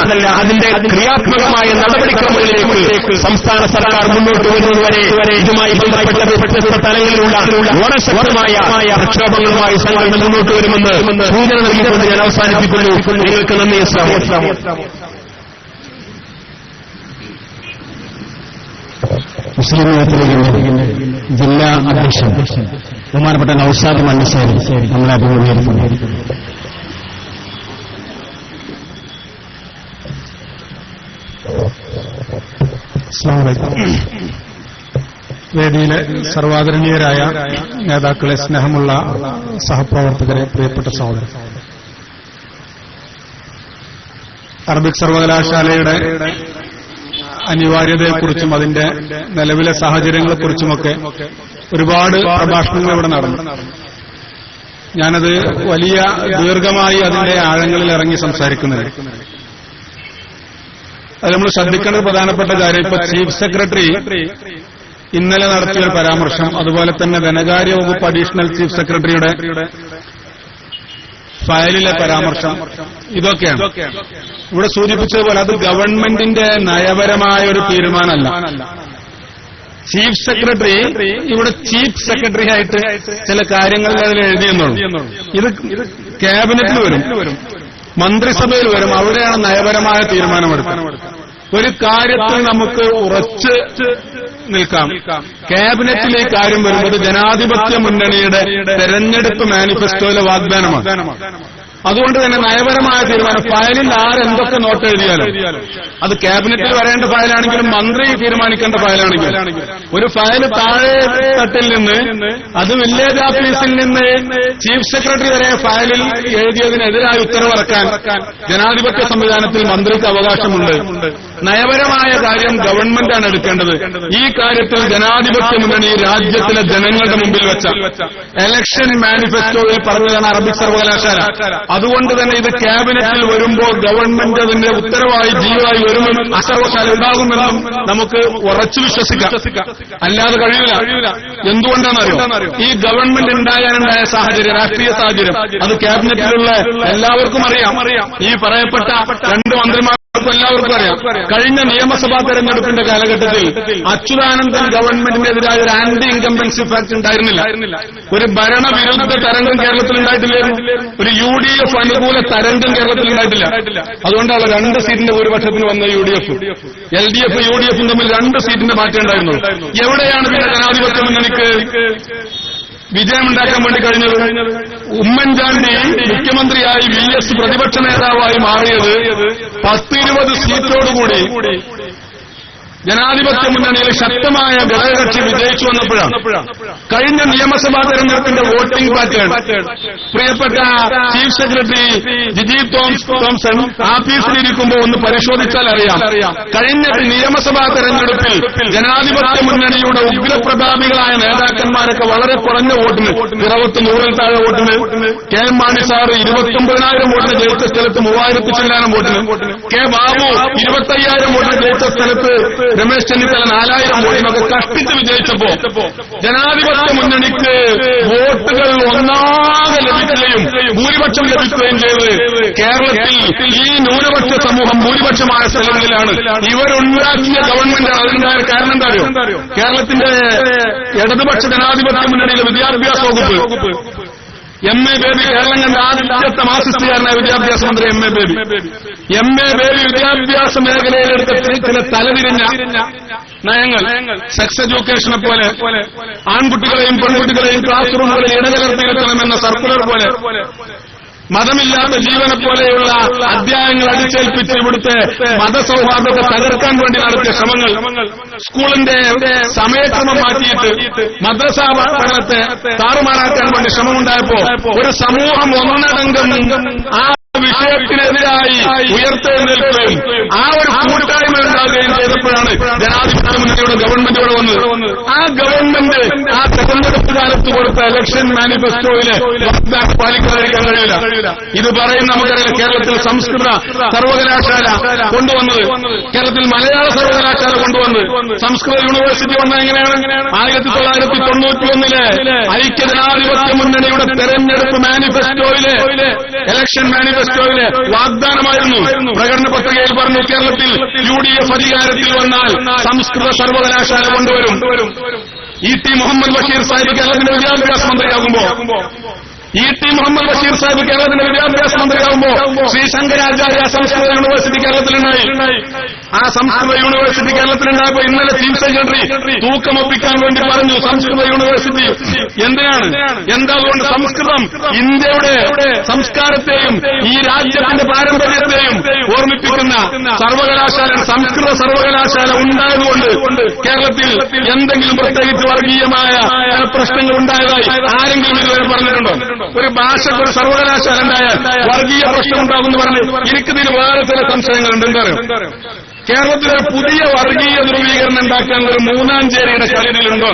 അതിന്റെ ക്രിയാത്മകമായ നടപടിക്രമങ്ങളിലേക്ക് സംസ്ഥാന സർക്കാർ മുന്നോട്ട് വരുന്നതുവരെ ഇതുമായി ബന്ധപ്പെട്ട വ്യത്യസ്ത തലങ്ങളിലുള്ള വളരെ ശക്തമായ പ്രക്ഷോഭങ്ങളുമായി സംഘടന മുന്നോട്ട് വരുമെന്ന് സൂചന നൽകിക്കൊണ്ട് ഞാൻ അവസാനിപ്പിക്കുന്നു. നിങ്ങൾക്ക് നന്ദി. മുസ്ലിം ലീഗിന്റെ ജില്ലാ അധ്യക്ഷൻ ബഹുമാനപ്പെട്ട നൗഷാദ് മണ്ണിശ്ശേരി നമ്മളെ അഭിമുഖീകരിക്കുന്നു. വേദിയിലെ സർവാദരണീയരായ നേതാക്കളെ, സ്നേഹമുള്ള സഹപ്രവർത്തകരെ, പ്രിയപ്പെട്ട സഹോദരൻ, അറബിക് സർവകലാശാലയുടെ അനിവാര്യതയെക്കുറിച്ചും അതിന്റെ നിലവിലെ സാഹചര്യങ്ങളെക്കുറിച്ചുമൊക്കെ ഒരുപാട് പ്രഭാഷണങ്ങൾ ഇവിടെ നടന്നു. ഞാനത് വലിയ ദീർഘമായി അതിന്റെ ആഴങ്ങളിൽ ഇറങ്ങി സംസാരിക്കുന്നില്ല. അത് നമ്മൾ ശ്രദ്ധിക്കേണ്ട ഒരു പ്രധാനപ്പെട്ട കാര്യം, ഇപ്പൊ ചീഫ് സെക്രട്ടറി ഇന്നലെ നടത്തിയൊരു പരാമർശം, അതുപോലെ തന്നെ ധനകാര്യ വകുപ്പ് അഡീഷണൽ ചീഫ് സെക്രട്ടറിയുടെ ഫയലിലെ പരാമർശം, ഇതൊക്കെയാണ് ഇവിടെ സൂചിപ്പിച്ചതുപോലെ അത് ഗവൺമെന്റിന്റെ നയപരമായ ഒരു തീരുമാനമല്ല. ചീഫ് സെക്രട്ടറി ഇവിടെ ചീഫ് സെക്രട്ടറി ആയിട്ട് ചില കാര്യങ്ങൾ അതിൽ എഴുതിയെന്നുള്ളൂ. ഇത് ക്യാബിനറ്റിൽ വരും, മന്ത്രിസഭയിൽ വരും, അവിടെയാണ് നയപരമായ തീരുമാനമെടുക്കുന്നത്. ഒരു കാര്യത്തിൽ നമുക്ക് ഉറച്ച് നിൽക്കാം. ക്യാബിനറ്റിൽ ഈ കാര്യം വരുന്നത് ജനാധിപത്യ മുന്നണിയുടെ തെരഞ്ഞെടുപ്പ് മാനിഫെസ്റ്റോയിലെ വാഗ്ദാനമാണ്. അതുകൊണ്ട് തന്നെ നയപരമായ തീരുമാനം, ഫയലിൽ ആരെന്തൊക്കെ നോട്ട് എഴുതിയാലും അത് ക്യാബിനറ്റിൽ വരേണ്ട ഫയലാണെങ്കിലും മന്ത്രി തീരുമാനിക്കേണ്ട ഫയലാണെങ്കിലും ഒരു ഫയൽ താഴെ തട്ടിൽ നിന്ന് അത് വില്ലേജ് ഓഫീസിൽ നിന്ന് ചീഫ് സെക്രട്ടറി വരെ ഫയലിൽ എഴുതിയതിനെതിരായി ഉത്തരവിറക്കാൻ ജനാധിപത്യ സംവിധാനത്തിൽ മന്ത്രിക്ക് അവകാശമുണ്ട്. നയപരമായ കാര്യം ഗവൺമെന്റാണ് എടുക്കേണ്ടത്. ഈ കാര്യത്തിൽ ജനാധിപത്യ മുന്നണി രാജ്യത്തിലെ ജനങ്ങളുടെ മുമ്പിൽ വെച്ച ഇലക്ഷൻ മാനിഫെസ്റ്റോയിൽ പറഞ്ഞതാണ് അറബിക് സർവകലാശാല. അതുകൊണ്ട് തന്നെ ഇത് ക്യാബിനറ്റിൽ വരുമ്പോൾ ഗവൺമെന്റ് അതിന്റെ ഉത്തരവായി ജീവായി വരുമെന്നും സർവകലാശാല ഉണ്ടാകുമെന്നും നമുക്ക് ഉറച്ചു വിശ്വസിക്കാം. അല്ലാതെ കഴിയില്ല. എന്തുകൊണ്ടാണെന്നറിയോ? ഈ ഗവൺമെന്റ് ഉണ്ടാകാനുണ്ടായ സാഹചര്യം, രാഷ്ട്രീയ സാഹചര്യം അത് ക്യാബിനറ്റിലുള്ള എല്ലാവർക്കും അറിയാം. ഈ പറയപ്പെട്ട 2 മന്ത്രിമാർ എല്ലാവർക്കും അറിയാം. കഴിഞ്ഞ നിയമസഭാ തെരഞ്ഞെടുപ്പിന്റെ കാലഘട്ടത്തിൽ അച്യുതാനന്ദൻ ഗവൺമെന്റിനെതിരായ ഒരു ആന്റി ഇൻകംബൻസി ഫാക്ട് ഉണ്ടായിരുന്നില്ല. ഒരു ഭരണവിരുദ്ധ തരംഗം കേരളത്തിൽ ഉണ്ടായിട്ടില്ലായിരുന്നു. ഒരു UDF അനുകൂല തരംഗം കേരളത്തിൽ ഉണ്ടായിട്ടില്ല. അതുകൊണ്ടാണ് 2 സീറ്റിന്റെ ഭൂരിപക്ഷത്തിന് വന്ന UDF. LDF UDF തമ്മിൽ 2 സീറ്റിന്റെ മാറ്റം ഉണ്ടായിരുന്നു. എവിടെയാണ് പിന്നെ ജനാധിപത്യ മുന്നണിക്ക് വിജയമുണ്ടാക്കാൻ വേണ്ടി കഴിഞ്ഞത്? ഉമ്മൻചാണ്ടി മുഖ്യമന്ത്രിയായി VS പ്രതിപക്ഷ നേതാവായി മാറിയത് 10-20 സീറ്റോടുകൂടി ജനാധിപത്യ മുന്നണിയിൽ ശക്തമായ ഘടകകക്ഷി വിജയിച്ചു വന്നപ്പോഴാണ്. കഴിഞ്ഞ നിയമസഭാ തെരഞ്ഞെടുപ്പിന്റെ വോട്ടിംഗ് പാറ്റേൺ പ്രിയപ്പെട്ട ചീഫ് സെക്രട്ടറി ജിജീവ് തോംസൺ ആഫീസിലിരിക്കുമ്പോൾ ഒന്ന് പരിശോധിച്ചാൽ അറിയാം. കഴിഞ്ഞ നിയമസഭാ തെരഞ്ഞെടുപ്പിൽ ജനാധിപത്യ മുന്നണിയുടെ ഉഗ്രപ്രതാപികളായ നേതാക്കന്മാരൊക്കെ വളരെ കുറഞ്ഞ വോട്ടിന് 100 താഴെ വോട്ടിന്, KM മാണി സാർ 29,000 വോട്ടിന് ജയിച്ച സ്ഥലത്ത് 3000 ചില്ലാനം വോട്ടിന്, K ബാബു 25,000 വോട്ടിന് ജയിച്ച സ്ഥലത്ത് രമേശ് ചെന്നിത്തല 4,000 വോട്ടിനൊക്കെ കഷ്ടിച്ച് വിജയിച്ചപ്പോ ജനാധിപത്യ മുന്നണിക്ക് വോട്ടുകൾ ഒന്നാകെ ലഭിക്കുകയും ഭൂരിപക്ഷം ലഭിക്കുകയും ചെയ്ത് കേരളത്തിൽ ഈ ന്യൂനപക്ഷ സമൂഹം ഭൂരിപക്ഷമായ സ്ഥലങ്ങളിലാണ് ഇവരുണ്ടാക്കിയ ഗവൺമെന്റ്. അതിനുണ്ടായ കാരണം എന്താ അറിയോ? കേരളത്തിന്റെ ഇടതുപക്ഷ ജനാധിപത്യ മുന്നണിയിലെ വിദ്യാഭ്യാസ വകുപ്പ് MA ബേബി, കേരളം കണ്ട ആദ്യത്തെ മാർക്സിസ്റ്റുകാരനായ വിദ്യാഭ്യാസ മന്ത്രി MA ബേബി വിദ്യാഭ്യാസ മേഖലയിലെടുത്ത ചില തലതിരിഞ്ഞ നയങ്ങൾ, സെക്സ് എഡ്യൂക്കേഷനെ പോലെ ആൺകുട്ടികളെയും പെൺകുട്ടികളെയും ക്ലാസ് റൂമുകളിൽ ഇടകലർത്തിയിരുത്തണമെന്ന സർക്കുലർ പോലെ മതമില്ലാത്ത ജീവനെ പോലെയുള്ള അധ്യായങ്ങൾ അടിച്ചേൽപ്പിച്ച് ഇവിടുത്തെ മതസൗഹാർദ്ദത്തെ തകർക്കാൻ വേണ്ടി നടത്തിയ ശ്രമങ്ങൾ, സ്കൂളിന്റെ സമയക്രമം മാറ്റിയിട്ട് മദ്രസാ പഠനത്തെ താറുമാറാക്കാൻ വേണ്ടി ശ്രമമുണ്ടായപ്പോ ഒരു സമൂഹം ഒന്നടങ്കം ആ വിഷയത്തിനെതിരായി ഉയർത്തെഴുന്നേൽക്കുകയും ആ ഒരു കൂട്ടായ്മ ഉണ്ടാകുകയും ചെയ്തപ്പോഴാണ് ജനാധിപത്യ മുന്നണിയുടെ ഗവൺമെന്റ് ഇവിടെ വന്നത്. ആ ഗവൺമെന്റ് ആ തെരഞ്ഞെടുപ്പ് കാലത്ത് കൊടുത്ത ഇലക്ഷൻ മാനിഫെസ്റ്റോയിലെ വാഗ്ദാനം പാലിക്കാതിരിക്കാൻ കഴിയില്ല. ഇത് പറയുന്ന നമുക്കറിയാം. കേരളത്തിൽ സംസ്കൃത സർവകലാശാല കൊണ്ടുവന്നത്, കേരളത്തിൽ മലയാള സർവകലാശാല കൊണ്ടുവന്നത്, സംസ്കൃത യൂണിവേഴ്സിറ്റി വന്നത് എങ്ങനെയാണ്? 1991 ഐക്യജനാധിപത്യ മുന്നണിയുടെ തെരഞ്ഞെടുപ്പ് മാനിഫെസ്റ്റോയിലെ ഇലക്ഷൻ മാനിഫെസ്റ്റോയിലെ വാഗ്ദാനമായിരുന്നു. പ്രകടന പത്രികയിൽ പറഞ്ഞു, കേരളത്തിൽ UDF അധികാരത്തിൽ വന്നാൽ സംസ്കൃത സർവകലാശാല കൊണ്ടുവരും. E.T. മുഹമ്മദ് ബഷീർ സാഹിബ് കേരളത്തിന്റെ വിദ്യാഭ്യാസ മന്ത്രിയാകുമ്പോ കേരളത്തിന്റെ വിദ്യാഭ്യാസ മന്ത്രിയാകുമ്പോ ശ്രീ ശങ്കരാചാര്യ സംസ്കൃത യൂണിവേഴ്സിറ്റി കേരളത്തിലുണ്ടായി. ആ സംസ്കൃത യൂണിവേഴ്സിറ്റി കേരളത്തിലുണ്ടായപ്പോ ഇന്നലെ ചീഫ് സെക്രട്ടറി തൂക്കമൊപ്പിക്കാൻ വേണ്ടി പറഞ്ഞു സംസ്കൃത യൂണിവേഴ്സിറ്റി. എന്തിനാണ്? അതുകൊണ്ട് സംസ്കൃതം ഇന്ത്യയുടെ സംസ്കാരത്തെയും ഈ രാജ്യത്തിന്റെ പാരമ്പര്യത്തെയും ഓർമ്മിപ്പിക്കുന്ന സർവകലാശാല, സംസ്കൃത സർവകലാശാല ഉണ്ടായതുകൊണ്ട് കേരളത്തിൽ എന്തെങ്കിലും പ്രത്യേകിച്ച് വർഗീയമായ പ്രശ്നങ്ങൾ ഉണ്ടായതായി ആരെങ്കിലും ഇതുവരെ പറഞ്ഞിട്ടുണ്ടോ? ഒരു ഭാഷയ്ക്ക് ഒരു സർവകലാശാല ഉണ്ടായാൽ വർഗീയ പ്രശ്നം ഉണ്ടാകുമെന്ന് പറഞ്ഞു. എനിക്കിതിൽ വേറെ ചില സംശയങ്ങളുണ്ട്. എന്താ പറയുക? കേരളത്തിലൊരു പുതിയ വർഗീയ ധ്രുവീകരണം ഉണ്ടാക്കാൻ ഒരു മൂന്നാഞ്ചേരിയുടെ കളിയിലുണ്ടോ?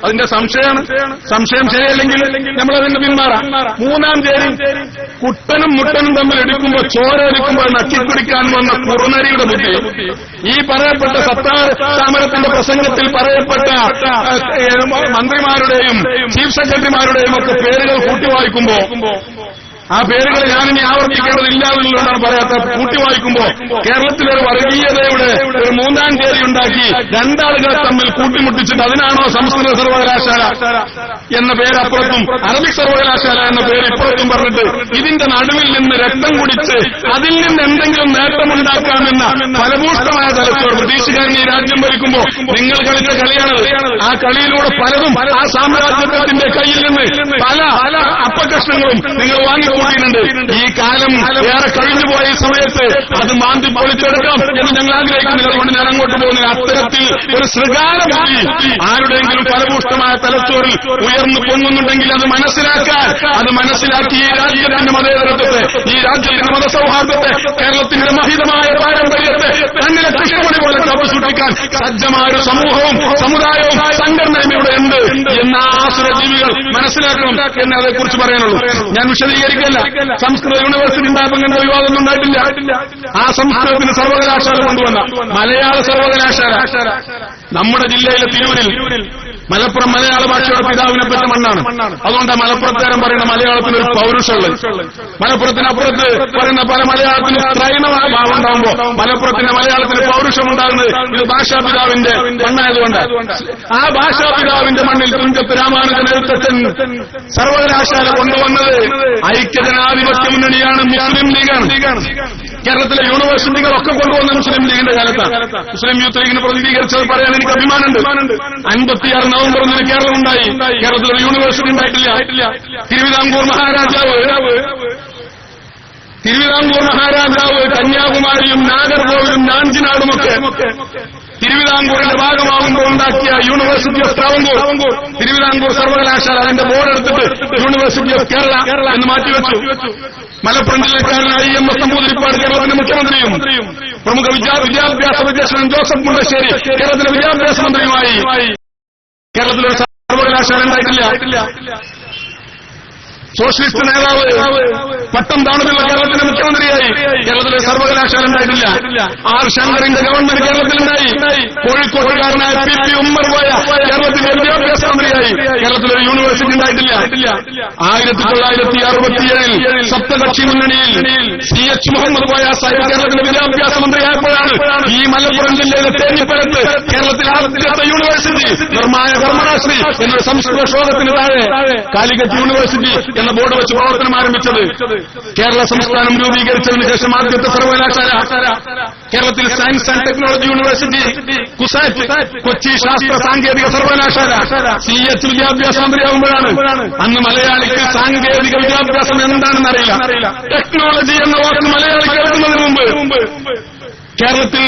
അതിന്റെ സംശയം ശരിയല്ലെങ്കിൽ നമ്മളതിന്റെ പിന്മാറാം. മൂന്നാഞ്ചേരി കുട്ടനും മുട്ടനും തമ്മിൽ എടുക്കുമ്പോൾ ചോരൊരുക്കുമ്പോൾ നക്കിക്കുടിക്കാൻ വന്ന കുറുനരിയുടെ ബുദ്ധി ഈ പറയപ്പെട്ട സത്താർ സമരത്തിന്റെ പ്രസംഗത്തിൽ പറയപ്പെട്ട മന്ത്രിമാരുടെയും ചീഫ് സെക്രട്ടറിമാരുടെയും ഒക്കെ പേരുകൾ കൂട്ടിവായിക്കുമ്പോ ആ പേരുകൾ ഞാനിനി ആവർത്തിക്കേണ്ടതില്ല എന്നുള്ളതാണ് പറയാത്ത. കൂട്ടിവായിക്കുമ്പോ കേരളത്തിലൊരു വർഗീയതയുടെ ഒരു മൂന്നാം തീയതി ഉണ്ടാക്കി രണ്ടാളുകളെ തമ്മിൽ കൂട്ടിമുട്ടിച്ചിട്ട് അതിനാണോ സംസ്കൃത സർവകലാശാല എന്ന പേരപ്പുറത്തും അറബിക് സർവകലാശാല എന്ന പേര് ഇപ്പുറത്തും പറഞ്ഞിട്ട് ഇതിന്റെ നടുവിൽ നിന്ന് രക്തം കുടിച്ച് അതിൽ നിന്ന് എന്തെങ്കിലും നേട്ടമുണ്ടാക്കാമെന്ന ഫലഭൂഷ്ടമായ തലത്തോട് ബ്രിട്ടീഷുകാരൻ ഈ രാജ്യം ഭരിക്കുമ്പോ നിങ്ങൾ കളിച്ച കളിയാണത്. ആ കളിയിലൂടെ പലതും ആ സാമ്രാജ്യത്തിന്റെ കയ്യിൽ നിന്ന് പല അപ്പകഷ്ണങ്ങളും നിങ്ങൾ വാങ്ങിക്കും. കൂട്ടിയിട്ടുണ്ട്. ഈ കാലം ഏറെ കഴിഞ്ഞുപോയ ഈ സമയത്ത് അത് മാന്തി പൊളിച്ചെടുക്കാം എന്ന് ഞങ്ങൾ ആഗ്രഹിക്കുന്നില്ല. അതുകൊണ്ട് ഞാൻ അങ്ങോട്ട് പോകുന്നില്ല. അത്തരത്തിൽ ഒരു ശൃഗാലം ആരുടെയെങ്കിലും ഫലഭൂഷ്ടമായ തലച്ചോറിൽ ഉയർന്നു പൊങ്ങുന്നുണ്ടെങ്കിൽ അത് മനസ്സിലാക്കി ഈ രാജ്യത്തിന്റെ മതേതരത്വത്തെ, ഈ രാജ്യത്തിന്റെ മതസൗഹാർദ്ദത്തെ, കേരളത്തിന്റെ മഹിതമായ പാരമ്പര്യത്തെ തന്നിലെ കൃഷ്ണമണി പോലെ കപ്പുസൂക്ഷിക്കാൻ സജ്ജമായ ഒരു സമൂഹവും സമുദായവും സംഘടനയും ഇവിടെ ഉണ്ട് എന്ന ആസുര ജീവികൾ മനസ്സിലാക്കണം എന്ന് അതേക്കുറിച്ച് പറയാനുള്ളൂ. ഞാൻ വിശദീകരിക്കല്ല. സംസ്കൃത യൂണിവേഴ്സിറ്റി ഉണ്ടായപ്പോൾ ഇങ്ങനത്തെ വിവാദമൊന്നും ഉണ്ടായിട്ടില്ല. ആ സംസ്കൃതത്തിന് സർവകലാശാല കൊണ്ടുവന്ന മലയാള സർവകലാശാല നമ്മുടെ ജില്ലയിലെ തിരൂരിൽ മലപ്പുറം മലയാള ഭാഷയുടെ പിതാവിനെ പറ്റ മണ്ണാണ്. അതുകൊണ്ട് മലപ്പുറത്തുകാരൻ പറയുന്ന മലയാളത്തിന് ഒരു പൗരുഷമുള്ളത്. മലപ്പുറത്തിനപ്പുറത്ത് പറയുന്ന പല മലയാളത്തിന് സ്ത്രൈണമായ ഭാവം ഉണ്ടാകുമ്പോൾ മലപ്പുറത്തിന്റെ മലയാളത്തിന് പൗരുഷമുണ്ടാകുന്നത് ഇത് ഭാഷാപിതാവിന്റെ മണ്ണായതുകൊണ്ട് ആ ഭാഷാപിതാവിന്റെ മണ്ണിൽ തുഞ്ചത്ത് രാമാനുജൻ എഴുത്തച്ഛൻ സർവകലാശാല കൊണ്ടുവന്നത് ഐക്യജനാധിപത്യ മുന്നണിയാണ്, മുസ്ലിം ലീഗാണ്. കേരളത്തിലെ യൂണിവേഴ്സിറ്റികളൊക്കെ കൊണ്ടുവന്ന മുസ്ലിം ലീഗിന്റെ കാലത്താണ്. മുസ്ലിം യൂത്ത് ലീഗിനെ പ്രതിനിധീകരിച്ചത് പറയാൻ എനിക്ക് അഭിമാനമുണ്ട്. 56 നവംബർ 1 കേരളം ഉണ്ടായി. കേരളത്തിൽ ഒരു യൂണിവേഴ്സിറ്റി ഉണ്ടായിട്ടില്ല. തിരുവിതാംകൂർ മഹാരാജാവ് കന്യാകുമാരിയും നാഗർകോവിലും നാഞ്ചിനാടുമൊക്കെ തിരുവിതാംകൂറിന്റെ ഭാഗമാകുമ്പോൾ ഉണ്ടാക്കിയ യൂണിവേഴ്സിറ്റി ഓഫ് ട്രാവൻകൂർ, തിരുവിതാംകൂർ സർവകലാശാല അതിന്റെ ബോർഡ് എടുത്തിട്ട് യൂണിവേഴ്സിറ്റി ഓഫ് കേരള എന്ന് മാറ്റിവെച്ചു. മലപ്പുറം ജില്ലക്കാരനായ EMS നമ്പൂതിരിപ്പാട് കേരളത്തിന്റെ മുഖ്യമന്ത്രിയും പ്രമുഖ വിദ്യാഭ്യാസ വിദ്യാഭ്യാസൻ ജോസഫ് മുണ്ടശ്ശേരി കേരളത്തിലെ വിദ്യാഭ്യാസ മന്ത്രിയുമായി. കേരളത്തിലൊരു സർവകലാശാല ഉണ്ടായിട്ടില്ല. സോഷ്യലിസ്റ്റ് നേതാവ് പട്ടം താണുള്ള കേരളത്തിന്റെ മുഖ്യമന്ത്രിയായി. കേരളത്തിലെ സർവകലാശാല ഉണ്ടായിട്ടില്ല. R ശങ്കറിന്റെ ഗവൺമെന്റ് കേരളത്തിലുണ്ടായി. കോഴിക്കോട്ടുകാരനായ PP ഉമ്മർ പോയ കേരളത്തിലെ വിദ്യാഭ്യാസ മന്ത്രിയായി. കേരളത്തിലൊരു യൂണിവേഴ്സിറ്റി ഉണ്ടായിട്ടില്ല. 1967 സപ്തകക്ഷി മുന്നണിയിൽ CH മുഹമ്മദ് പോയ സാഹിബ് കേരളത്തിലെ വിദ്യാഭ്യാസ മന്ത്രിയായപ്പോഴാണ് ഈ മലപ്പുറം ജില്ലയിലെ തേഞ്ഞിപ്പലത്ത് കേരളത്തിലെ ആദ്യത്തെ യൂണിവേഴ്സിറ്റി നിർമ്മായ കർമ്മനാശ്രീ എന്നൊരു സംസ്കൃത ശ്ലോകത്തിന് താഴെ കാലിക്കറ്റ് യൂണിവേഴ്സിറ്റി എന്ന ബോർഡ് വെച്ച് പ്രവർത്തനം ആരംഭിച്ചത്. കേരള സംസ്ഥാനം രൂപീകരിച്ചതിന് ശേഷം ആദ്യത്തെ സർവകലാശാല കേരളത്തിൽ science and technology university, CUSAT Kochi ശാസ്ത്ര സാങ്കേതിക സർവകലാശാല. CH വിദ്യാഭ്യാസ മന്ത്രിയാകുമ്പോഴാണ് അന്ന് മലയാളിക്ക് സാങ്കേതിക വിദ്യാഭ്യാസം എന്താണെന്ന് അറിയില്ല. ടെക്നോളജി എന്ന വാക്ക് മലയാളി കേൾക്കുന്നതിന് മുമ്പ് കേരളത്തിൽ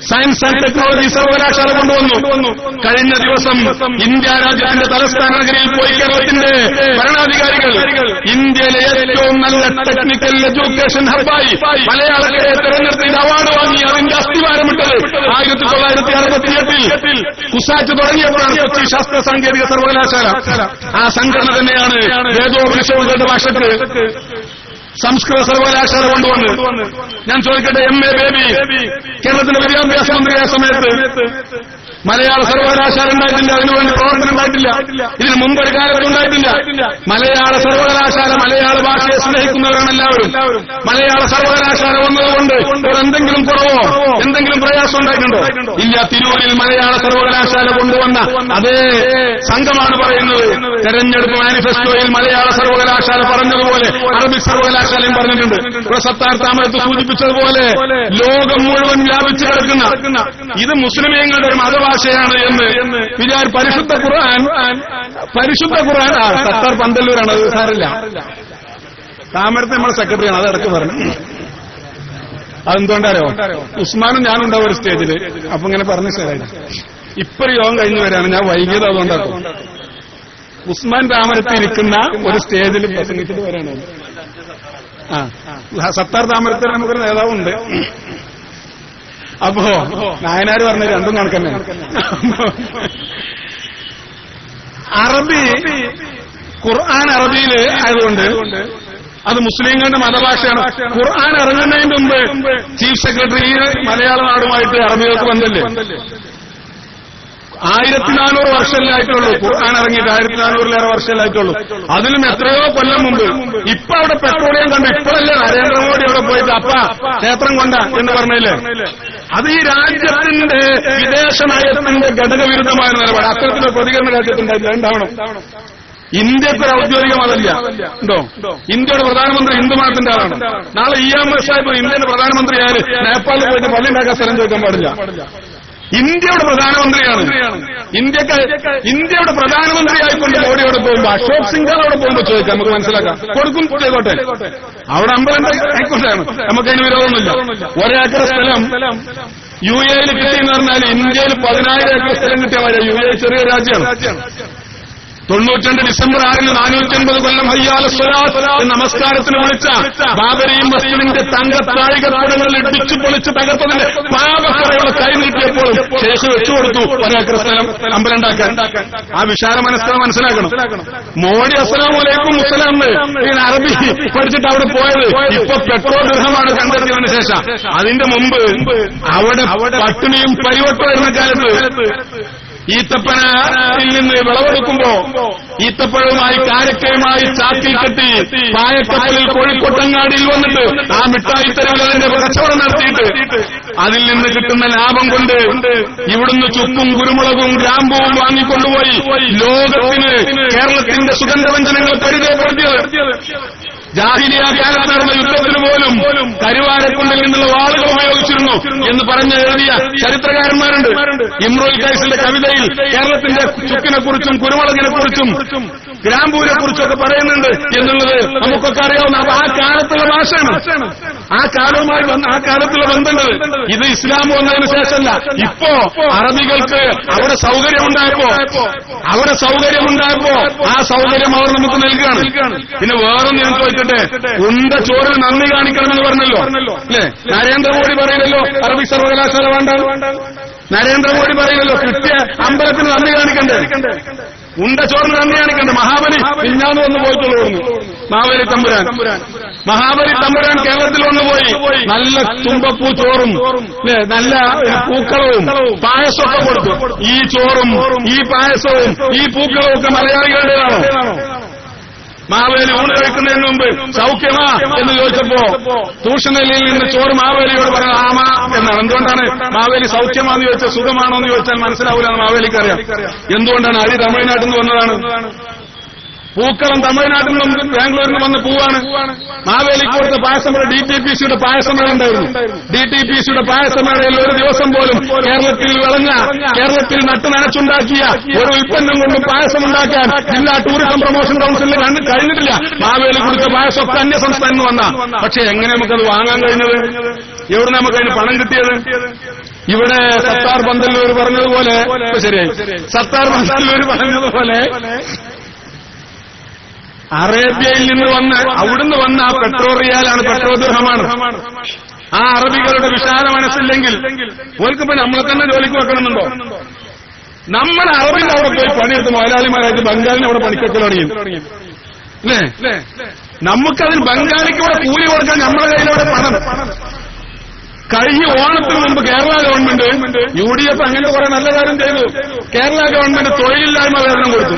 സയൻസ് ആൻഡ് ടെക്നോളജി സർവകലാശാല കൊണ്ടുവന്നു. കഴിഞ്ഞ ദിവസം ഇന്ത്യ രാജ്യത്തിന്റെ തലസ്ഥാന നഗരിയിൽ പോയി കേരളത്തിന്റെ ഭരണാധികാരികൾ ഇന്ത്യയിലെ ഏറ്റവും നല്ല ടെക്നിക്കൽ എഡ്യൂക്കേഷൻ ഹബ്ബായി മലയാളത്തെ തെരഞ്ഞെടുത്ത് അവാർഡ് വാങ്ങി അതിന്റെ അസ്ഥിവാരമിട്ടത് 1968 കുസാറ്റ് തുടങ്ങിയപ്പോഴാണ് കൊച്ചി ശാസ്ത്ര സാങ്കേതിക സർവകലാശാല. ആ സംഘടന തന്നെയാണ് വേദോപനിഷത്തുകളുടെ ഭാഷയ്ക്ക് സംസ്കൃത സർവകലാശാല കൊണ്ടുവന്ന്. ഞാൻ ചോദിക്കട്ടെ, MA ബേബി കേരളത്തിന്റെ വിദ്യാഭ്യാസ മന്ത്രിയായ സമയത്ത് മലയാള സർവകലാശാല ഉണ്ടായിട്ടില്ല. അതിനുവേണ്ടി പ്രവർത്തനം ഉണ്ടായിട്ടില്ല. ഇതിന് മുമ്പൊരു കാലത്ത് ഉണ്ടായിട്ടില്ല. മലയാള സർവകലാശാല മലയാള ഭാഷയെ സ്നേഹിക്കുന്നവരാണ് എല്ലാവരും. മലയാള സർവകലാശാല വന്നതുകൊണ്ട് എന്തെങ്കിലും കുറവോ എന്തെങ്കിലും പ്രയാസം ഉണ്ടായിട്ടുണ്ടോ? ഇല്ല. തിരൂരിൽ മലയാള സർവകലാശാല കൊണ്ടുവന്ന അതേ സംഘമാണ് പറയുന്നത്. തെരഞ്ഞെടുപ്പ് മാനിഫെസ്റ്റോയിൽ മലയാള സർവകലാശാല പറഞ്ഞതുപോലെ അറബിക് സർവകലാശാലയും പറഞ്ഞിട്ടുണ്ട്. സത്താർ താമരത്ത് സൂചിപ്പിച്ചതുപോലെ ലോകം മുഴുവൻ വ്യാപിച്ചു കിടക്കുന്ന ഇത് മുസ്ലിമീങ്ങളുടെ ഒരു മതഭാഷയാണ് എന്ന് പരിശുദ്ധ ഖുർആൻ സത്താർ പന്തല്ലൂരാണ്. അത് സാറില്ല. താമരത്ത് നമ്മുടെ സെക്രട്ടറിയാണ്. അത് ഇടയ്ക്ക് പറഞ്ഞു. അതെന്തുകൊണ്ടാരോ ഉസ്മാനും ഞാനുണ്ടാവും ഒരു സ്റ്റേജില്. അപ്പൊ ഇങ്ങനെ പറഞ്ഞ ശരിയായി. ഇപ്പൊ യോഗം കഴിഞ്ഞു വരാണ്. ഞാൻ വൈകിയത് അതുകൊണ്ടാക്കും. ഉസ്മാൻ താമരത്ത് ഇരിക്കുന്ന ഒരു സ്റ്റേജിൽ പ്രസംഗിച്ചിട്ട് വരാണ്. സത്താർ താമരത്തിൽ നമുക്കൊരു നേതാവുണ്ട്. അപ്പോ നായനാര് പറഞ്ഞ രണ്ടും കണക്കന്നെ. അറബി ഖുർആൻ അറബിയിൽ ആയതുകൊണ്ട് അത് മുസ്ലിങ്ങളുടെ മതഭാഷയാണ്. ഖുർആൻ ഇറങ്ങുന്നതിന് മുമ്പ് ചീഫ് സെക്രട്ടറി മലയാള നാടുമായിട്ട് അറബികൾക്ക് ബന്ധമില്ലേ? 1400 വർഷമല്ലായിട്ടുള്ളൂ ഖുർആൻ ഇറങ്ങിയിട്ട്. 1400-ലേറെ വർഷമല്ലായിട്ടുള്ളൂ. അതിലും എത്രയോ കൊല്ലം മുമ്പ്. ഇപ്പൊ അവിടെ പെട്രോളിയം കണ്ടു. ഇപ്പോഴല്ലേ നരേന്ദ്രമോദി അവിടെ പോയിട്ട് അപ്പ ക്ഷേത്രം കൊണ്ട എന്ന് പറഞ്ഞില്ലേ? അത് ഈ രാജ്യത്തിന്റെ വിദേശ നയത്തിന്റെ ഘടകവിരുദ്ധമായ നിലപാട്. അത്തരത്തിലുള്ള പ്രതികരണ രാജ്യത്തുണ്ടായില്ല. ഉണ്ടാവണം. ഇന്ത്യക്കൊരു ഔദ്യോഗിക മതമില്ല. ഉണ്ടോ? ഇന്ത്യയുടെ പ്രധാനമന്ത്രി ഹിന്ദു മതത്തിന്റെ ആളാണ്. നാളെ EMS സാഹിബ് ഇന്ത്യയുടെ പ്രധാനമന്ത്രിയായാലും നേപ്പാളിൽ പോയിട്ട് പള്ളി ഉണ്ടാക്കാൻ സ്ഥലം ചോദിക്കാൻ പാടില്ല. ഇന്ത്യയുടെ പ്രധാനമന്ത്രിയാണ്. ഇന്ത്യയുടെ പ്രധാനമന്ത്രിയായിക്കൊണ്ട് മോഡിയോടെ പോകുമ്പോ അശോക് സിംഗാറോടെ പോകുമ്പോ ചോദിക്കാം, നമുക്ക് മനസ്സിലാക്കാം. കൊടുക്കും ചെയ്തോട്ടെ, അവിടെ അമ്പലം ആയിക്കോട്ടെയാണ്, നമുക്കതിന് വിരോധമൊന്നുമില്ല. ഒരേക്കർ സ്ഥലം UAE കിട്ടിയെന്ന് പറഞ്ഞാൽ ഇന്ത്യയിൽ 10,000 ഏക്കർ സ്ഥലം കിട്ടിയ മാതിരി. UAE ചെറിയ രാജ്യമാണ്. 92 ഡിസംബർ 6 450 കൊല്ലം ഹയ്യാല സ്വലാത്ത് നമസ്കാരത്തിന് വിളിച്ച ബാബരി മസ്ജിദിന്റെ തങ്കത്താഴികപ്പുടങ്ങളിൽ ഇടിച്ചു പൊളിച്ച് തകർത്തതിന്റെ പാപക്കറയുടെ കൈ നീട്ടിയപ്പോഴും ശേഷി വെച്ചുകൊടുത്തു ഒരേക്കർ സ്ഥലം അമ്പലം ഉണ്ടാക്കാൻ. ആ വിശാല മനസ്കത മനസ്സിലാക്കണം. മോഡി അസ്സലാമലൈക്കും മുസ്സലാം അറബി പഠിച്ചിട്ട് അവിടെ പോയത് ഇപ്പൊ പെട്രോൾ ദൃഹമാണ് കണ്ടെത്തിയതിനു ശേഷം. അതിന്റെ മുമ്പ് അവിടെ പട്ടിണിയും പരിവട്ടമായിരുന്ന കാലത്ത് ഈത്തപ്പനയിൽ നിന്ന് വിളവെടുക്കുമ്പോ ഈത്തപ്പഴവുമായി കാരക്കയുമായി ചാക്കിൽ കെട്ടി പായക്കപ്പലിൽ കോഴിക്കോട്ടങ്ങാടിയിൽ വന്നിട്ട് ആ മിഠായി തെരുവിൽ അതിന്റെ കച്ചവടം നടത്തിയിട്ട് അതിൽ നിന്ന് കിട്ടുന്ന ലാഭം കൊണ്ട് ഇവിടുന്ന് ചുക്കും കുരുമുളകും ഗ്രാമ്പുവും വാങ്ങിക്കൊണ്ടുപോയി ലോകത്തിന് കേരളത്തിന്റെ സുഗന്ധവ്യഞ്ജനങ്ങൾ പരിചയപ്പെടുത്തിയത്. ജാഹിലിയ കാലത്ത് നടന്ന യുദ്ധത്തിന് പോലും കരുവാരക്കുണ്ടിൽ നിന്നുള്ള വാളുകൾ ഉപയോഗിച്ചിരുന്നു എന്ന് പറഞ്ഞ് എഴുതിയ ചരിത്രകാരന്മാരുണ്ട്. ഇമ്രുൽ ഖൈസിന്റെ കവിതയിൽ കേരളത്തിന്റെ ചുക്കിനെക്കുറിച്ചും കുരുമുളകിനെക്കുറിച്ചും ഗ്രാമ്പൂരെ കുറിച്ചൊക്കെ പറയുന്നുണ്ട് എന്നുള്ളത് നമുക്കൊക്കെ അറിയാവുന്ന. അപ്പൊ ആ കാലത്തുള്ള ഭാഷയാണ്, ആ കാലവുമായി ആ കാലത്തുള്ള ബന്ധങ്ങൾ. ഇത് ഇസ്ലാം വന്നതിന് ശേഷമല്ല. ഇപ്പോ അറബികൾക്ക് അവിടെ സൗകര്യമുണ്ടായപ്പോ ആ സൗകര്യം അവർ നമുക്ക് നൽകുകയാണ്. പിന്നെ വേറൊന്നും ഞാൻ ചോദിക്കട്ടെ, ഉണ്ട ചോറിന് നന്ദി കാണിക്കണമെന്ന് പറഞ്ഞല്ലോ അല്ലേ? നരേന്ദ്രമോദി പറയില്ലല്ലോ അറബി സർവകലാശാല വേണ്ട. നരേന്ദ്രമോദി പറയില്ലല്ലോ കിട്ടിയ അമ്പലത്തിന് നന്ദി കാണിക്കണ്ടേ? ഉണ്ട ചോറിന് നന്ദി കാണിക്കണ്ടേ? മഹാബലി പിന്നാന്ന് വന്ന് പോയിട്ടുള്ളൂ. മഹാബലി തമ്പുരാൻ കേരളത്തിൽ വന്നുപോയി. നല്ല തുമ്പപ്പൂ ചോറും നല്ല പൂക്കളവും പായസമൊക്കെ കൊടുത്തു. ഈ ചോറും ഈ പായസവും ഈ പൂക്കളവും ഒക്കെ മലയാളികളുടേതാണോ? മാവേലി ഊണ് കഴിക്കുന്നതിന് മുമ്പ് സൗഖ്യമാ എന്ന് ചോദിച്ചപ്പോ തൂഷണലിയിൽ നിന്ന് ചോറ് മാവേലിയോട് പറഞ്ഞ ആമാ എന്നാണ്. എന്തുകൊണ്ടാണ് മാവേലി സൗഖ്യമാന്ന് ചോദിച്ചാൽ സുഖമാണോ എന്ന് ചോദിച്ചാൽ മനസ്സിലാവില്ല എന്ന് മാവേലിക്കറിയാം. എന്തുകൊണ്ടാണ്? അരി തമിഴ്നാട്ടിൽ നിന്ന് വന്നതാണ്. പൂക്കളം തമിഴ്നാട്ടിൽ നിന്നും ബാംഗ്ലൂരിൽ നിന്ന് വന്ന് പൂവാണ്. മാവേലിക്ക് കൊടുത്ത പായസമേള DTPCയുടെ പായസമേള ഉണ്ടായിരുന്നു. DTPCയുടെ പായസമേളയിൽ ഒരു ദിവസം പോലും കേരളത്തിൽ വിളഞ്ഞ, കേരളത്തിൽ നട്ടുനനച്ചുണ്ടാക്കിയ ഒരു ഉൽപ്പന്നം കൊണ്ട് പായസം ഉണ്ടാക്കാൻ ജില്ലാ ടൂറിസം പ്രൊമോഷൻ കൌൺസിലിന് കഴിഞ്ഞിട്ടില്ല. മാവേലി കൊടുത്ത പായസമൊക്കെ അന്യ സംസ്ഥാനത്ത് വന്ന. പക്ഷെ എങ്ങനെ നമുക്കത് വാങ്ങാൻ കഴിഞ്ഞത്? എവിടെ നമുക്കതിന് പണം കിട്ടിയത്? ഇവിടെ സത്താർ പന്തല്ലൂർ പറഞ്ഞതുപോലെ, ശരിയായി, സത്താർ പന്തല്ലൂർ പറഞ്ഞതുപോലെ അറേബ്യയിൽ നിന്ന് വന്ന് അവിടുന്ന് വന്ന ആ പെട്രോ റിയാലാണ്, പെട്രോ ദിർഹമാണ്. ആ അറബികളുടെ വിശാല മനസ്സില്ലെങ്കിൽ ഓർക്കിപ്പോ നമ്മളെ തന്നെ ജോലിക്ക് വെക്കണമെന്നുണ്ടോ? നമ്മൾ അറബിന്റെ അവിടെ പോയി പണിയെടുത്ത് മുതലാളിമാരായിട്ട് ബംഗാളിനെ അവിടെ പണിക്കൊക്കെ തുടങ്ങി അല്ലേ? നമുക്കതിന് ബംഗാളിക്ക് ഇവിടെ കൂലി കൊടുക്കാൻ നമ്മുടെ കയ്യിലവിടെ പണം. കഴിഞ്ഞ ഓണത്തിന് മുമ്പ് കേരള ഗവൺമെന്റ് UDF അങ്ങനത്തെ കുറെ നല്ല കാര്യം ചെയ്തു. കേരള ഗവൺമെന്റ് തൊഴിലില്ലായ്മ വേതനം കൊടുത്തു.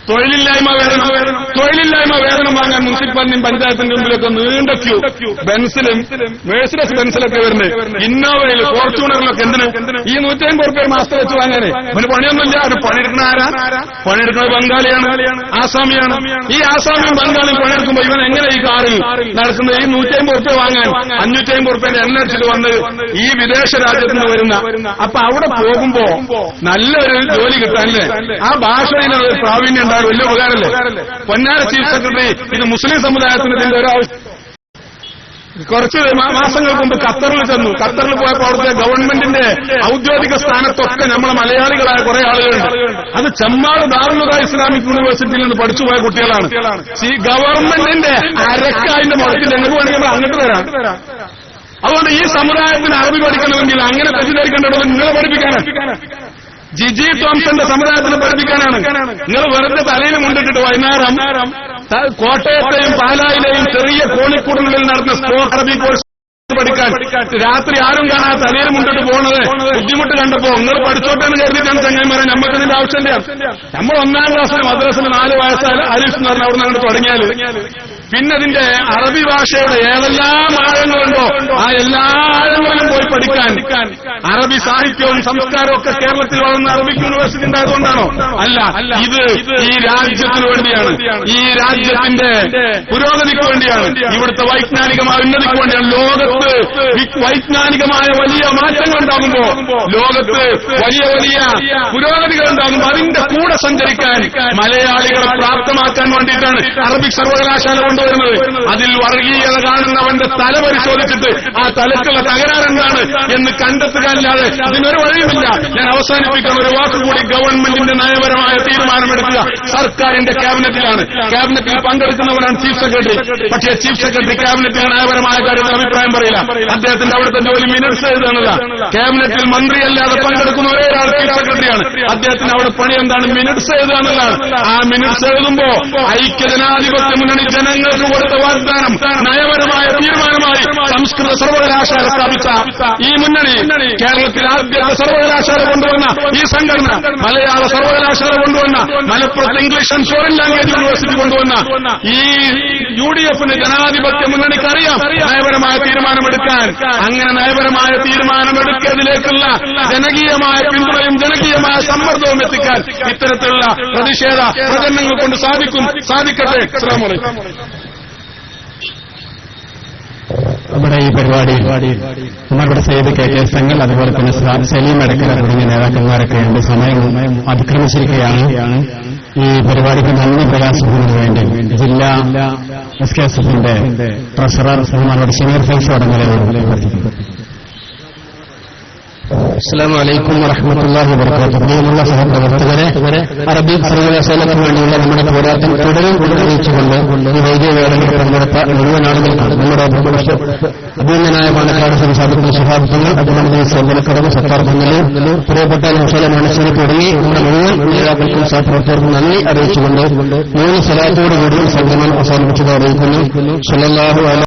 തൊഴിലില്ലായ്മ വേതനം വാങ്ങാൻ മുനിസിപ്പാലിറ്റിയും പഞ്ചായത്തിന്റെ മുമ്പിലൊക്കെ നീണ്ട ക്യൂ. ബെൻസിലും മേഴ്സിഡസ് ബെൻസിലൊക്കെ വരുന്നത്, ഇന്നോവയിൽ ഫോർച്യൂണറിലൊക്കെ എന്തിന്? ഈ 150 രൂപ മാസത്തെ വെച്ച് വാങ്ങാനേ. അവന് പണിയൊന്നുമില്ല. അത് പണിയെടുക്കുന്ന ആരാ? പണിയെടുക്കുന്നത് ബംഗാളിയാണ്, ആസാമിയാണ്. ഈ ആസാമിയും ബംഗാളിയും പണിയെടുക്കുമ്പോ ഇവൻ എങ്ങനെ ഈ കാറിൽ നടക്കുന്നത്? ഈ 150 രൂപ വാങ്ങാൻ 550 രൂപേന്റെ എണ്ണ അടിച്ചിട്ട് വന്ന് ഈ വിദേശ രാജ്യത്ത് നിന്ന് വരുന്ന. അപ്പൊ അവിടെ പോകുമ്പോ നല്ലൊരു ജോലി കിട്ടാനല്ലേ ആ ഭാഷയിലുള്ള പ്രാവീണ്യം വലിയ ഉപകാരമല്ലേ? പൊന്നാര ചീഫ് സെക്രട്ടറി ഇത് മുസ്ലിം സമുദായത്തിന് ഇതിന്റെ ഒരു ആവശ്യം. കുറച്ച് മാസങ്ങൾക്ക് മുമ്പ് ഖത്തറിൽ ചെന്നു. ഖത്തറിൽ പോയപ്പോൾ അവിടുത്തെ ഗവൺമെന്റിന്റെ ഔദ്യോഗിക സ്ഥാനത്തൊക്കെ നമ്മളെ മലയാളികളായ കുറെ ആളുകളുണ്ട്. അത് ചെമ്മാട് ദാറുൽ ഇസ്ലാമിക് യൂണിവേഴ്സിറ്റിയിൽ നിന്ന് പഠിച്ചുപോയ കുട്ടികളാണ്. ഗവൺമെന്റിന്റെ അരക്കായിന്റെ മുടക്കിൽ എങ്ങനെ വേണമെങ്കിൽ നമ്മൾ അങ്ങോട്ട് വരാം. അതുകൊണ്ട് ഈ സമുദായത്തിന് അറബി പഠിക്കണമെങ്കിൽ അങ്ങനെ തെറ്റിദ്ധരിക്കേണ്ടത് നിങ്ങളെ പഠിപ്പിക്കാനാണ്. ജിജി തോംസന്റെ സമുദായത്തിന് പഠിപ്പിക്കാനാണ്. നിങ്ങൾ വെറുതെ തലയിൽ മുണ്ടിട്ടിട്ട് വൈകുന്നേരം കോട്ടയത്തെയും പാലായിലെയും ചെറിയ കോണിക്കൂടുകളിൽ നടന്ന സ്പോർട്സ് അറബി കോഴ്സ് പഠിക്കാൻ രാത്രി ആരും കാണാതെ തലയിൽ മുണ്ടിട്ട് പോകുന്നത് ബുദ്ധിമുട്ട് കണ്ടപ്പോ നിങ്ങൾ പഠിച്ചോട്ടെന്ന് കരുതിയിട്ടാണ് ചങ്ങന്മാരെ. നമുക്ക് ഇതിന്റെ ആവശ്യമില്ല. നമ്മൾ 1ാം ക്ലാസ്സിൽ മദ്രസിൽ 4 വയസ്സായ അലീഫ് എന്ന് പറഞ്ഞാൽ അവിടെ നിന്ന് അങ്ങോട്ട് തുടങ്ങിയാൽ പിന്നതിന്റെ അറബി ഭാഷയുടെ ഏതെല്ലാം ആഴങ്ങളുണ്ടോ ആ എല്ലാ ആഴങ്ങളിലും പോയി പഠിക്കാൻ അറബി സാഹിത്യവും സംസ്കാരവും ഒക്കെ കേരളത്തിൽ വളർന്ന അറബിക് യൂണിവേഴ്സിറ്റി ഉണ്ടായതുകൊണ്ടാണോ? അല്ല, ഇത് ഈ രാജ്യത്തിന് വേണ്ടിയാണ്, ഈ രാജ്യത്തിന്റെ പുരോഗതിക്ക് വേണ്ടിയാണ്, ഇവിടുത്തെ വൈജ്ഞാനികമായ ഉന്നതിക്ക് വേണ്ടിയാണ്. ലോകത്ത് വൈജ്ഞാനികമായ വലിയ മാറ്റങ്ങൾ ഉണ്ടാകുമ്പോ, ലോകത്ത് വലിയ വലിയ പുരോഗതികൾ ഉണ്ടാകുമ്പോൾ അതിന്റെ കൂടെ സഞ്ചരിക്കാൻ മലയാളികളെ പ്രാപ്തമാക്കാൻ വേണ്ടിയിട്ടാണ് അറബിക് സർവകലാശാല കൊണ്ടുവരുന്നത്. അതിൽ വർഗീയത കാണുന്നവന്റെ തല പരിശോധിച്ചിട്ട് ആ തലക്കുള്ള തകരാറെന്താണ് എന്ന് കണ്ടെത്തുക അല്ലാതെ അതിനൊരു വഴിയുമില്ല. ഞാൻ അവസാനിപ്പിക്കുന്ന ഒരു വാക്കുകൂടി, ഗവൺമെന്റിന്റെ നയപരമായ തീരുമാനമെടുക്കുക സർക്കാരിന്റെ ക്യാബിനറ്റിലാണ്. ക്യാബിനറ്റിൽ പങ്കെടുക്കുന്നവരാണ് ചീഫ് സെക്രട്ടറി. പക്ഷേ ചീഫ് സെക്രട്ടറി ക്യാബിനറ്റിൽ നയപരമായ കാര്യത്തിൽ അഭിപ്രായം പറയില്ല. അദ്ദേഹത്തിന്റെ അവിടുത്തെ ജോലി മിനിറ്റ്സ് എഴുതാനുള്ള. ക്യാബിനറ്റിൽ മന്ത്രിയല്ലാതെ പങ്കെടുക്കുന്ന ഒരേ ഒരാൾ ചീഫ് സെക്രട്ടറിയാണ്. അദ്ദേഹത്തിന് അവിടെ പണി എന്താണ്? മിനിറ്റ്സ് എഴുതുക എന്നുള്ളതാണ്. ആ മിനിറ്റ്സ് എഴുതുമ്പോ ഐക്യജനാധിപത്യ മുന്നണി ജനങ്ങൾക്ക് കൊടുത്ത വാഗ്ദാനം നയപരമായ തീരുമാനമായി സംസ്കൃത സർവകലാശാല സ്ഥാപിച്ച ഈ മുന്നണി, കേരളത്തിൽ ആദ്യത്തെ സർവകലാശാല കൊണ്ടുവന്ന ഈ സംഘടന, മലയാള സർവകലാശാല കൊണ്ടുവന്ന, മലപ്പുറത്ത് English and foreign language university കൊണ്ടുവന്ന ഈ UDFന് ജനാധിപത്യ മുന്നണിക്ക് അറിയാം നയപരമായ തീരുമാനമെടുക്കാൻ. അങ്ങനെ നയപരമായ തീരുമാനമെടുക്കുന്നതിലേക്കുള്ള ജനകീയമായ പിന്തുണയും ജനകീയമായ സമ്മർദ്ദവും എത്തിക്കാൻ ഇത്തരത്തിലുള്ള പ്രതിഷേധ പ്രചരണങ്ങൾ കൊണ്ട് സാധിക്കട്ടെ. അസ്സലാമു അലൈക്കും. നമ്മുടെ ഈ പരിപാടിയിൽ നമ്മുടെ സയ്യിദ് KK സംഘങ്ങൾ, അതുപോലെ തന്നെ സലീം അടക്കല തുടങ്ങിയ നേതാക്കന്മാരൊക്കെയുണ്ട്. സമയം അതിക്രമിച്ചിരിക്കുകയാണ്. ഈ പരിപാടിക്ക് നന്ദി പ്രകാശിക്കുന്നതിന് വേണ്ടി ജില്ലാ SKSFന്റെ ട്രഷറർ ബഹുമാനപ്പെട്ട ഷമീർ ഫൈസി അടങ്ങലയോട് അഭ്യർത്ഥിക്കുന്നു. അസ്സലാമു അലൈക്കും വറഹ്മത്തുള്ളാഹി വബറകാതുഹു. പ്രിയമുള്ള സഹപ്രവർത്തകരെ, അറബിക് സർവകലാശാലയ്ക്ക് വേണ്ടിയുള്ള നമ്മുടെ പോരാട്ടം തുടരും അറിയിച്ചുകൊണ്ട് ഈ വൈദ്യ വേളയിൽ പങ്കെടുത്ത മുഴുവൻ ആളുകൾക്കും നമ്മുടെ അഭിനന്ദനായ പാണക്കാട് സംസാരിക്കുന്ന ശഹാബ്ദങ്ങൾ, അതിനു സേവനക്കടവ്, സത്താർ പന്തലൂർ, പ്രിയപ്പെട്ട നൗഷാല മണശ്ശേരി തുടങ്ങി നമ്മുടെ മുഴുവൻ നേതാക്കൾക്കും സഹപ്രവർത്തകർക്കും നന്ദി അറിയിച്ചുകൊണ്ട് 3 സ്വലാത്തോടുകൂടി സംഗമം അവസാനിപ്പിച്ചത് അറിയിക്കുന്നു. സ്വല്ലല്ലാഹു അലൈഹി